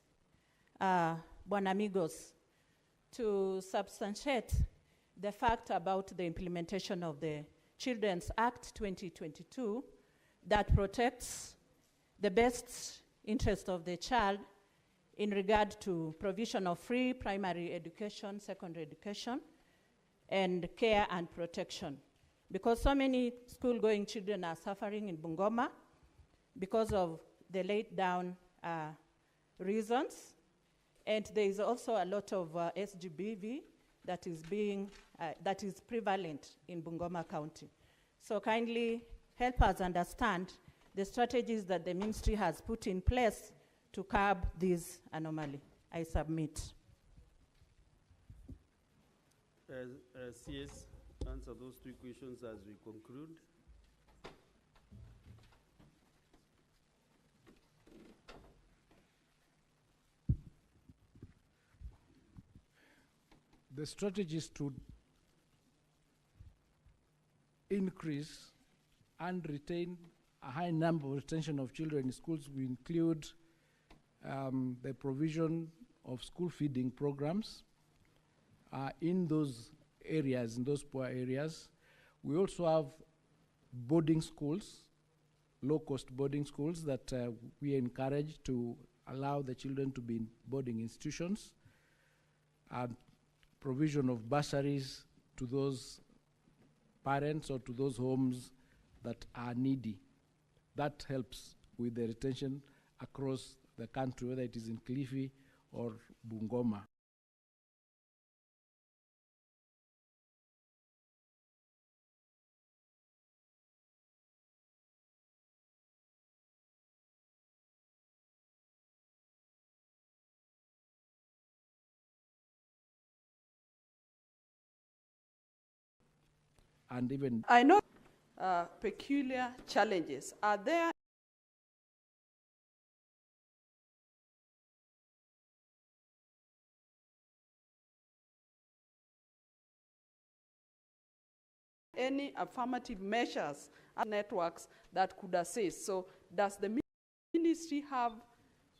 S18: Buonamigos, to substantiate the fact about the implementation of the Children's Act 2022 that protects the best interest of the child in regard to provision of free primary education, secondary education, and care and protection. Because so many school-going children are suffering in Bungoma because of the laid down reasons. And there is also a lot of SGBV that is prevalent in Bungoma County. So kindly help us understand the strategies that the ministry has put in place to curb this anomaly. I submit.
S17: CS, answer those two questions as we conclude.
S9: The strategies to increase and retain a high number of retention of children in schools will include the provision of school feeding programs in those areas, in those poor areas. We also have boarding schools, low-cost boarding schools that we encourage to allow the children to be in boarding institutions, and provision of bursaries to those parents or to those homes that are needy. That helps with the retention across the country, whether it is in Kilifi or Bungoma. And even
S21: I know peculiar challenges. Are there any affirmative measures and networks that could assist? So does the ministry have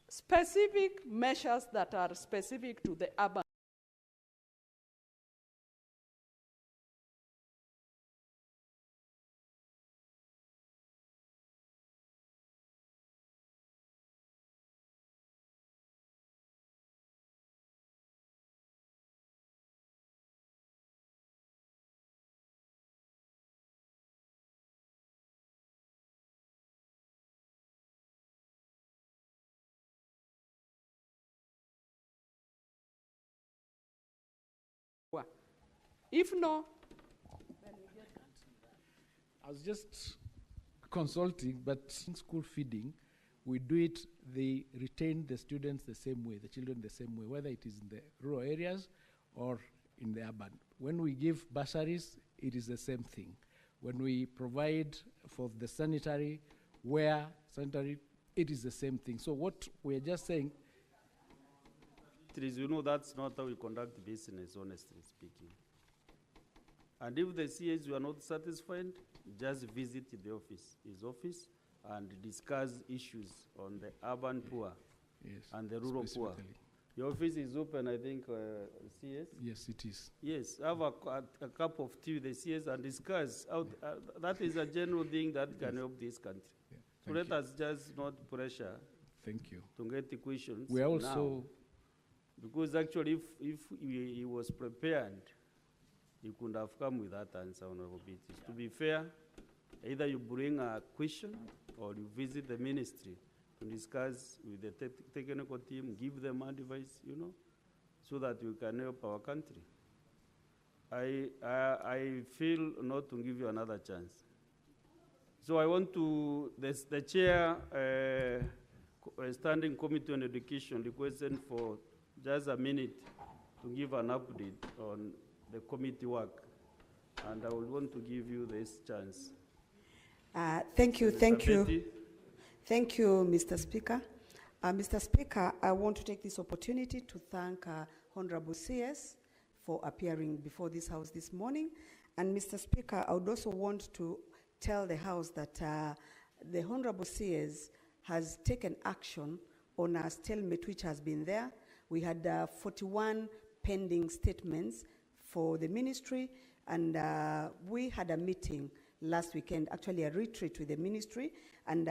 S21: specific measures that are specific to the urban? If no,
S9: I was just consulting, but in school feeding, we do it, they retain the students the same way, the children the same way, whether it is in the rural areas or in the urban. When we give bursaries, it is the same thing. When we provide for the sanitary, it is the same thing. So what we're just saying,
S17: you know, that's not how we conduct business, honestly speaking. And if the CS were not satisfied, just visit his office, and discuss issues on the urban poor and the rural poor. Your office is open, I think, CS?
S9: Yes, it is.
S17: Yes, have a cup of tea with the CS and discuss. That is a general thing that can help this country. So let us just not pressure.
S9: Thank you.
S17: To get the questions.
S9: We are also
S17: now. Because actually, if he was prepared, he could have come with that answer, Honorable Beatties. To be fair, either you bring a question or you visit the ministry to discuss with the technical team, give them advice, you know, so that we can help our country. I feel not to give you another chance. So I want to, the chair, Standing Committee on Education, requested for just a minute to give an update on the committee work. And I would want to give you this chance.
S1: Thank you, thank you.
S17: Betty.
S1: Thank you, Mr. Speaker. Mr. Speaker, I want to take this opportunity to thank Honorable CS for appearing before this House this morning. And Mr. Speaker, I would also want to tell the House that the Honorable CS has taken action on a stalemate which has been there. We had 41 pending statements for the ministry, and we had a meeting last weekend, actually a retreat with the ministry, and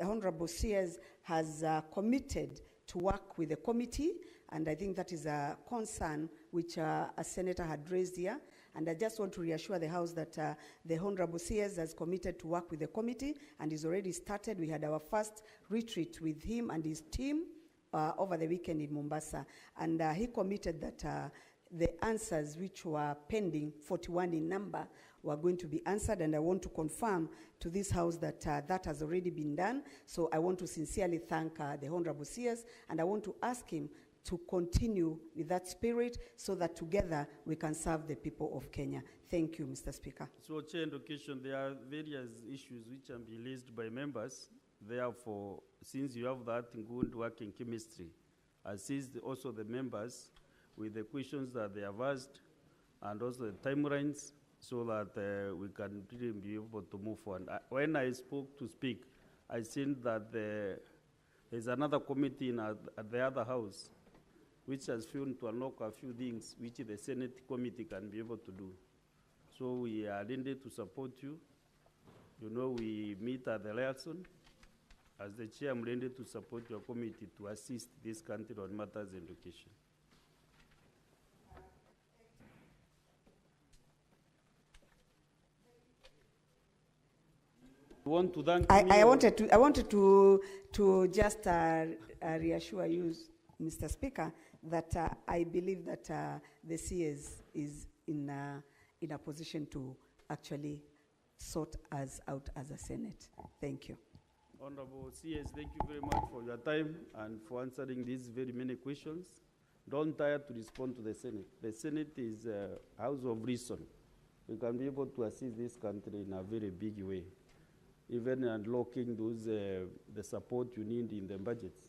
S1: Honorable CS has committed to work with the committee, and I think that is a concern which a senator had raised here. And I just want to reassure the House that the Honorable CS has committed to work with the committee and is already started. We had our first retreat with him and his team over the weekend in Mombasa. And he committed that the answers which were pending, 41 in number, were going to be answered. And I want to confirm to this House that that has already been done. So I want to sincerely thank the Honorable CS, and I want to ask him to continue with that spirit so that together we can serve the people of Kenya. Thank you, Mr. Speaker.
S17: So, Chair, in occasion, there are various issues which can be raised by members. Therefore, since you have that good working chemistry, assist also the members with the questions that they have asked and also the timelines so that we can really be able to move on. When I spoke to speak, I think that there's another committee at the other house which has failed to unlock a few things which the Senate committee can be able to do. So we are ready to support you. You know, we meet at the liaison. As the chair, I'm ready to support your committee to assist this country on matters in education. Want to thank
S1: I wanted to just reassure you, Mr. Speaker, that I believe that the CS is in a position to actually sort us out as a Senate. Thank you.
S17: Honorable CS, thank you very much for your time and for answering these very many questions. Don't tire to respond to the Senate. The Senate is a house of reason. We can be able to assist this country in a very big way, even unlocking those the support you need in the budgets.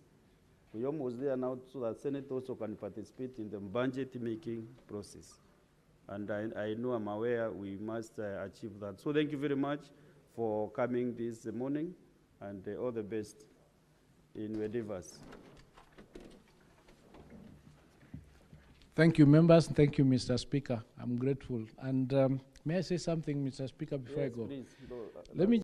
S17: We're almost there now, so that Senate also can participate in the budget-making process. And I know, I'm aware, we must achieve that. So thank you very much for coming this morning, and all the best in your endeavors.
S9: Thank you, members. Thank you, Mr. Speaker. I'm grateful. And may I say something, Mr. Speaker, before I go?
S17: Please.
S9: Let me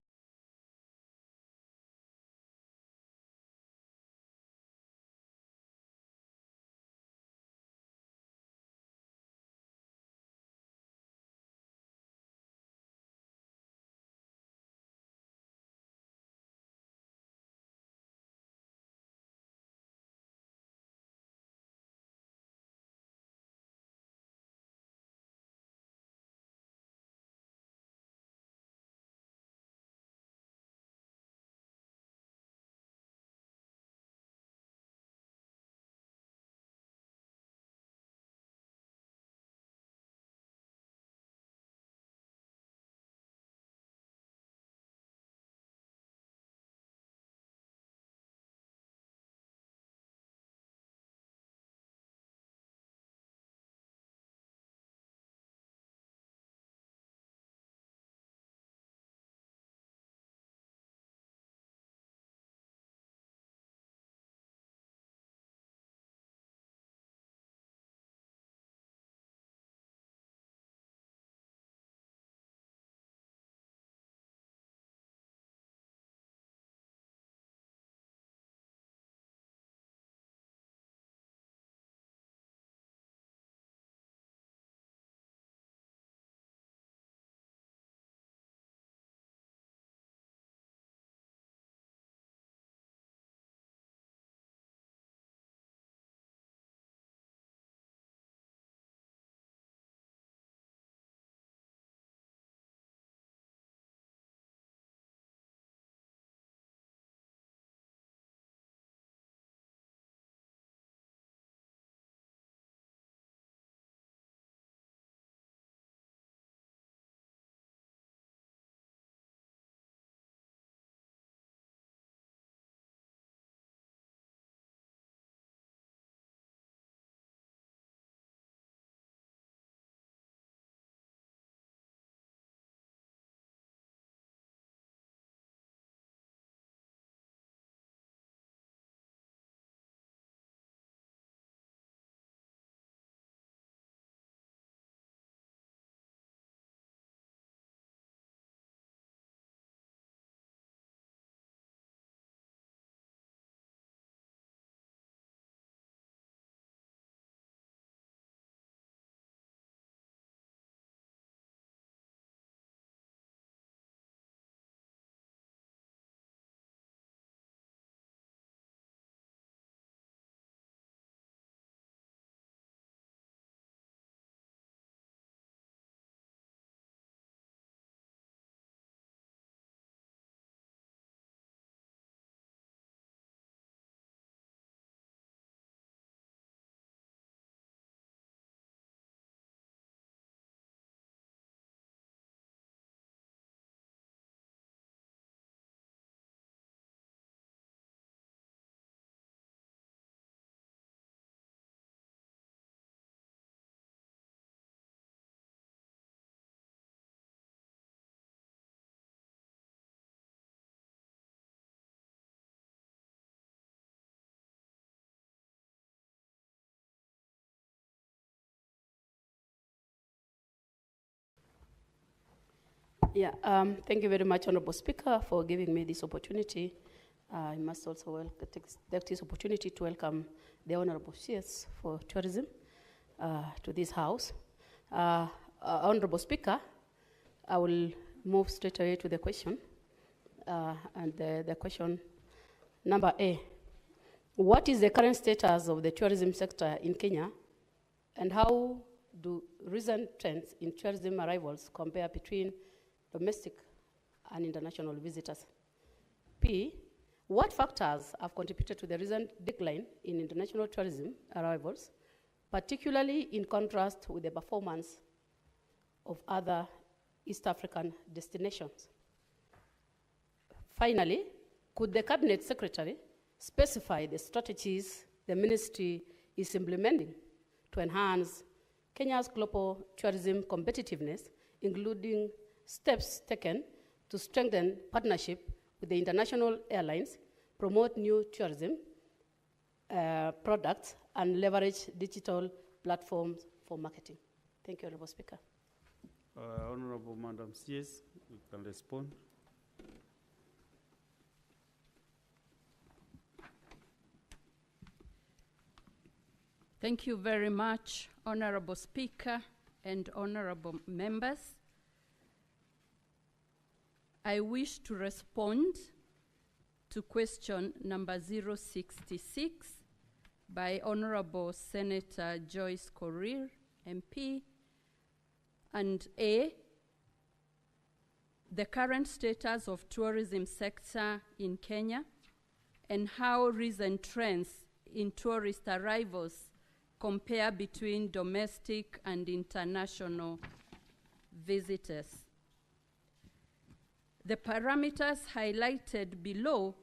S20: Thank you very much, Honorable Speaker, for giving me this opportunity. I must also take this opportunity to welcome the Honorable CS for Tourism to this House. Honorable Speaker, I will move straight away to the question. And the question number A. What is the current status of the tourism sector in Kenya, and how do recent trends in tourism arrivals compare between domestic and international visitors? P. What factors have contributed to the recent decline in international tourism arrivals, particularly in contrast with the performance of other East African destinations? Finally, could the Cabinet Secretary specify the strategies the ministry is implementing to enhance Kenya's global tourism competitiveness, including steps taken to strengthen partnership with the international airlines, promote new tourism products, and leverage digital platforms for marketing? Thank you, Honorable Speaker.
S17: Honorable Madam CS, you can respond.
S3: Thank you very much, Honorable Speaker and honorable members. I wish to respond to question number 066 by Honorable Senator Joyce Korir, MP, and A, the current status of tourism sector in Kenya and how recent trends in tourist arrivals compare between domestic and international visitors. The parameters highlighted below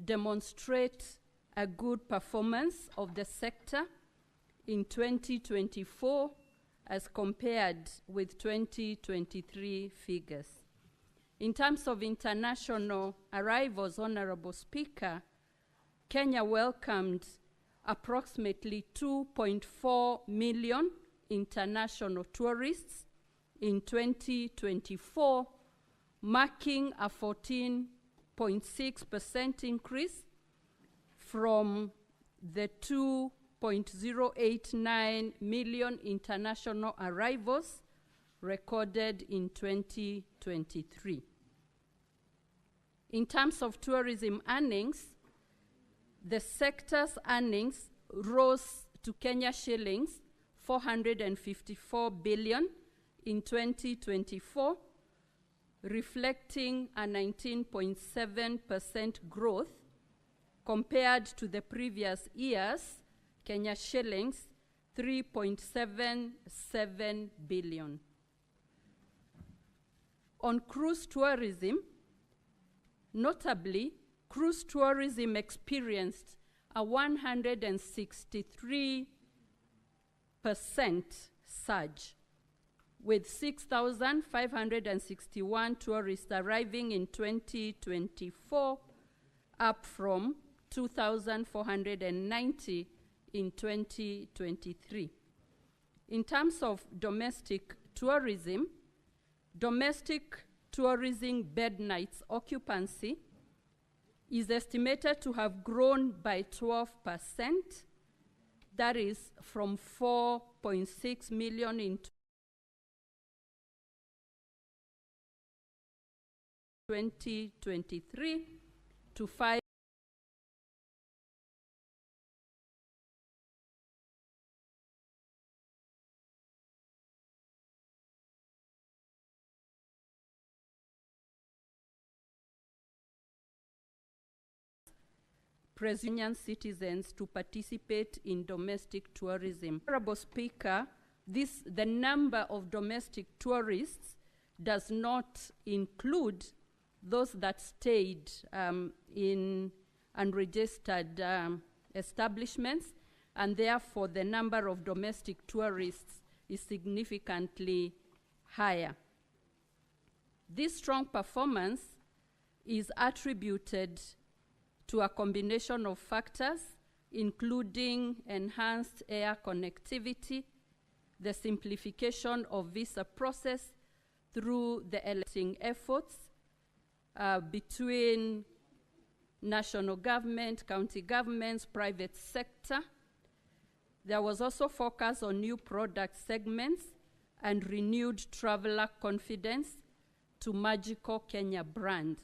S3: demonstrate a good performance of the sector in 2024 as compared with 2023 figures. In terms of international arrivals, Honorable Speaker, Kenya welcomed approximately 2.4 million international tourists in 2024, marking a 14.6% increase from the 2.089 million international arrivals recorded in 2023. In terms of tourism earnings, the sector's earnings rose to Kenya shillings 454 billion in 2024, reflecting a 19.7% growth compared to the previous year's Kenya shillings 3.77 billion. On cruise tourism, notably, cruise tourism experienced a 163% surge, with 6,561 tourists arriving in 2024, up from 2,490 in 2023. In terms of domestic tourism bed nights occupancy is estimated to have grown by 12%, that is from 4.6 million in 2023 to 5 Brazilian citizens to participate in domestic tourism. Honorable Speaker, the number of domestic tourists does not include those that stayed in unregistered establishments, and therefore the number of domestic tourists is significantly higher. This strong performance is attributed to a combination of factors, including enhanced air connectivity, the simplification of visa process, through the electing efforts between national government, county governments, private sector. There was also focus on new product segments and renewed traveler confidence to Magical Kenya brand.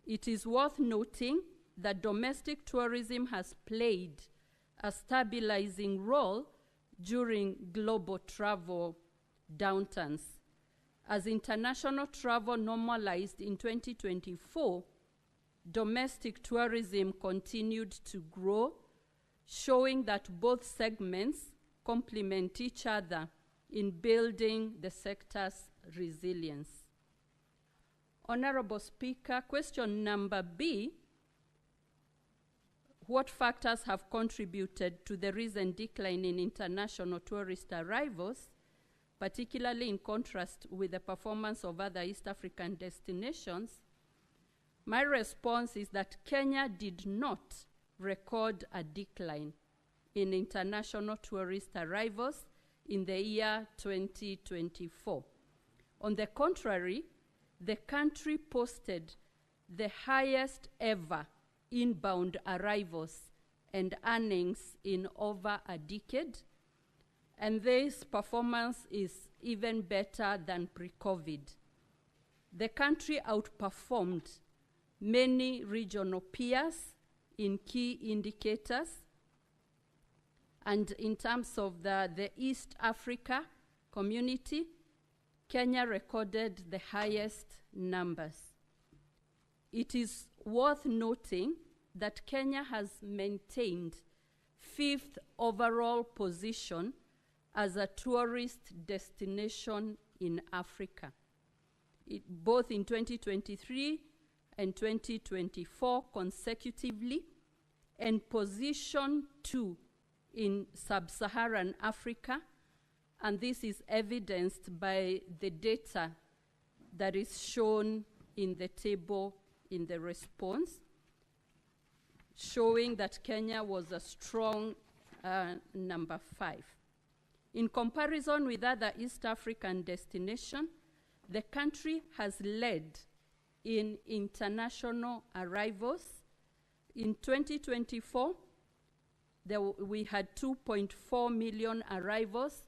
S3: It is worth noting that domestic tourism has played a stabilizing role during global travel downturns. As international travel normalized in 2024, domestic tourism continued to grow, showing that both segments complement each other in building the sector's resilience. Honorable Speaker, question number B: what factors have contributed to the recent decline in international tourist arrivals, particularly in contrast with the performance of other East African destinations? My response is that Kenya did not record a decline in international tourist arrivals in the year 2024. On the contrary, the country posted the highest ever inbound arrivals and earnings in over a decade, and this performance is even better than pre-COVID. The country outperformed many regional peers in key indicators, and in terms of the East Africa community, Kenya recorded the highest numbers. It is worth noting that Kenya has maintained 5th overall position as a tourist destination in Africa, both in 2023 and 2024 consecutively, and position 2 in sub-Saharan Africa, and this is evidenced by the data that is shown in the table in the response, showing that Kenya was a strong number 5. In comparison with other East African destinations, the country has led in international arrivals. In 2024, we had 2.4 million arrivals,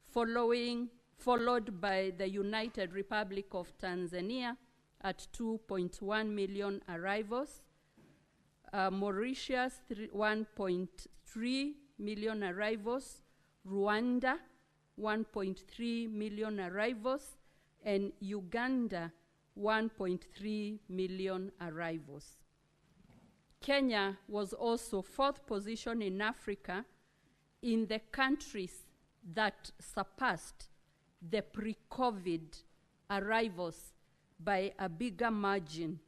S3: followed by the United Republic of Tanzania at 2.1 million arrivals, Mauritius 1.3 million arrivals, Rwanda 1.3 million arrivals, and Uganda 1.3 million arrivals. Kenya was also 4th position in Africa in the countries that surpassed the pre-COVID arrivals by a bigger margin,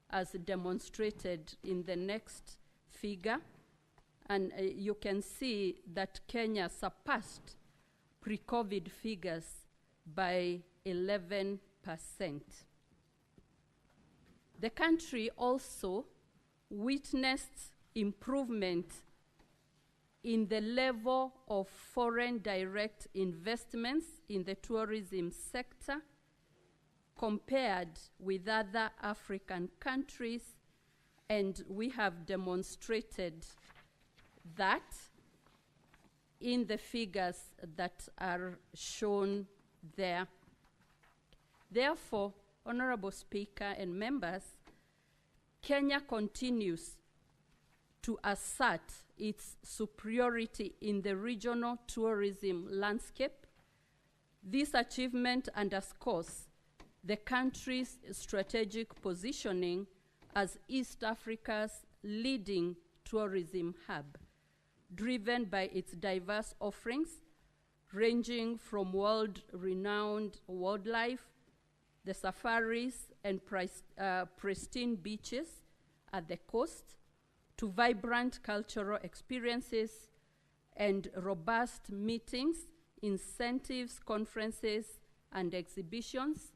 S3: as demonstrated in the next figure. And you can see that Kenya surpassed pre-COVID figures by 11%. The country also witnessed improvement in the level of foreign direct investments in the tourism sector compared with other African countries, and we have demonstrated that in the figures that are shown there. Therefore, Honorable Speaker and members, Kenya continues to assert its superiority in the regional tourism landscape. This achievement underscores the country's strategic positioning as East Africa's leading tourism hub, driven by its diverse offerings, ranging from world-renowned wildlife, the safaris and pristine beaches at the coast, to vibrant cultural experiences and robust meetings, incentives, conferences, and exhibitions,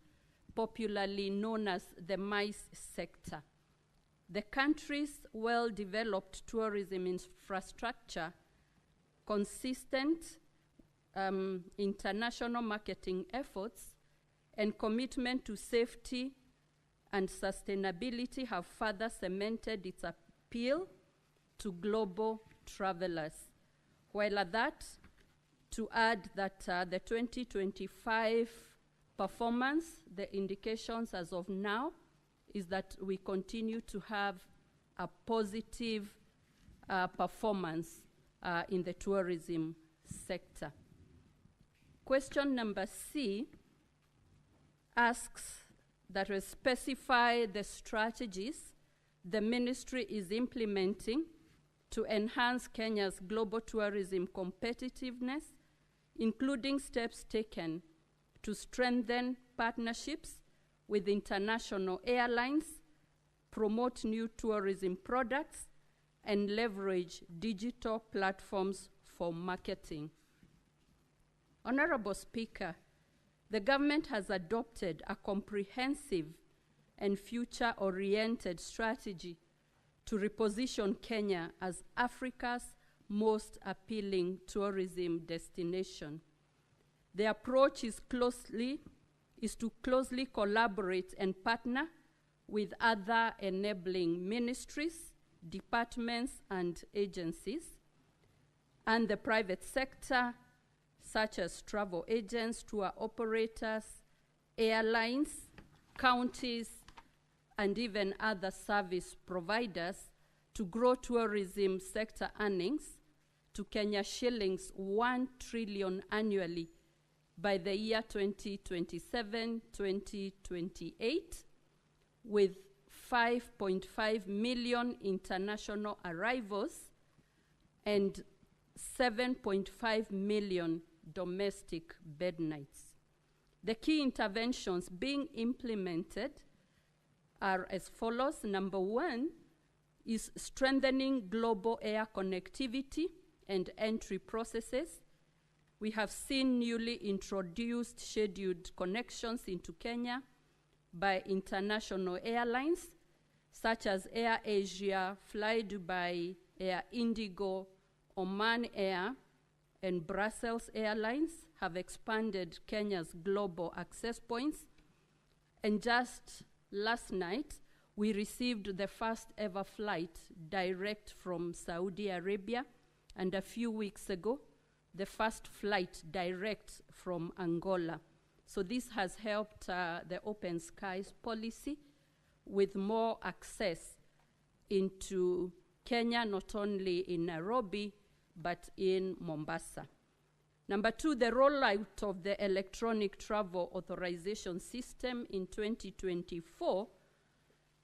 S3: popularly known as the MICE sector. The country's well-developed tourism infrastructure, consistent international marketing efforts, and commitment to safety and sustainability have further cemented its appeal to global travelers. While at that, to add that the 2025 performance, the indications as of now, is that we continue to have a positive performance in the tourism sector. Question number C asks that we specify the strategies the ministry is implementing to enhance Kenya's global tourism competitiveness, including steps taken to strengthen partnerships with international airlines, promote new tourism products, and leverage digital platforms for marketing. Honorable Speaker, the government has adopted a comprehensive and future-oriented strategy to reposition Kenya as Africa's most appealing tourism destination. The approach is to closely collaborate and partner with other enabling ministries, departments, and agencies, and the private sector, such as travel agents, tour operators, airlines, counties, and even other service providers to grow tourism sector earnings to Kenya shillings 1 trillion annually by the year 2027-2028, with 5.5 million international arrivals and 7.5 million domestic bed nights. The key interventions being implemented are as follows. Number one is strengthening global air connectivity and entry processes. We have seen newly introduced scheduled connections into Kenya by international airlines, such as Air Asia, Fly Dubai, Air Indigo, Oman Air, and Brussels Airlines have expanded Kenya's global access points. And just last night, we received the first ever flight direct from Saudi Arabia, and a few weeks ago, the first flight direct from Angola. So this has helped the Open Skies policy with more access into Kenya, not only in Nairobi, but in Mombasa. Number two, the rollout of the electronic travel authorization system in 2024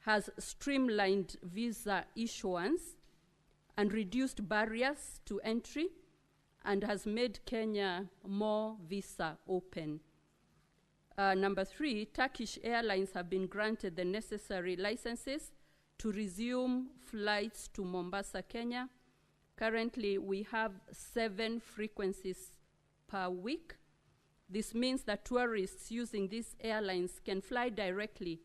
S3: has streamlined visa issuance and reduced barriers to entry and has made Kenya more visa open. Number three, Turkish Airlines have been granted the necessary licenses to resume flights to Mombasa, Kenya. Currently, we have 7 frequencies per week. This means that tourists using these airlines can fly directly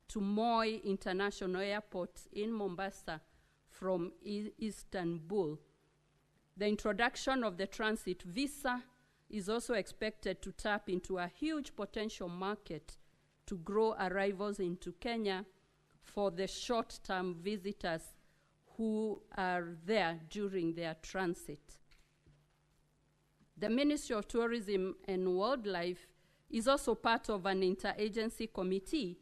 S3: to Moi International Airport in Mombasa from Istanbul. The introduction of the transit visa is also expected to tap into a huge potential market to grow arrivals into Kenya for the short-term visitors who are there during their transit. The Ministry of Tourism and Wildlife is also part of an interagency committee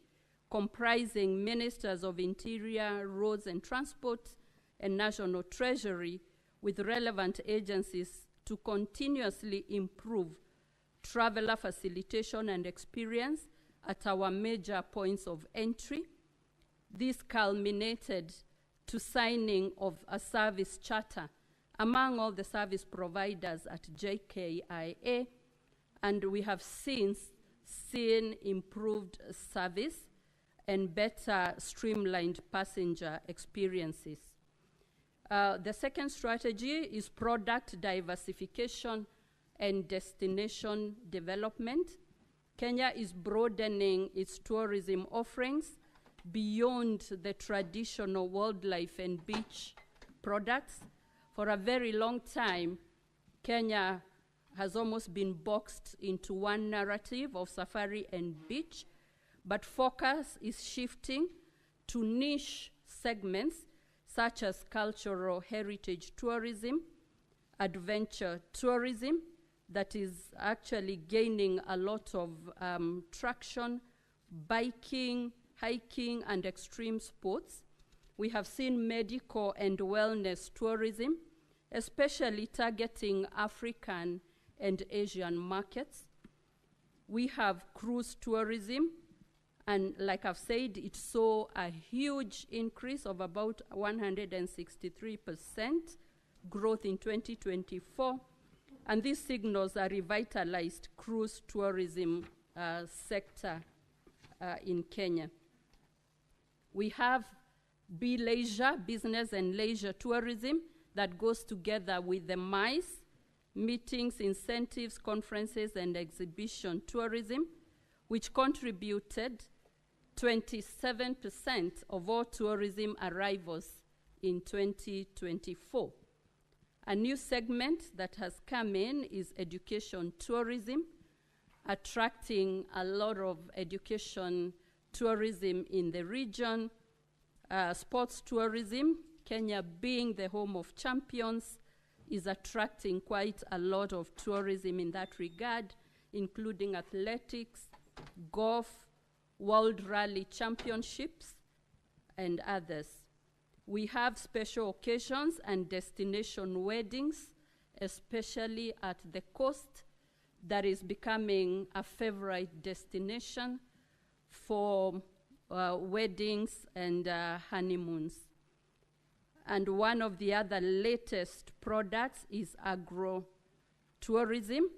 S3: comprising Ministers of Interior, Roads and Transport, and National Treasury, with relevant agencies to continuously improve traveler facilitation and experience at our major points of entry. This culminated to signing of a service charter among all the service providers at JKIA, and we have since seen improved service and better streamlined passenger experiences. The second strategy is product diversification and destination development. Kenya is broadening its tourism offerings beyond the traditional wildlife and beach products. For a very long time, Kenya has almost been boxed into one narrative of safari and beach, but focus is shifting to niche segments such as cultural heritage tourism, adventure tourism, that is actually gaining a lot of traction, biking, hiking, and extreme sports. We have seen medical and wellness tourism, especially targeting African and Asian markets. We have cruise tourism, and like I've said, it saw a huge increase of about 163% growth in 2024, and this signals a revitalized cruise tourism sector in Kenya. We have leisure, business and leisure tourism, that goes together with the MICE, meetings, incentives, conferences, and exhibition tourism, which contributed 27% of all tourism arrivals in 2024. A new segment that has come in is education tourism, attracting a lot of education tourism in the region. Sports tourism, Kenya being the home of champions, is attracting quite a lot of tourism in that regard, including athletics, golf, World Rally Championships, and others. We have special occasions and destination weddings, especially at the coast, that is becoming a favorite destination for weddings and honeymoons. And one of the other latest products is agro-tourism.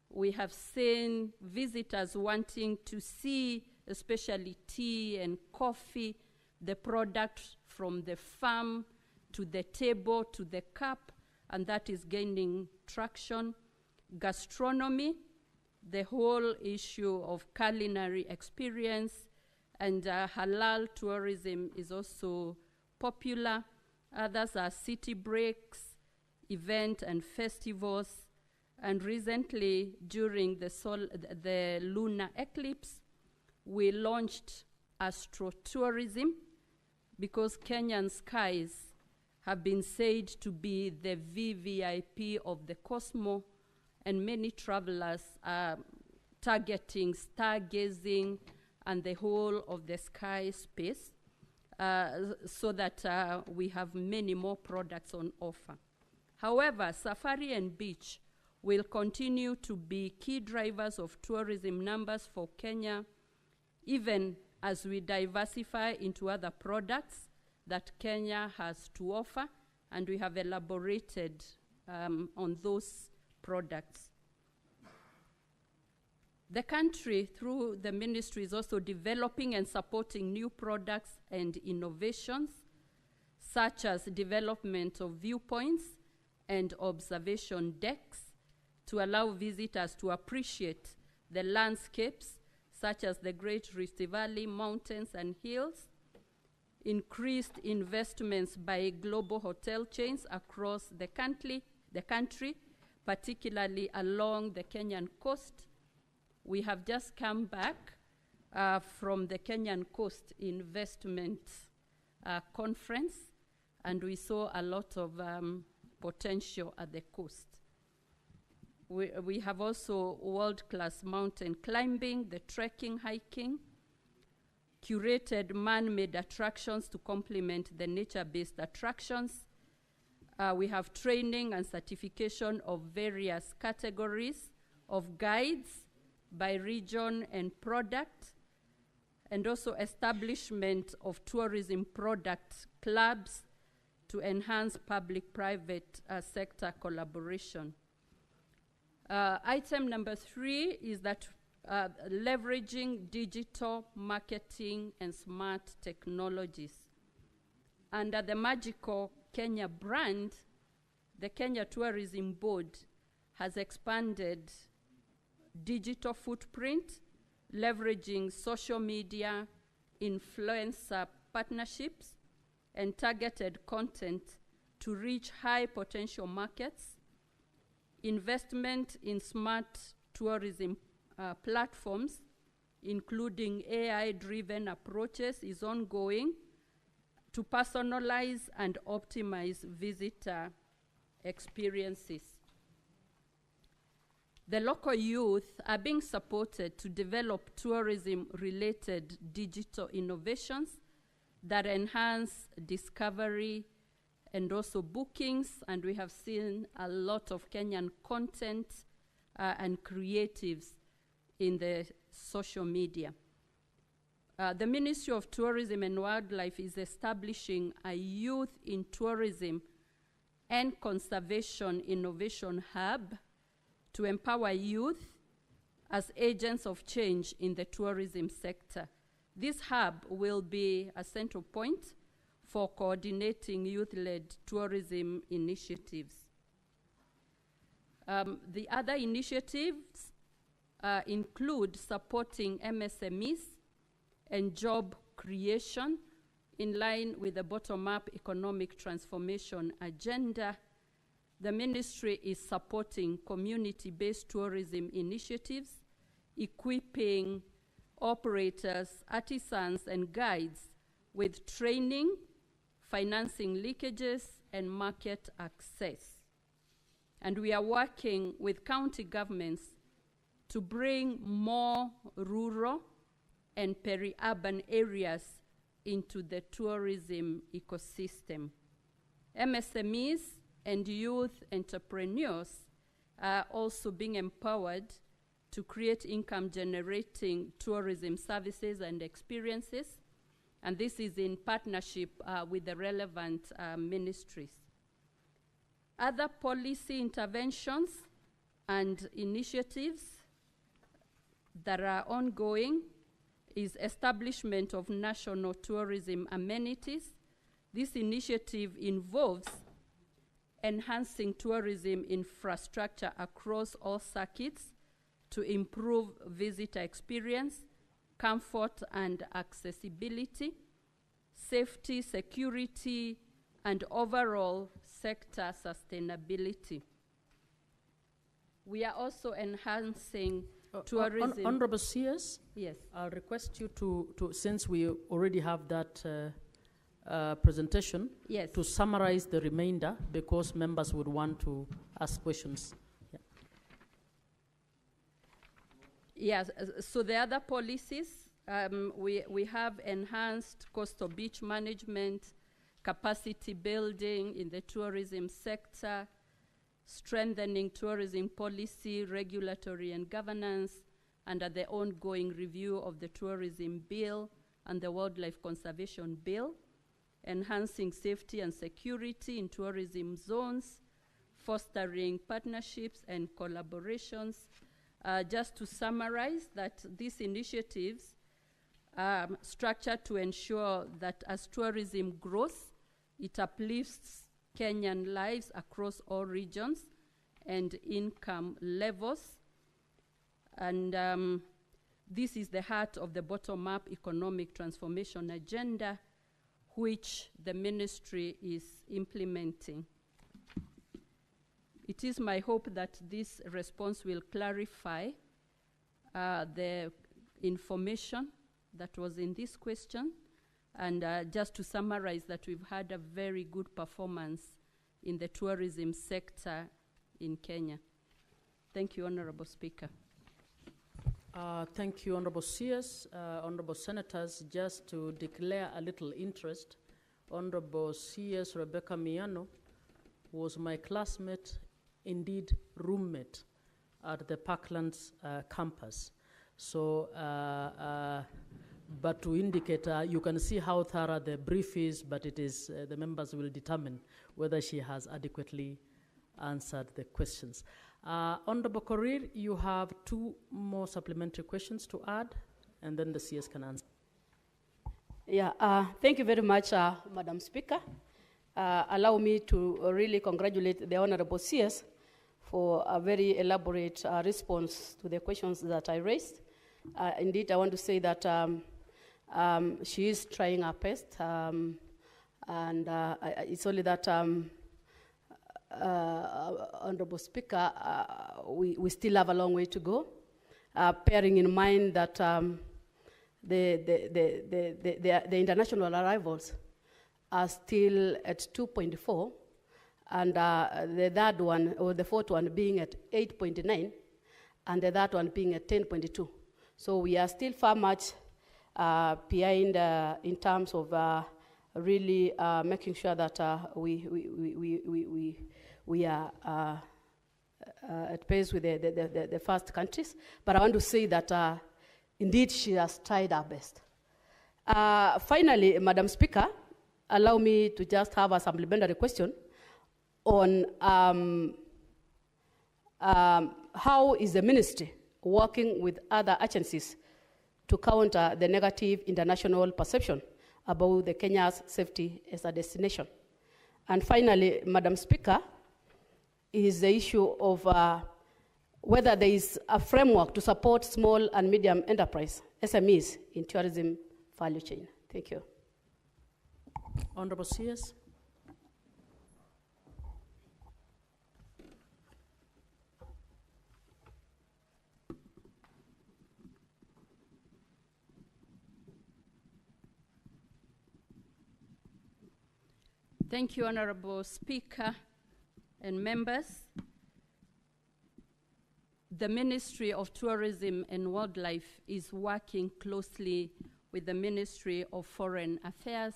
S3: We have seen visitors wanting to see, especially tea and coffee, the product from the farm to the table to the cup, and that is gaining traction. Gastronomy, the whole issue of culinary experience, and halal tourism is also popular. Others are city breaks, event and festivals, and recently during the lunar eclipse, we launched astrotourism, because Kenyan skies have been said to be the VVIP of the cosmos, and many travelers are targeting stargazing and the whole of the sky space, so that we have many more products on offer. However, safari and beach will continue to be key drivers of tourism numbers for Kenya, even as we diversify into other products that Kenya has to offer, and we have elaborated on those products. The country, through the ministry, is also developing and supporting new products and innovations, such as development of viewpoints and observation decks to allow visitors to appreciate the landscapes, such as the Great Rift Valley, mountains and hills, increased investments by global hotel chains across the country, particularly along the Kenyan coast. We have just come back from the Kenyan Coast Investment Conference, and we saw a lot of potential at the coast. We have also world-class mountain climbing, the trekking, hiking, curated man-made attractions to complement the nature-based attractions. We have training and certification of various categories of guides by region and product, and also establishment of tourism product clubs to enhance public-private sector collaboration. Item number 3 is that leveraging digital marketing and smart technologies. Under the Magical Kenya brand, the Kenya Tourism Board has expanded digital footprint, leveraging social media, influencer partnerships, and targeted content to reach high potential markets. investment in smart tourism platforms, including AI-driven approaches, is ongoing to personalize and optimize visitor experiences. The local youth are being supported to develop tourism-related digital innovations that enhance discovery and also bookings, and we have seen a lot of Kenyan content and creatives in the social media. The Ministry of Tourism and Wildlife is establishing a Youth in Tourism and Conservation Innovation Hub to empower youth as agents of change in the tourism sector. This hub will be a central point for coordinating youth-led tourism initiatives. The other initiatives include supporting MSMEs and job creation in line with the bottom-up economic transformation agenda. The ministry is supporting community-based tourism initiatives, equipping operators, artisans, and guides with training, financing leakages, and market access. And we are working with county governments to bring more rural and peri-urban areas into the tourism ecosystem. MSMEs and youth entrepreneurs are also being empowered to create income-generating tourism services and experiences, and this is in partnership with the relevant ministries. Other policy interventions and initiatives that are ongoing is establishment of national tourism amenities. This initiative involves enhancing tourism infrastructure across all circuits to improve visitor experience, comfort and accessibility, safety, security, and overall sector sustainability. We are also enhancing tourism.
S12: Honorable CS?
S3: Yes.
S12: I'll request you to since we already have that presentation,
S3: yes,
S12: to summarize the remainder because members would want to ask questions. Yeah.
S3: Yes, so the other policies, we have enhanced coastal beach management, capacity building in the tourism sector, strengthening tourism policy, regulatory and governance, under the ongoing review of the tourism bill and the wildlife conservation bill, enhancing safety and security in tourism zones, fostering partnerships and collaborations. Just to summarize that these initiatives are structured to ensure that as tourism grows, it uplifts Kenyan lives across all regions and income levels. And this is the heart of the bottom-up economic transformation agenda, which the ministry is implementing. It is my hope that this response will clarify the information that was in this question. And just to summarize that we've had a very good performance in the tourism sector in Kenya. Thank you, Honorable Speaker.
S12: Thank you, Honorable CS. Honorable Senators, just to declare a little interest, Honorable CS Rebecca Miano was my classmate, indeed roommate, at the Parklands campus. So, but to indicate, you can see how thorough the brief is, but it is, the members will determine whether she has adequately answered the questions. Honorable Korir, you have 2 more supplementary questions to add, and then the CS can answer.
S20: Yeah, thank you very much, Madam Speaker. Allow me to really congratulate the Honorable CS for a very elaborate response to the questions that I raised. Indeed, I want to say that she is trying her best, and it's only that Honorable Speaker, we still have a long way to go, bearing in mind that the international arrivals are still at 2.4, and the third one, or the fourth one, being at 8.9, and the third one being at 10.2. So we are still far much behind in terms of really making sure that we are at pace with the first countries. But I want to say that indeed she has tried her best. Finally, Madam Speaker, allow me to just have a supplementary question on how is the ministry working with other agencies to counter the negative international perception about the Kenya's safety as a destination. And finally, Madam Speaker, is the issue of whether there is a framework to support small and medium enterprise, SMEs, in tourism value chain. Thank you.
S12: Honorable CS.
S3: Thank you, Honorable Speaker and members. The Ministry of Tourism and Wildlife is working closely with the Ministry of Foreign Affairs,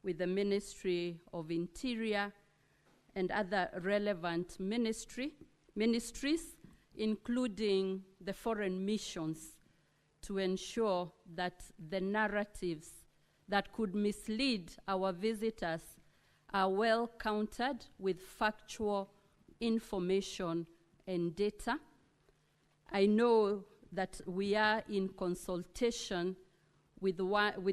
S3: with the Ministry of Interior, and other relevant ministries, including the foreign missions, to ensure that the narratives that could mislead our visitors are well countered with factual information and data. I know that we are in consultation with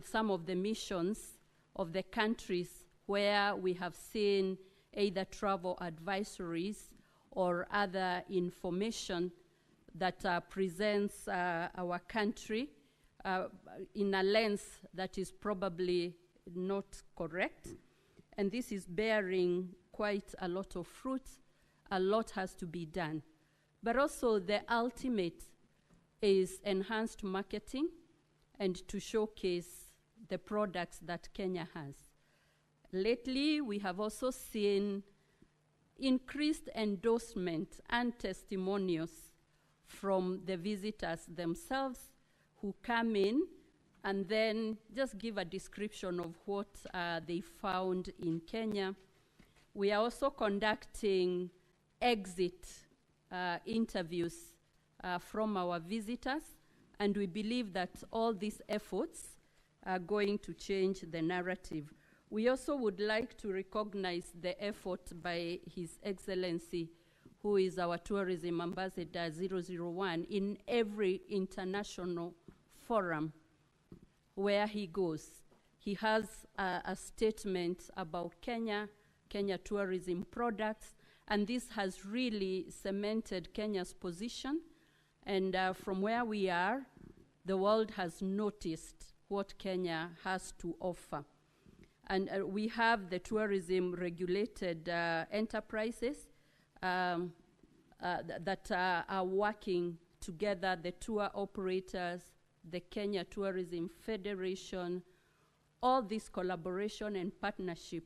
S3: some of the missions of the countries where we have seen either travel advisories or other information that presents our country in a lens that is probably not correct. And this is bearing quite a lot of fruit. A lot has to be done. But also the ultimate is enhanced marketing and to showcase the products that Kenya has. Lately, we have also seen increased endorsement and testimonials from the visitors themselves who come in and then just give a description of what they found in Kenya. We are also conducting exit interviews from our visitors, and we believe that all these efforts are going to change the narrative. We also would like to recognize the effort by His Excellency, who is our Tourism Ambassador 001, in every international forum where he goes. He has a statement about Kenya tourism products, and this has really cemented Kenya's position. And from where we are, the world has noticed what Kenya has to offer. And we have the tourism regulated enterprises that are working together, the tour operators, the Kenya Tourism Federation. All this collaboration and partnership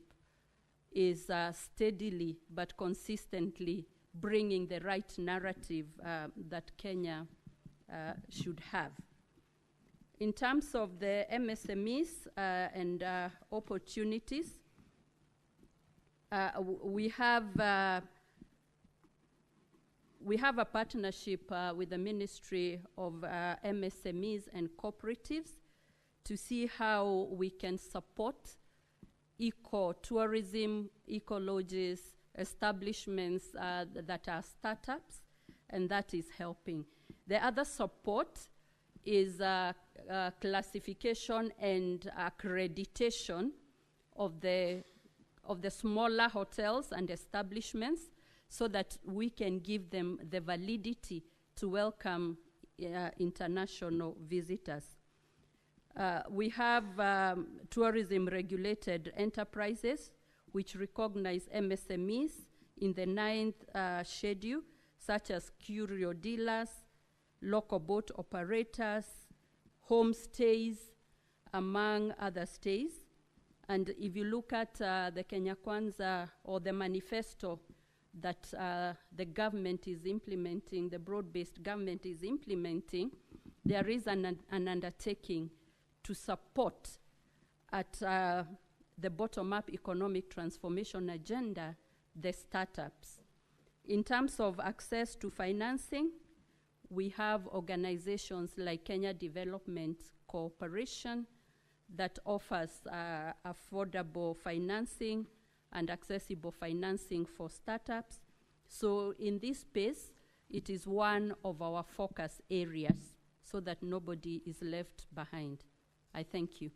S3: is steadily but consistently bringing the right narrative that Kenya should have. In terms of the MSMEs and opportunities, we have a partnership with the Ministry of MSMEs and cooperatives to see how we can support eco-tourism, eco-lodges, establishments that are startups, and that is helping. The other support is classification and accreditation of the smaller hotels and establishments so that we can give them the validity to welcome international visitors. We have tourism regulated enterprises which recognize MSMEs in the 9th schedule, such as curio dealers, local boat operators, homestays, among other stays. And if you look at the Kenya Kwanza or the manifesto that the government is implementing, the broad-based government is implementing, there is an undertaking to support at the bottom-up economic transformation agenda, the startups. In terms of access to financing, we have organizations like Kenya Development Corporation that offers affordable financing and accessible financing for startups. So in this space, it is one of our focus areas so that nobody is left behind. I thank you.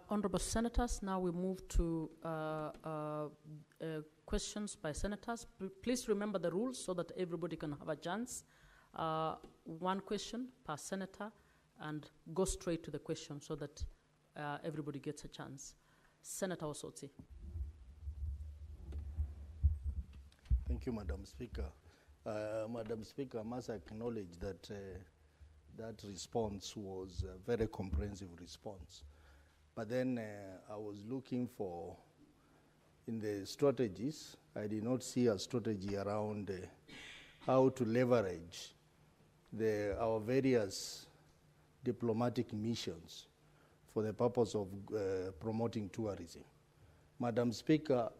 S12: Honorable Senators, now we move to questions by senators. Please remember the rules so that everybody can have a chance. One question per senator, and go straight to the question so that everybody gets a chance. Senator Osoti.
S8: Thank you, Madam Speaker. Madam Speaker, I must acknowledge that that response was a very comprehensive response. But then I was looking for, in the strategies, I did not see a strategy around how to leverage our various diplomatic missions for the purpose of promoting tourism. Madam Speaker,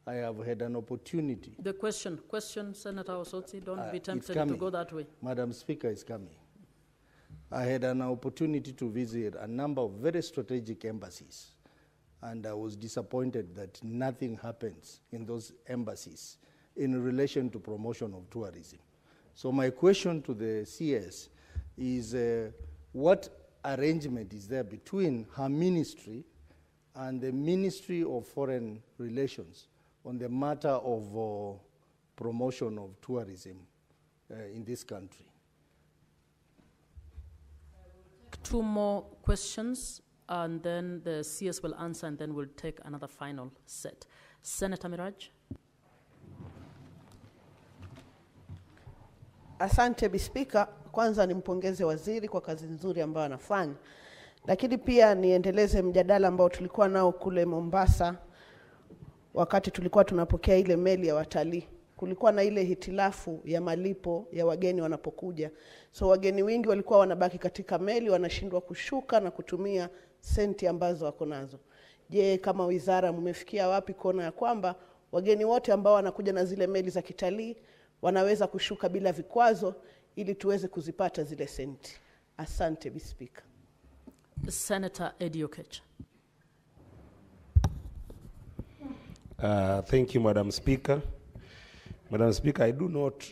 S8: I have had an opportunity.
S12: The question, Senator Osoti, don't be tempted to go that way.
S8: Madam Speaker, is coming. I had an opportunity to visit a number of very strategic embassies, and I was disappointed that nothing happens in those embassies in relation to promotion of tourism. So my question to the CS is, what arrangement is there between her ministry and the Ministry of Foreign Relations on the matter of promotion of tourism in this country?
S12: Two more questions, and then the CS will answer, and then we'll take another final set. Senator Miraj.
S19: Asante Bispika, kwanza nimpongeze waziri kwa kazi nzuri ambayo anafanya, lakini pia niendeleze mjadala ambao tulikuwa nao kule Mombasa wakati tulikuwa tunapokea ile meli ya watalii. Kulikuwa na ile hitilafu ya malipo ya wageni wanapokuja. So wageni wengi walikuwa wanabaki katika meli, wanashindwa kushuka na kutumia senti ambazo wako nazo. Je, kama wizara mmefikia wapi kuona ya kwamba wageni wote ambao wanakuja na zile meli za kitalii wanaweza kushuka bila vikwazo ili tuweze kuzipata zile senti? Asante Bispika.
S12: Senator Eddie Okech.
S22: Thank you, Madam Speaker. Madam Speaker, I do not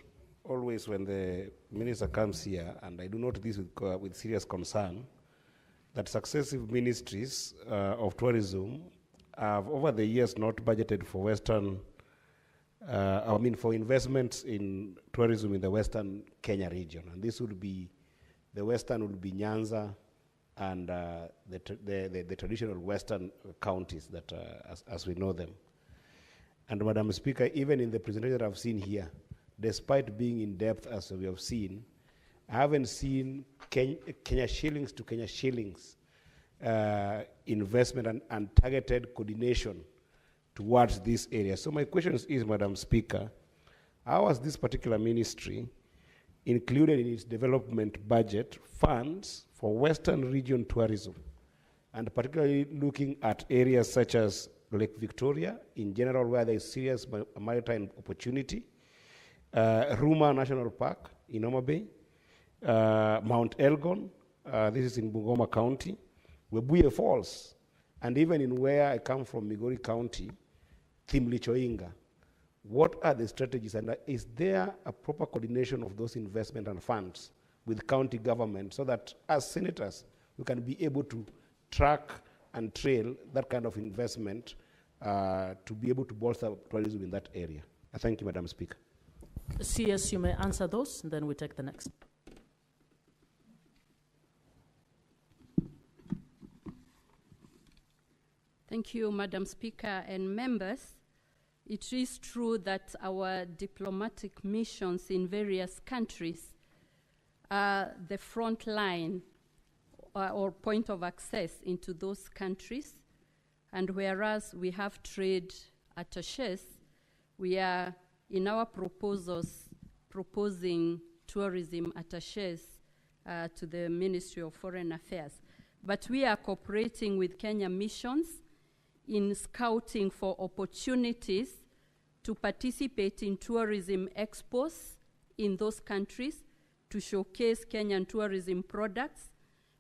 S22: always, when the minister comes here, and I do note this with serious concern, that successive ministries of tourism have over the years not budgeted for for investments in tourism in the Western Kenya region. And this would be, the Western would be Nyanza and the traditional Western counties that, as we know them. And Madam Speaker, even in the presentation that I've seen here, despite being in depth as we have seen, I haven't seen Kenya shillings to Kenya shillings investment and targeted coordination towards this area. So my question is, Madam Speaker, how has this particular ministry included in its development budget funds for Western region tourism, and particularly looking at areas such as Lake Victoria in general, where there is serious maritime opportunity, Ruma National Park in Homa Bay, Mount Elgon, this is in Bungoma County, Webuye Falls, and even in where I come from, Migori County, Thimlichoinga. What are the strategies, and is there a proper coordination of those investment and funds with county government so that as senators, we can be able to track and trail that kind of investment to be able to bolster tourism in that area? Thank you, Madam Speaker.
S12: CS, you may answer those, and then we take the next.
S3: Thank you, Madam Speaker and members. It is true that our diplomatic missions in various countries are the front line or point of access into those countries. And whereas we have trade attaches, we are in our proposals proposing tourism attaches to the Ministry of Foreign Affairs. But we are cooperating with Kenya missions in scouting for opportunities to participate in tourism expos in those countries, to showcase Kenyan tourism products,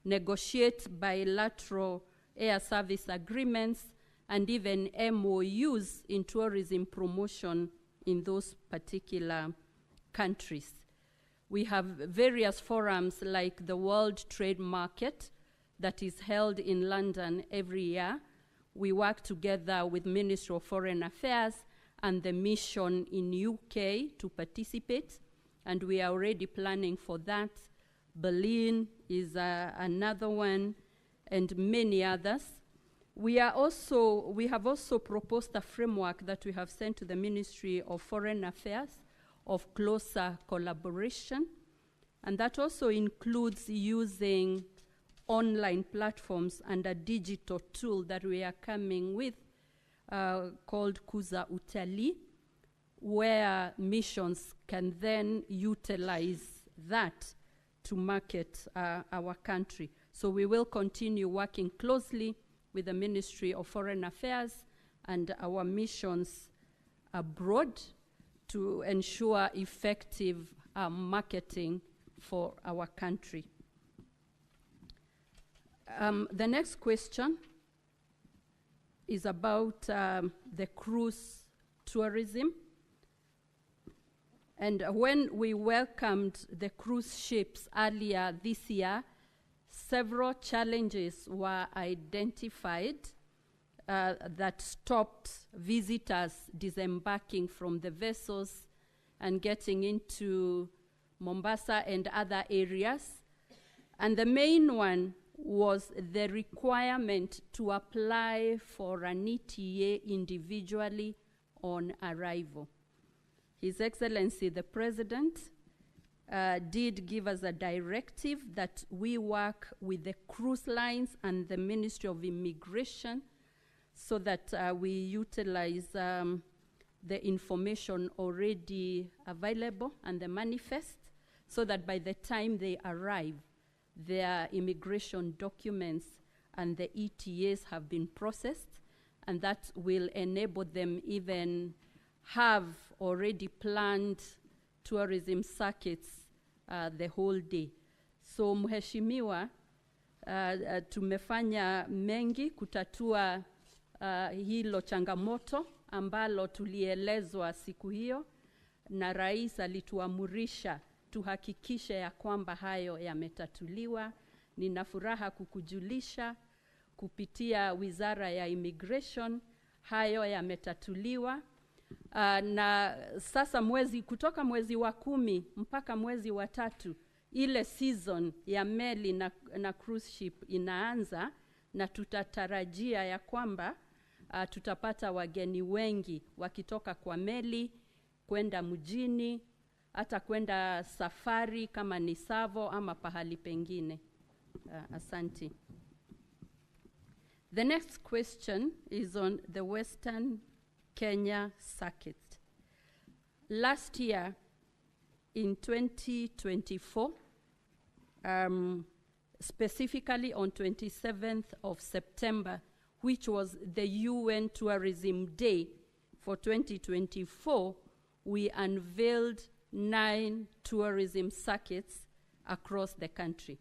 S3: negotiate bilateral air service agreements, and even MOUs in tourism promotion in those particular countries. We have various forums like the World Trade Market that is held in London every year. We work together with Ministry of Foreign Affairs and the mission in UK to participate, and we are already planning for that. Berlin is another one, and many others. We have also proposed a framework that we have sent to the Ministry of Foreign Affairs of closer collaboration, and that also includes using online platforms and a digital tool that we are coming with called Kuza Utalii, where missions can then utilize that to market our country. So we will continue working closely with the Ministry of Foreign Affairs and our missions abroad to ensure effective marketing for our country. The next question is about the cruise tourism. And when we welcomed the cruise ships earlier this year, several challenges were identified that stopped visitors disembarking from the vessels and getting into Mombasa and other areas. And the main one was the requirement to apply for an ETA individually on arrival. His Excellency the President did give us a directive that we work with the cruise lines and the Ministry of Immigration so that we utilize the information already available and the manifest, so that by the time they arrive, their immigration documents and the ETAs have been processed, and that will enable them even have already planned tourism circuits the whole day. So Mheshimiwa, tumefanya mengi kutatua hilo changamoto ambalo tulielezwa siku hiyo, na Rais alituamurisha tuhakikishe ya kwamba hayo yametatuliwa. Nina furaha kukujulisha kupitia Wizara ya Immigration hayo yametatuliwa. Na sasa kutoka mwezi wa 10 mpaka mwezi wa 3 ile season ya meli na cruise ship inaanza, na tutatarajia ya kwamba tutapata wageni wengi wakitoka kwa meli kwenda mjini, hata kwenda safari kama ni Savo ama pahali pengine. Asante. The next question is on the Western Kenya circuit. Last year, in 2024, specifically on 27th of September, which was the UN Tourism Day for 2024, we unveiled 9 tourism circuits across the country.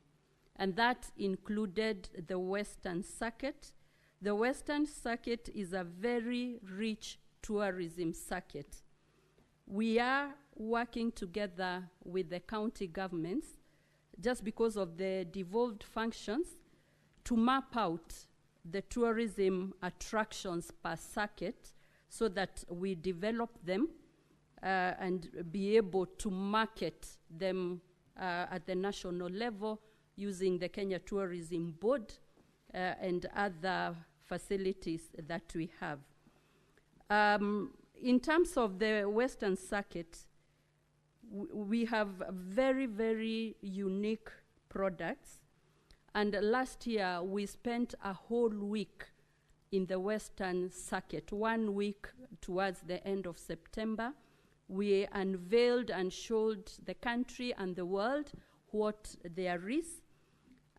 S3: And that included the Western Circuit. The Western Circuit is a very rich tourism circuit. We are working together with the county governments, just because of the devolved functions, to map out the tourism attractions per circuit so that we develop them and be able to market them at the national level using the Kenya Tourism Board and other facilities that we have. In terms of the Western Circuit, we have very, very unique products. And last year, we spent a whole week in the Western Circuit, 1 week towards the end of September. We unveiled and showed the country and the world what there is.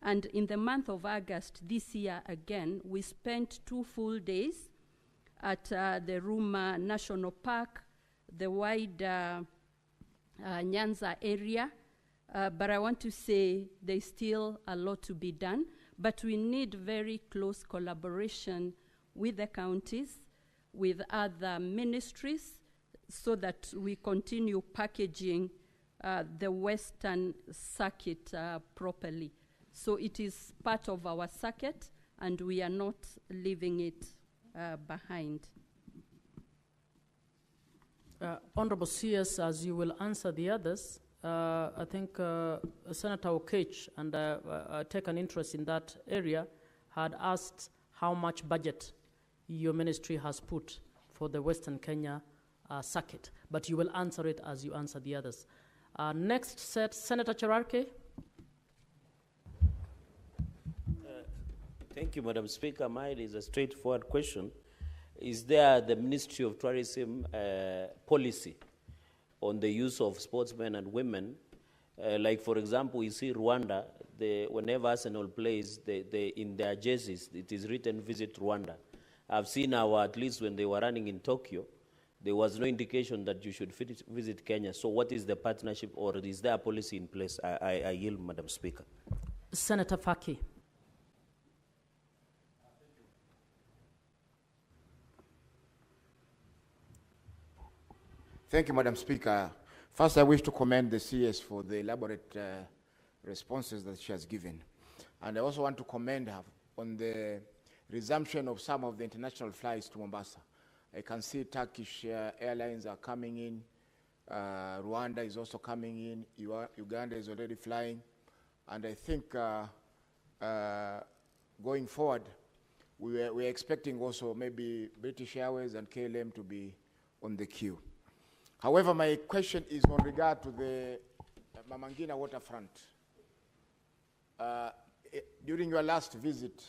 S3: And in the month of August this year again, we spent 2 full days at the Ruma National Park, the wide Nyanza area. But I want to say there's still a lot to be done, but we need very close collaboration with the counties, with other ministries, so that we continue packaging the Western Circuit properly. So it is part of our circuit, and we are not leaving it behind.
S12: Honorable CS, as you will answer the others, I think Senator Okech, and I take an interest in that area, had asked how much budget your ministry has put for the Western Kenya circuit, but you will answer it as you answer the others. Next set, Senator Cherarke.
S13: Thank you, Madam Speaker. Mine is a straightforward question. Is there the Ministry of Tourism policy on the use of sportsmen and women? Like, for example, you see Rwanda, whenever Arsenal plays, in their jerseys, it is written, "Visit Rwanda." I've seen at least when they were running in Tokyo, there was no indication that you should visit Kenya. So what is the partnership, or is there a policy in place? I yield, Madam Speaker.
S12: Senator Faki.
S10: Thank you, Madam Speaker. First, I wish to commend the CS for the elaborate responses that she has given. And I also want to commend her on the resumption of some of the international flights to Mombasa. I can see Turkish airlines are coming in. Rwanda is also coming in. Uganda is already flying. And I think going forward, we're expecting also maybe British Airways and KLM to be on the queue. However, my question is on regard to the Mamangina waterfront. During your last visit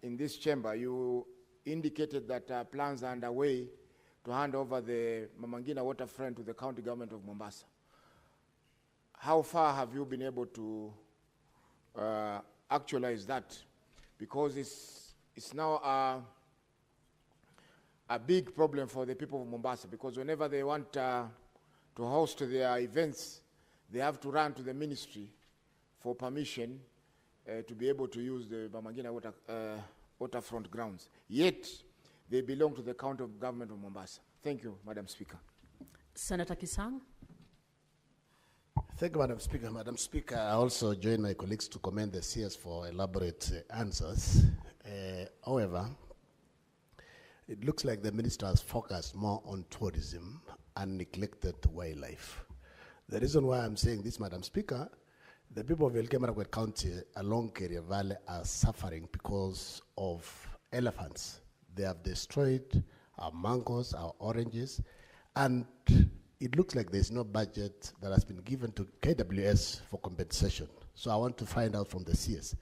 S10: in this chamber, you indicated that plans are underway to hand over the Mamangina waterfront to the county government of Mombasa. How far have you been able to actualize that? Because it's now a big problem for the people of Mombasa, because whenever they want to host their events, they have to run to the ministry for permission to be able to use the Mamangina waterfront grounds. Yet, they belong to the county government of Mombasa. Thank you, Madam Speaker.
S12: Senator Kisang.
S14: Thank you, Madam Speaker. Madam Speaker, I also join my colleagues to commend the CS for elaborate answers. However, it looks like the minister has focused more on tourism and neglected wildlife. The reason why I'm saying this, Madam Speaker, the people of Elgeyo-Marakwet County along Keria Valley are suffering because of elephants. They have destroyed our mangoes, our oranges, and it looks like there's no budget that has been given to KWS for compensation. So I want to find out from the CS,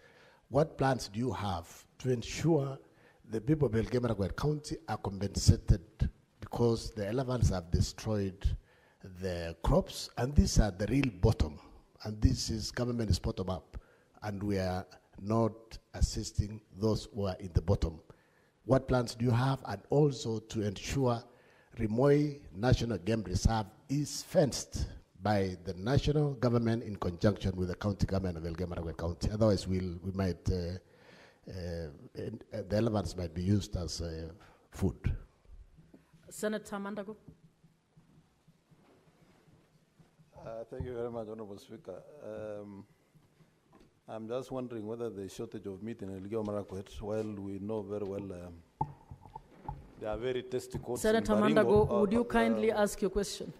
S14: what plans do you have to ensure the people of Elgeyo-Marakwet County are compensated, because the elephants have destroyed the crops, and these are the real bottom, and this is government is bottom up, and we are not assisting those who are in the bottom. What plans do you have, and also to ensure Rimoi National Game Reserve is fenced by the national government in conjunction with the county government of Elgeyo-Marakwet County? Otherwise, we might the elephants might be used as food.
S12: Senator Mandago.
S23: Thank you very much, Honorable Speaker. I'm just wondering whether the shortage of meat in Elgeyo-Marakwet, while we know very well there are very tasty coats.
S12: Senator Mandago, would you kindly ask your question?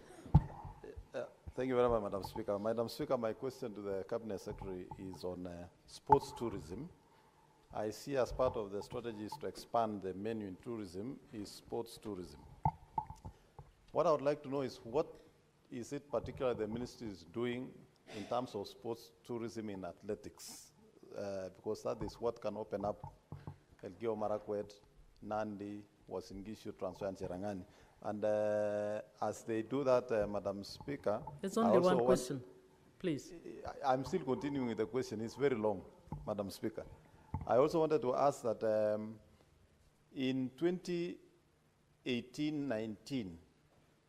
S23: Thank you very much, Madam Speaker. Madam Speaker, my question to the Cabinet Secretary is on sports tourism. I see as part of the strategies to expand the menu in tourism is sports tourism. What I would like to know is what is it particularly the ministry is doing in terms of sports tourism in athletics? Because that is what can open up Elgeyo Marakwet, Nandi, Uasin Gishu, Trans Nzoia, and Cherangani. And as they do that, Madam Speaker,
S12: It's only one question, please.
S23: I'm still continuing with the question. It's very long, Madam Speaker. I also wanted to ask that in 2018-19,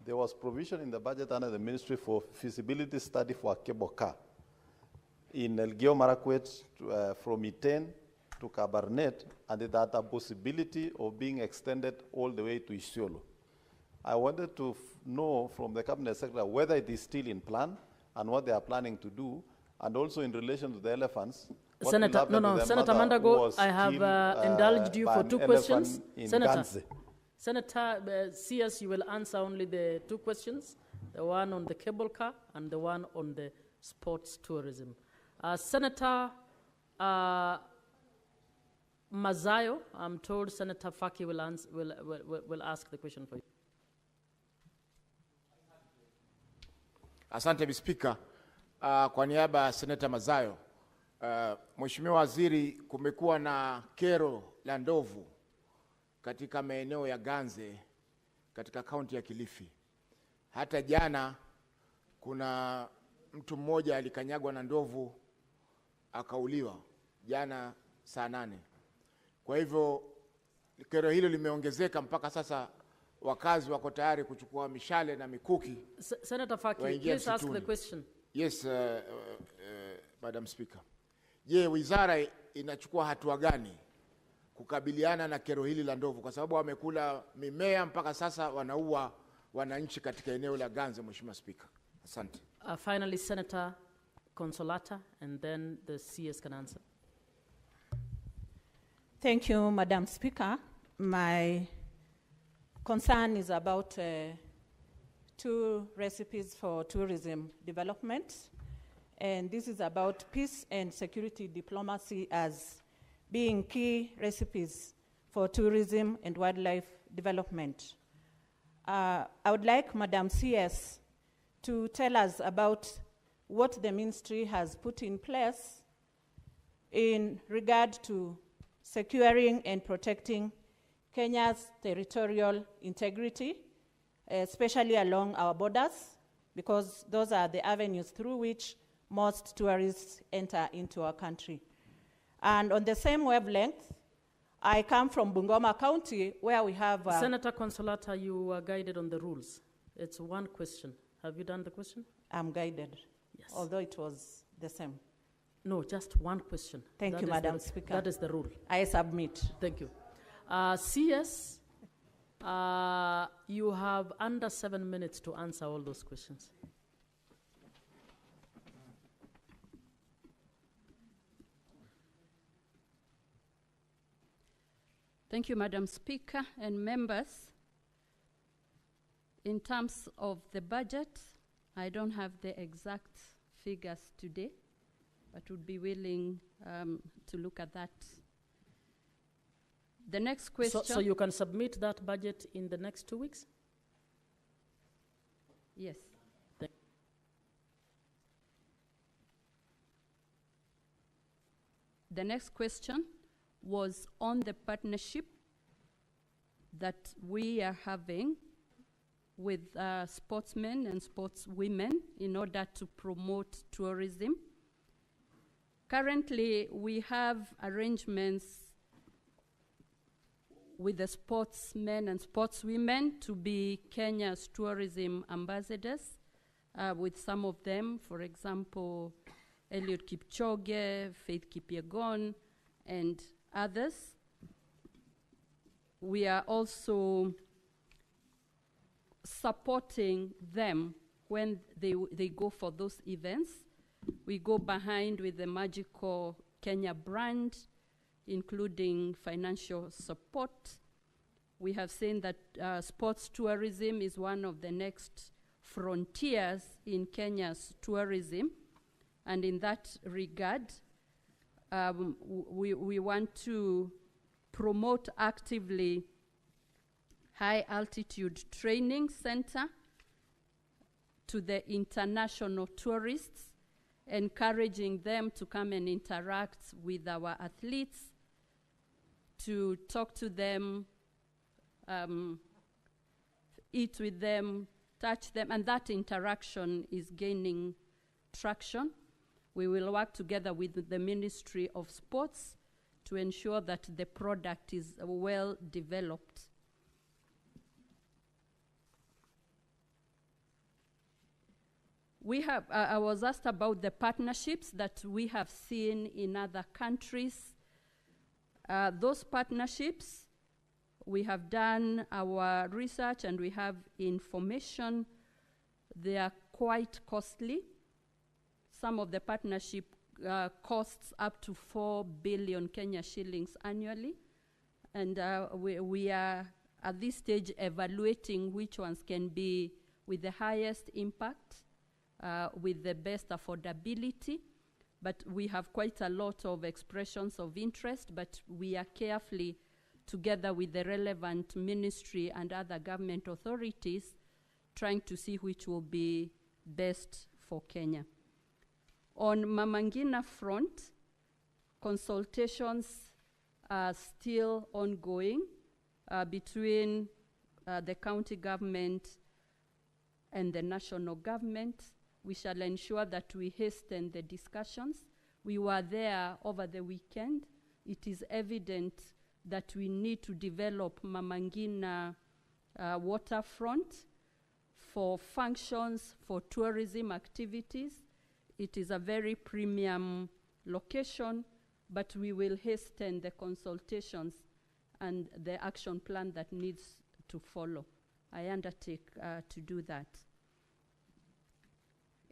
S23: there was provision in the budget under the ministry for feasibility study for a cable car in Elgeyo Marakwet from Iten to Kabarnet, and it had a possibility of being extended all the way to Isiolo. I wanted to know from the Cabinet Secretary whether it is still in plan and what they are planning to do, and also in relation to the elephants.
S12: Senator, Senator Mandago, I have indulged you for 2 questions. Senator, CS, you will answer only the 2 questions, the one on the cable car and the one on the sports tourism. Senator Mazayo, I'm told Senator Faki will ask the question for you.
S10: Asante Speaker. Kwa niaba ya Senator Mazayo, Mheshimiwa Waziri, kumekuwa na kero la ndovu katika maeneo ya Ganze katika kaunti ya Kilifi. Hata jana kuna mtu mmoja alikanyagwa na ndovu akauliwa jana saa 8. Kwa hivyo kero hilo limeongezeka mpaka sasa wakazi wako tayari kuchukua mishale na mikuki.
S12: Senator Faki, please ask the question.
S10: Yes, Madam Speaker. Je, wizara inachukua hatua gani kukabiliana na kero hili la ndovu, kwa sababu wamekula mimea mpaka sasa wanaua wananchi katika eneo la Ganze, Mheshimiwa Speaker? Asante.
S12: Finally, Senator Consolata, and then the CS can answer.
S18: Thank you, Madam Speaker. My concern is about 2 recipes for tourism development. And this is about peace and security diplomacy as being key recipes for tourism and wildlife development. I would like Madam CS to tell us about what the ministry has put in place in regard to securing and protecting Kenya's territorial integrity, especially along our borders, because those are the avenues through which most tourists enter into our country. And on the same wavelength, I come from Bungoma County, where we have...
S12: Senator Consolata, you are guided on the rules. It's 1 question. Have you done the question?
S18: I'm guided, yes, although it was the same.
S12: No, just 1 question.
S18: Thank you, Madam Speaker.
S12: That is the rule.
S18: I submit.
S12: Thank you. CS, you have under 7 minutes to answer all those questions.
S3: Thank you, Madam Speaker and members. In terms of the budget, I don't have the exact figures today, but would be willing to look at that. The next question.
S12: So you can submit that budget in the next 2 weeks?
S3: Yes. The next question was on the partnership that we are having with sportsmen and sportswomen in order to promote tourism. Currently, we have arrangements with the sportsmen and sportswomen to be Kenya's tourism ambassadors, with some of them, for example, Eliud Kipchoge, Faith Kipyegon, and others. We are also supporting them when they go for those events. We go behind with the Magical Kenya brand, including financial support. We have seen that sports tourism is one of the next frontiers in Kenya's tourism. And in that regard, we want to promote actively high altitude training center to the international tourists, encouraging them to come and interact with our athletes, to talk to them, eat with them, touch them, and that interaction is gaining traction. We will work together with the Ministry of Sports to ensure that the product is well developed. We have, I was asked about the partnerships that we have seen in other countries. Those partnerships, we have done our research and we have information. They are quite costly. Some of the partnership costs up to 4 billion Kenya shillings annually. And we are at this stage evaluating which ones can be with the highest impact, with the best affordability. But we have quite a lot of expressions of interest, but we are carefully, together with the relevant ministry and other government authorities, trying to see which will be best for Kenya. On Mama Ngina front, consultations are still ongoing between the county government and the national government. We shall ensure that we hasten the discussions. We were there over the weekend. It is evident that we need to develop Mama Ngina waterfront for functions, for tourism activities. It is a very premium location, but we will hasten the consultations and the action plan that needs to follow. I undertake to do that.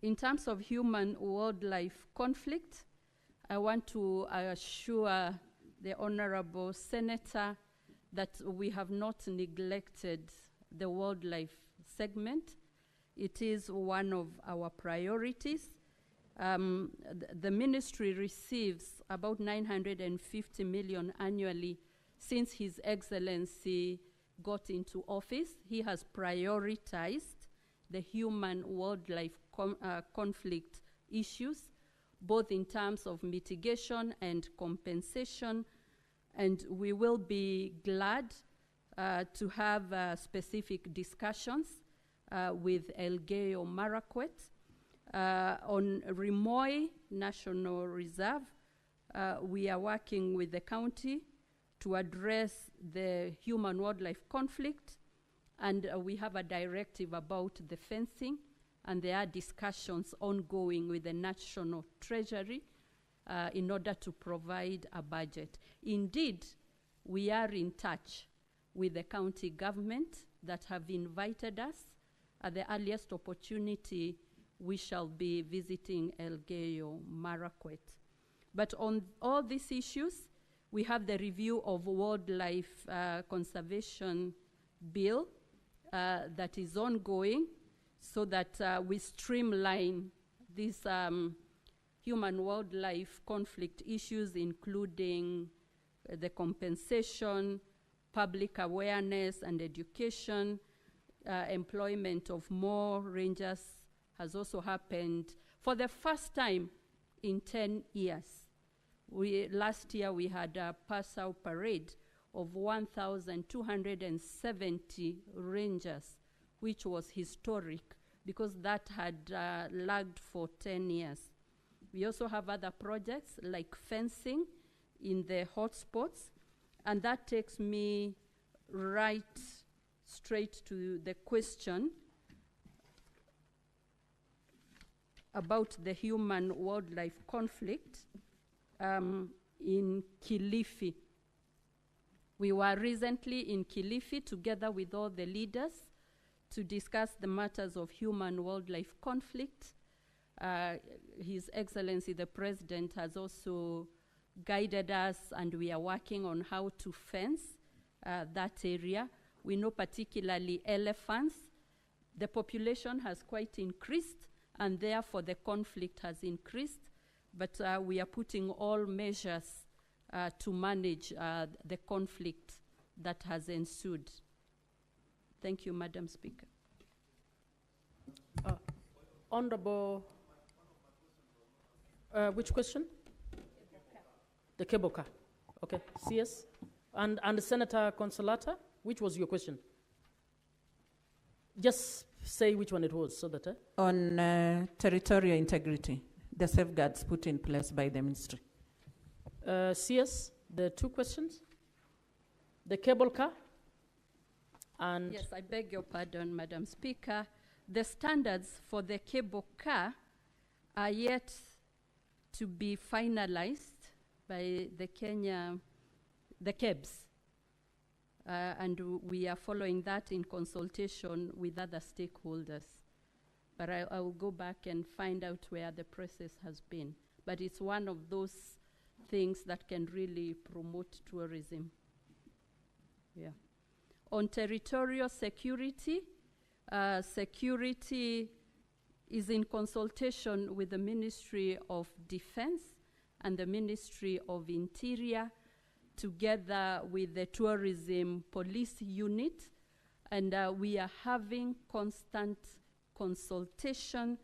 S3: In terms of human-wildlife conflict, I want to assure the Honorable Senator that we have not neglected the wildlife segment. It is one of our priorities. The ministry receives about 950 million annually since His Excellency got into office. He has prioritized the human-wildlife conflict issues, both in terms of mitigation and compensation. And we will be glad to have specific discussions with Elgeyo Marakwet. On Rimoi National Reserve, we are working with the county to address the human-wildlife conflict, and we have a directive about the fencing, and there are discussions ongoing with the National Treasury in order to provide a budget. Indeed, we are in touch with the county government that have invited us. At the earliest opportunity, we shall be visiting Elgeyo Marakwet. But on all these issues, we have the review of wildlife conservation bill that is ongoing, so that we streamline these human-wildlife conflict issues, including the compensation, public awareness and education, employment of more rangers has also happened for the first time in 10 years. Last year we had a pass-out parade of 1,270 rangers, which was historic because that had lagged for 10 years. We also have other projects like fencing in the hotspots, and that takes me right straight to the question about the human-wildlife conflict in Kilifi. We were recently in Kilifi together with all the leaders to discuss the matters of human-wildlife conflict. His Excellency the President has also guided us, and we are working on how to fence that area. We know particularly elephants. The population has quite increased, and therefore the conflict has increased. but we are putting all measures to manage the conflict that has ensued. Thank you, Madam Speaker.
S12: Honorable, which question? The cable car. Okay, CS. And Senator Consolata, which was your question? Just say which one it was so that...
S18: On territorial integrity, the safeguards put in place by the ministry.
S12: CS, the two questions? The cable car? And
S3: yes, I beg your pardon, Madam Speaker. The standards for the cable car are yet to be finalized by the KEBS. And we are following that in consultation with other stakeholders. But I will go back and find out where the process has been. But it's one of those things that can really promote tourism. Yeah. On territorial security, security is in consultation with the Ministry of Defense and the Ministry of Interior, together with the Tourism Police Unit, and we are having constant consultation,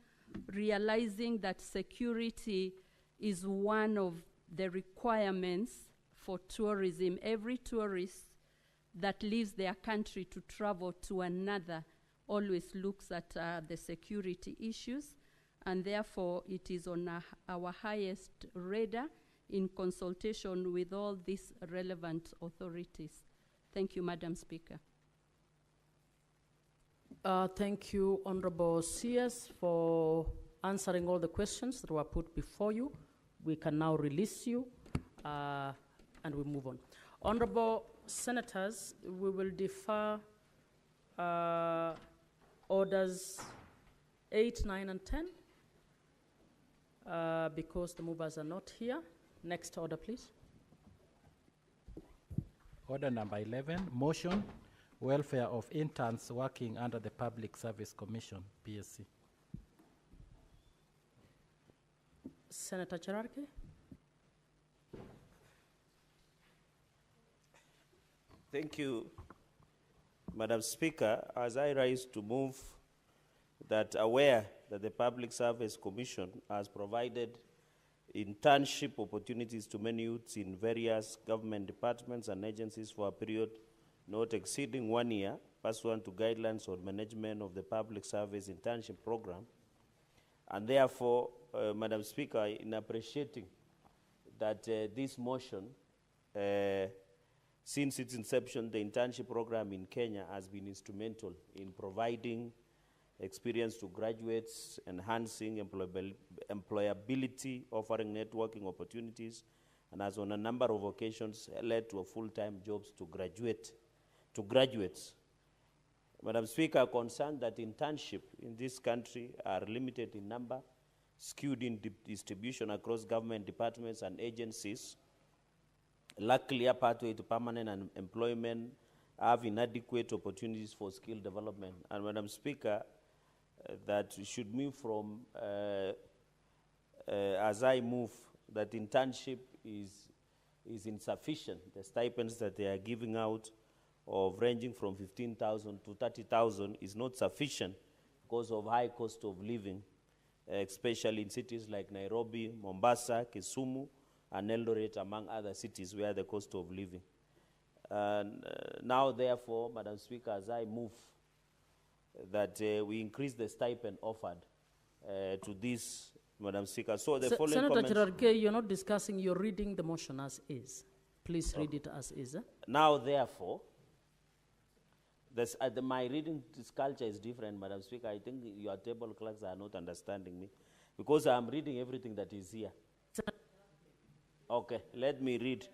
S3: realizing that security is one of the requirements for tourism. Every tourist that leaves their country to travel to another always looks at the security issues, and therefore it is on our highest radar in consultation with all these relevant authorities. Thank you, Madam Speaker.
S12: Thank you, Honorable CS, for answering all the questions that were put before you. We can now release you, and we move on. Honorable Senators, we will defer orders 8, 9, and 10 because the movers are not here. Next order, please.
S5: Order number 11, motion, welfare of interns working under the Public Service Commission, PSC.
S12: Senator Cherarke.
S13: Thank you, Madam Speaker. As I rise to move that aware that the Public Service Commission has provided internship opportunities to many youths in various government departments and agencies for a period not exceeding 1 year, pursuant to guidelines on management of the public service internship program. And therefore, Madam Speaker, in appreciating that this motion, since its inception, the internship program in Kenya has been instrumental in providing experience to graduates, enhancing employability, offering networking opportunities, and has on a number of occasions led to a full-time jobs to graduates. Madam Speaker, concerned that internship in this country are limited in number, skewed in distribution across government departments and agencies, lack clear pathway to permanent employment, have inadequate opportunities for skill development. And Madam Speaker, that should move from, as I move, that internship is insufficient. The stipends that they are giving out of ranging from 15,000 to 30,000 is not sufficient because of high cost of living, especially in cities like Nairobi, Mombasa, Kisumu, and Eldoret, among other cities where the cost of living. Now, therefore, Madam Speaker, as I move, that we increase the stipend offered to this, Madam Speaker. So the following
S12: Senator
S13: comments.
S12: Cherarke, you're not discussing, you're reading the motion as is. Please read it as is.
S13: Now, therefore, my reading culture is different, Madam Speaker. I think your table clerks are not understanding me because I'm reading everything that is here. Okay, let me read.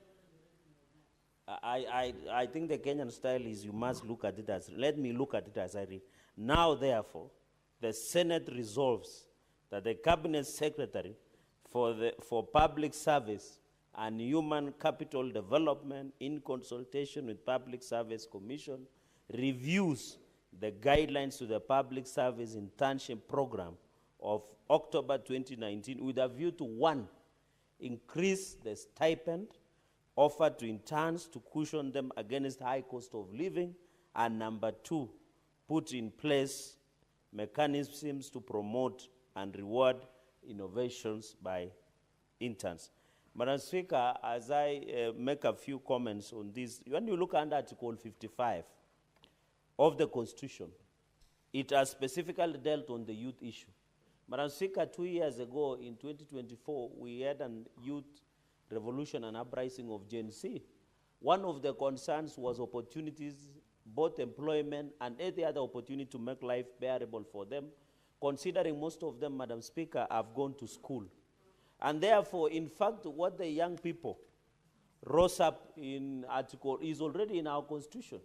S13: I think the Kenyan style is you must look at it as, let me look at it as I read. Now, therefore, the Senate resolves that the Cabinet Secretary for Public Service and Human Capital Development, in consultation with Public Service Commission, reviews the guidelines to the Public Service Internship Program of October 2019 with a view to, 1, increase the stipend offered to interns to cushion them against high cost of living, and number 2, put in place mechanisms to promote and reward innovations by interns. Madam Speaker, as I make a few comments on this, when you look under Article 55 of the Constitution, it has specifically dealt on the youth issue. Madam Speaker, 2 years ago, in 2024, we had a youth revolution and uprising of Gen Z. One of the concerns was opportunities, both employment and any other opportunity to make life bearable for them, considering most of them, Madam Speaker, have gone to school. And therefore, in fact, what the young people rose up in article is already in our Constitution.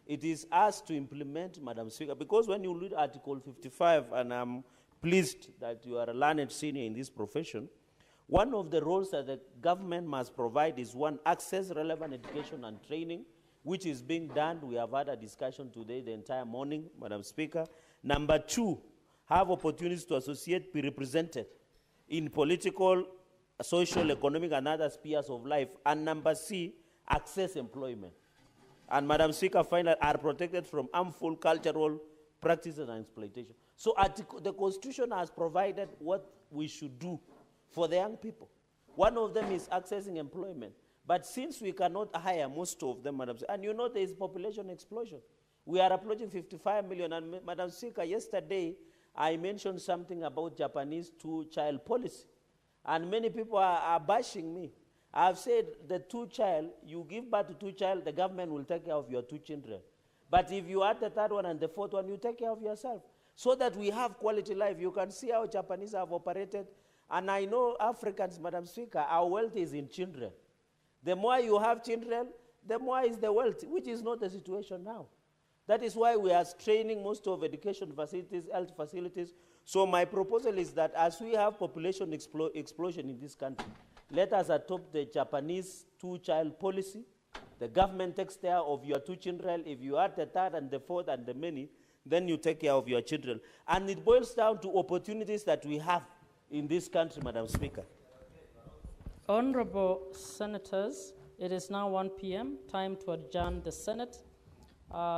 S13: It is us to implement, Madam Speaker, because when you read Article 55, and I'm pleased that you are a learned senior in this profession, one of the roles that the government must provide is 1, access relevant education and training, which is being done. We have had a discussion today, the entire morning, Madam Speaker. Number 2, have opportunities to associate, be represented in political, social, economic, and other spheres of life. And number C, access employment. And Madam Speaker, finally, are protected from harmful cultural practices and exploitation. So the Constitution has provided what we should do for the young people. One of them is accessing employment. But since we cannot hire most of them, Madam Speaker, and you know there is population explosion. We are approaching 55 million. And Madam Speaker, yesterday, I mentioned something about Japanese 2-child policy. And many people are bashing me. I've said the 2-child, you give birth to 2-child, the government will take care of your 2 children. But if you add the 3rd one and the 4th one, you take care of yourself. So that we have quality life. You can see how Japanese have operated. And I know Africans, Madam Speaker, our wealth is in children. The more you have children, the more is the wealth, which is not the situation now. That is why we are straining most of education facilities, health facilities. So my proposal is that as we have population explosion in this country, let us adopt the Japanese 2-child policy. The government takes care of your 2 children. If you add the 3rd and the 4th and the many, then you take care of your children. And it boils down to opportunities that we have in this country, Madam Speaker.
S12: Honorable Senators, it is now 1 p.m., time to adjourn the Senate.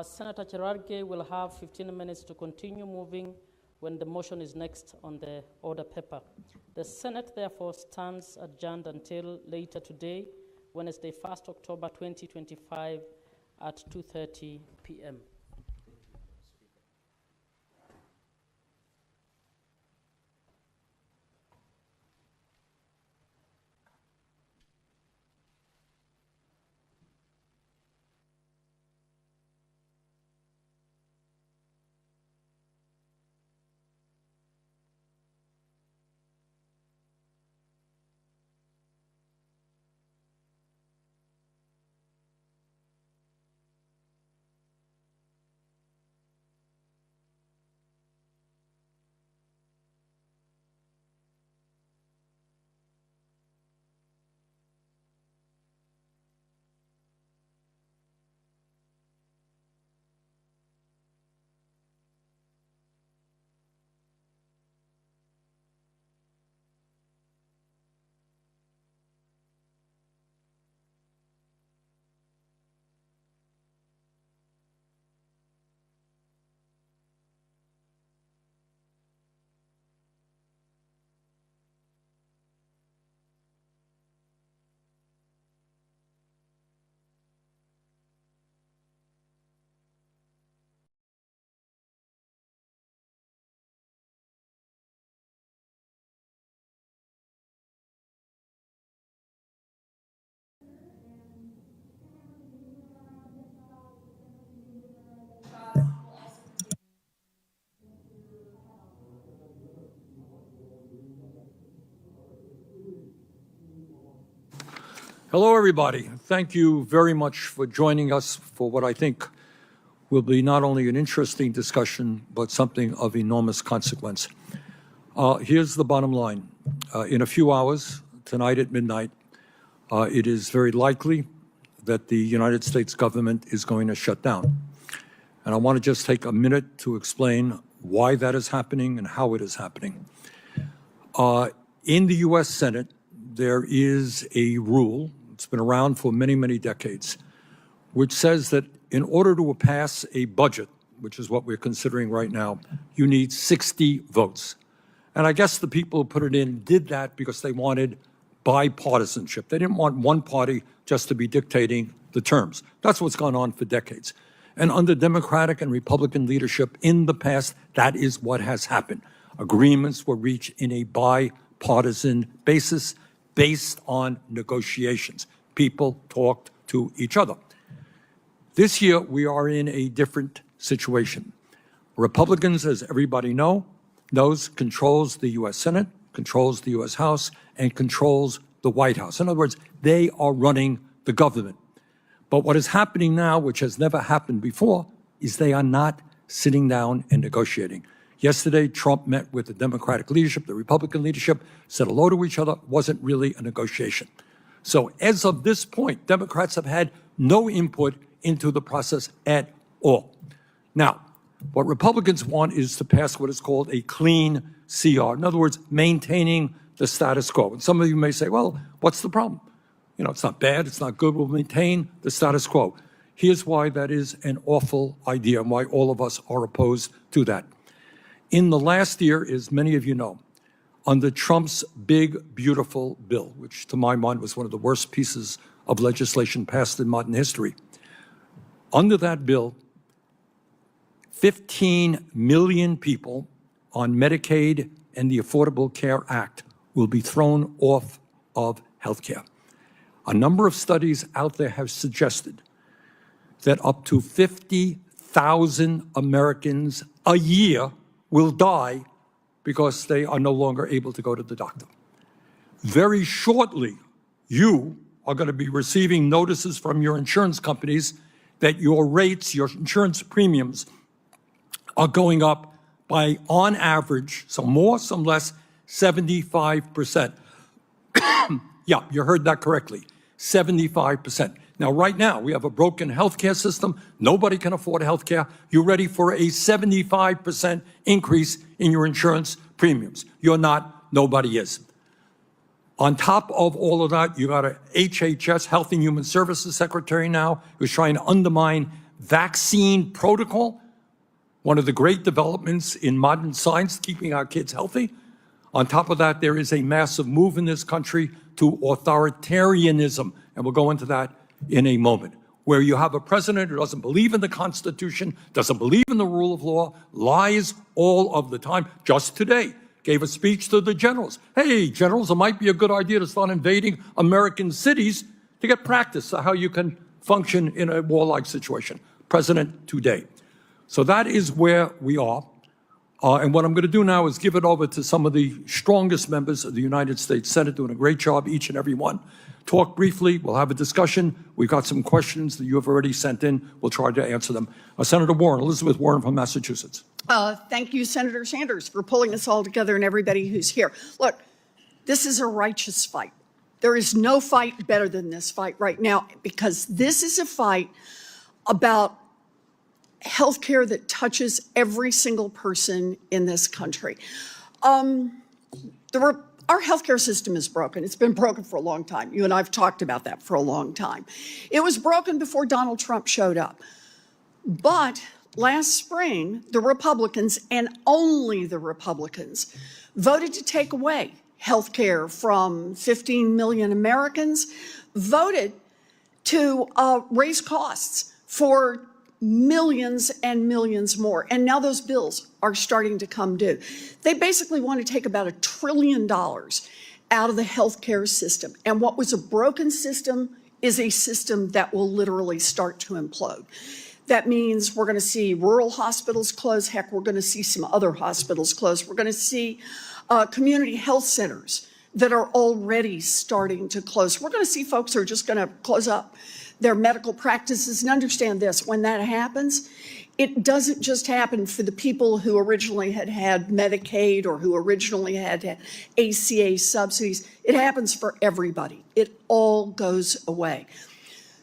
S12: Senator Cherargei will have 15 minutes to continue moving when the motion is next on the order paper. The Senate therefore stands adjourned until later today, Wednesday, 1st October 2025 at 2:30 p.m.
S4: Hello, everybody. Thank you very much for joining us for what I think will be not only an interesting discussion, but something of enormous consequence. Here's the bottom line. In a few hours, tonight at midnight, it is very likely that the United States government is going to shut down. And I want to just take a minute to explain why that is happening and how it is happening. In the U.S. Senate, there is a rule, it's been around for many, many decades, which says that in order to pass a budget, which is what we're considering right now, you need 60 votes. And I guess the people who put it in did that because they wanted bipartisanship. They didn't want one party just to be dictating the terms. That's what's gone on for decades. And under Democratic and Republican leadership in the past, that is what has happened. Agreements were reached in a bipartisan basis based on negotiations. People talked to each other. This year, we are in a different situation. Republicans, as everybody knows, controls the U.S. Senate, controls the U.S. House, and controls the White House. In other words, they are running the government. But what is happening now, which has never happened before, is they are not sitting down and negotiating. Yesterday, Trump met with the Democratic leadership, the Republican leadership, said hello to each other. It wasn't really a negotiation. So as of this point, Democrats have had no input into the process at all. Now, what Republicans want is to pass what is called a clean CR. In other words, maintaining the status quo. And some of you may say, well, what's the problem? You know, it's not bad, it's not good, we'll maintain the status quo. Here's why that is an awful idea and why all of us are opposed to that. In the last year, as many of you know, under Trump's big, beautiful bill, which to my mind was one of the worst pieces of legislation passed in modern history, under that bill, 15 million people on Medicaid and the Affordable Care Act will be thrown off of health care. A number of studies out there have suggested that up to 50,000 Americans a year will die because they are no longer able to go to the doctor. Very shortly, you are going to be receiving notices from your insurance companies that your rates, your insurance premiums, are going up by, on average, some more, some less, 75%. Yeah, you heard that correctly, 75%. Now, right now, we have a broken healthcare system. Nobody can afford healthcare. You're ready for a 75% increase in your insurance premiums. You're not, nobody is. On top of all of that, you got a HHS, Health and Human Services Secretary now, who's trying to undermine vaccine protocol, one of the great developments in modern science, keeping our kids healthy. On top of that, there is a massive move in this country to authoritarianism, and we'll go into that in a moment, where you have a president who doesn't believe in the Constitution, doesn't believe in the rule of law, lies all of the time. Just today, gave a speech to the generals. Hey, generals, it might be a good idea to start invading American cities to get practice on how you can function in a warlike situation. President today. So that is where we are. And what I'm going to do now is give it over to some of the strongest members of the United States Senate, doing a great job, each and every one. Talk briefly, we'll have a discussion. We've got some questions that you have already sent in. We'll try to answer them. Senator Warren, Elizabeth Warren from Massachusetts.
S2: Thank you, Senator Sanders, for pulling us all together and everybody who's here. Look, this is a righteous fight. There is no fight better than this fight right now, because this is a fight about healthcare that touches every single person in this country. Our healthcare system is broken. It's been broken for a long time. You and I have talked about that for a long time. It was broken before Donald Trump showed up. But last spring, the Republicans, and only the Republicans, voted to take away healthcare from 15 million Americans, voted to raise costs for millions and millions more. And now those bills are starting to come due. They basically want to take about $1 trillion out of the healthcare system. And what was a broken system is a system that will literally start to implode. That means we're going to see rural hospitals close. Heck, we're going to see some other hospitals close. We're going to see community health centers that are already starting to close. We're going to see folks who are just going to close up their medical practices. And understand this, when that happens, it doesn't just happen for the people who originally had Medicaid or who originally had ACA subsidies. It happens for everybody. It all goes away.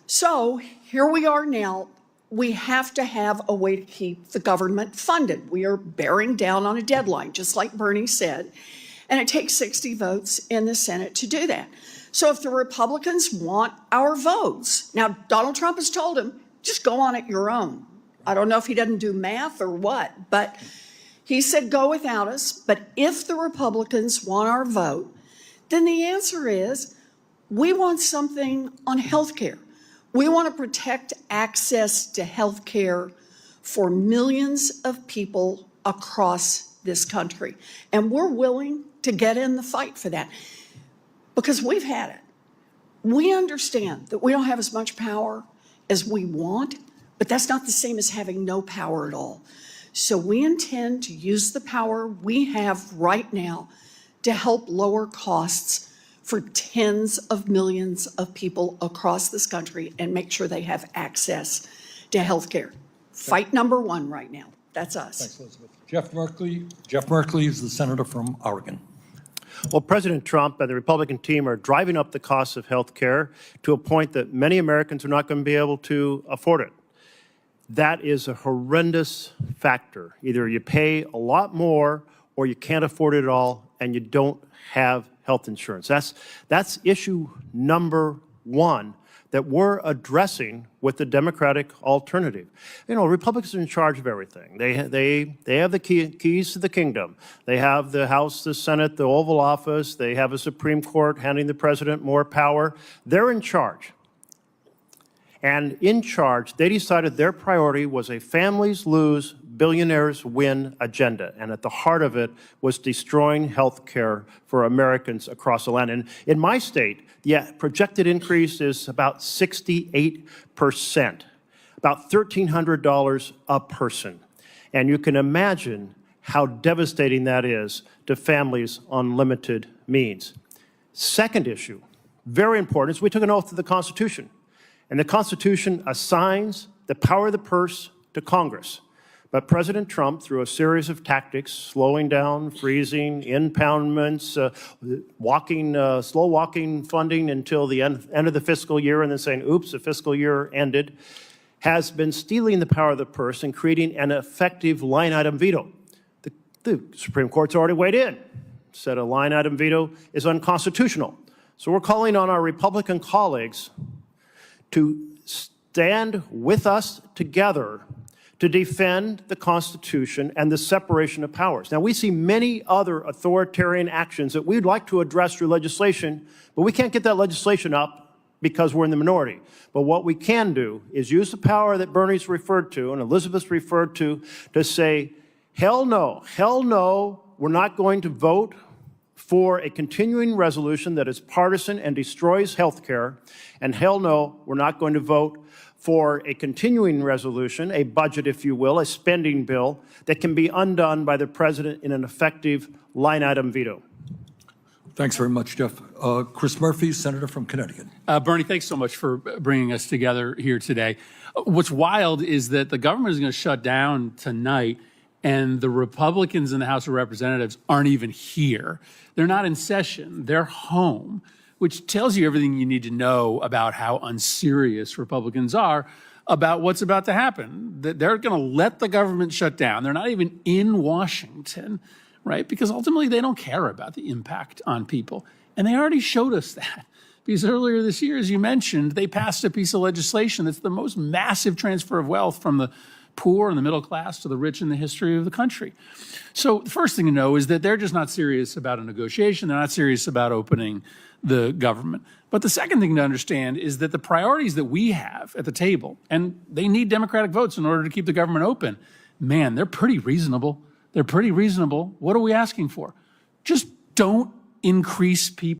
S2: So here we are now. We have to have a way to keep the government funded. We are bearing down on a deadline, just like Bernie said. And it takes 60 votes in the Senate to do that. So if the Republicans want our votes, now Donald Trump has told them, just go on it your own. I don't know if he doesn't do math or what, but he said go without us. But if the Republicans want our vote, then the answer is we want something on health care. We want to protect access to health care for millions of people across this country. And we're willing to get in the fight for that because we've had it. We understand that we don't have as much power as we want, but that's not the same as having no power at all. So we intend to use the power we have right now to help lower costs for tens of millions of people across this country and make sure they have access to health care. Fight number one right now. That's us.
S4: Thanks, Elizabeth. Jeff Merkley. Jeff Merkley is the senator from Oregon.
S11: Well, President Trump and the Republican team are driving up the cost of health care to a point that many Americans are not going to be able to afford it. That is a horrendous factor. Either you pay a lot more or you can't afford it at all and you don't have health insurance. That's issue number one that we're addressing with the Democratic alternative. You know, Republicans are in charge of everything. They have the keys to the kingdom. They have the House, the Senate, the Oval Office. They have a Supreme Court handing the president more power. They're in charge. And in charge, they decided their priority was a families lose, billionaires win agenda. And at the heart of it was destroying health care for Americans across the land. And in my state, the projected increase is about 68%, about $1,300 a person. And you can imagine how devastating that is to families on limited means. Second issue, very important, is we took an oath to the Constitution. And the Constitution assigns the power of the purse to Congress. But President Trump, through a series of tactics, slowing down, freezing, impoundments, slow walking funding until the end of the fiscal year and then saying, oops, the fiscal year ended, has been stealing the power of the purse and creating an effective line item veto. The Supreme Court's already weighed in, said a line item veto is unconstitutional. So we're calling on our Republican colleagues to stand with us together to defend the Constitution and the separation of powers. Now, we see many other authoritarian actions that we'd like to address through legislation, but we can't get that legislation up because we're in the minority. But what we can do is use the power that Bernie's referred to and Elizabeth's referred to say, hell no, we're not going to vote for a continuing resolution that is partisan and destroys health care, and hell no, we're not going to vote for a continuing resolution, a budget, if you will, a spending bill that can be undone by the president in an effective line item veto.
S4: Thanks very much, Jeff. Chris Murphy, senator from Connecticut.
S15: Bernie, thanks so much for bringing us together here today. What's wild is that the government is going to shut down tonight, and the Republicans in the House of Representatives aren't even here. They're not in session. They're home, which tells you everything you need to know about how unserious Republicans are about what's about to happen. They're going to let the government shut down. They're not even in Washington, right? Because ultimately they don't care about the impact on people. And they already showed us that. Because earlier this year, as you mentioned, they passed a piece of legislation that's the most massive transfer of wealth from the poor and the middle class to the rich in the history of the country. So the first thing to know is that they're just not serious about a negotiation. They're not serious about opening the government. But the second thing to understand is that the priorities that we have at the table, and they need Democratic votes in order to keep the government open, man, they're pretty reasonable. They're pretty reasonable. What are we asking for? Just don't increase people.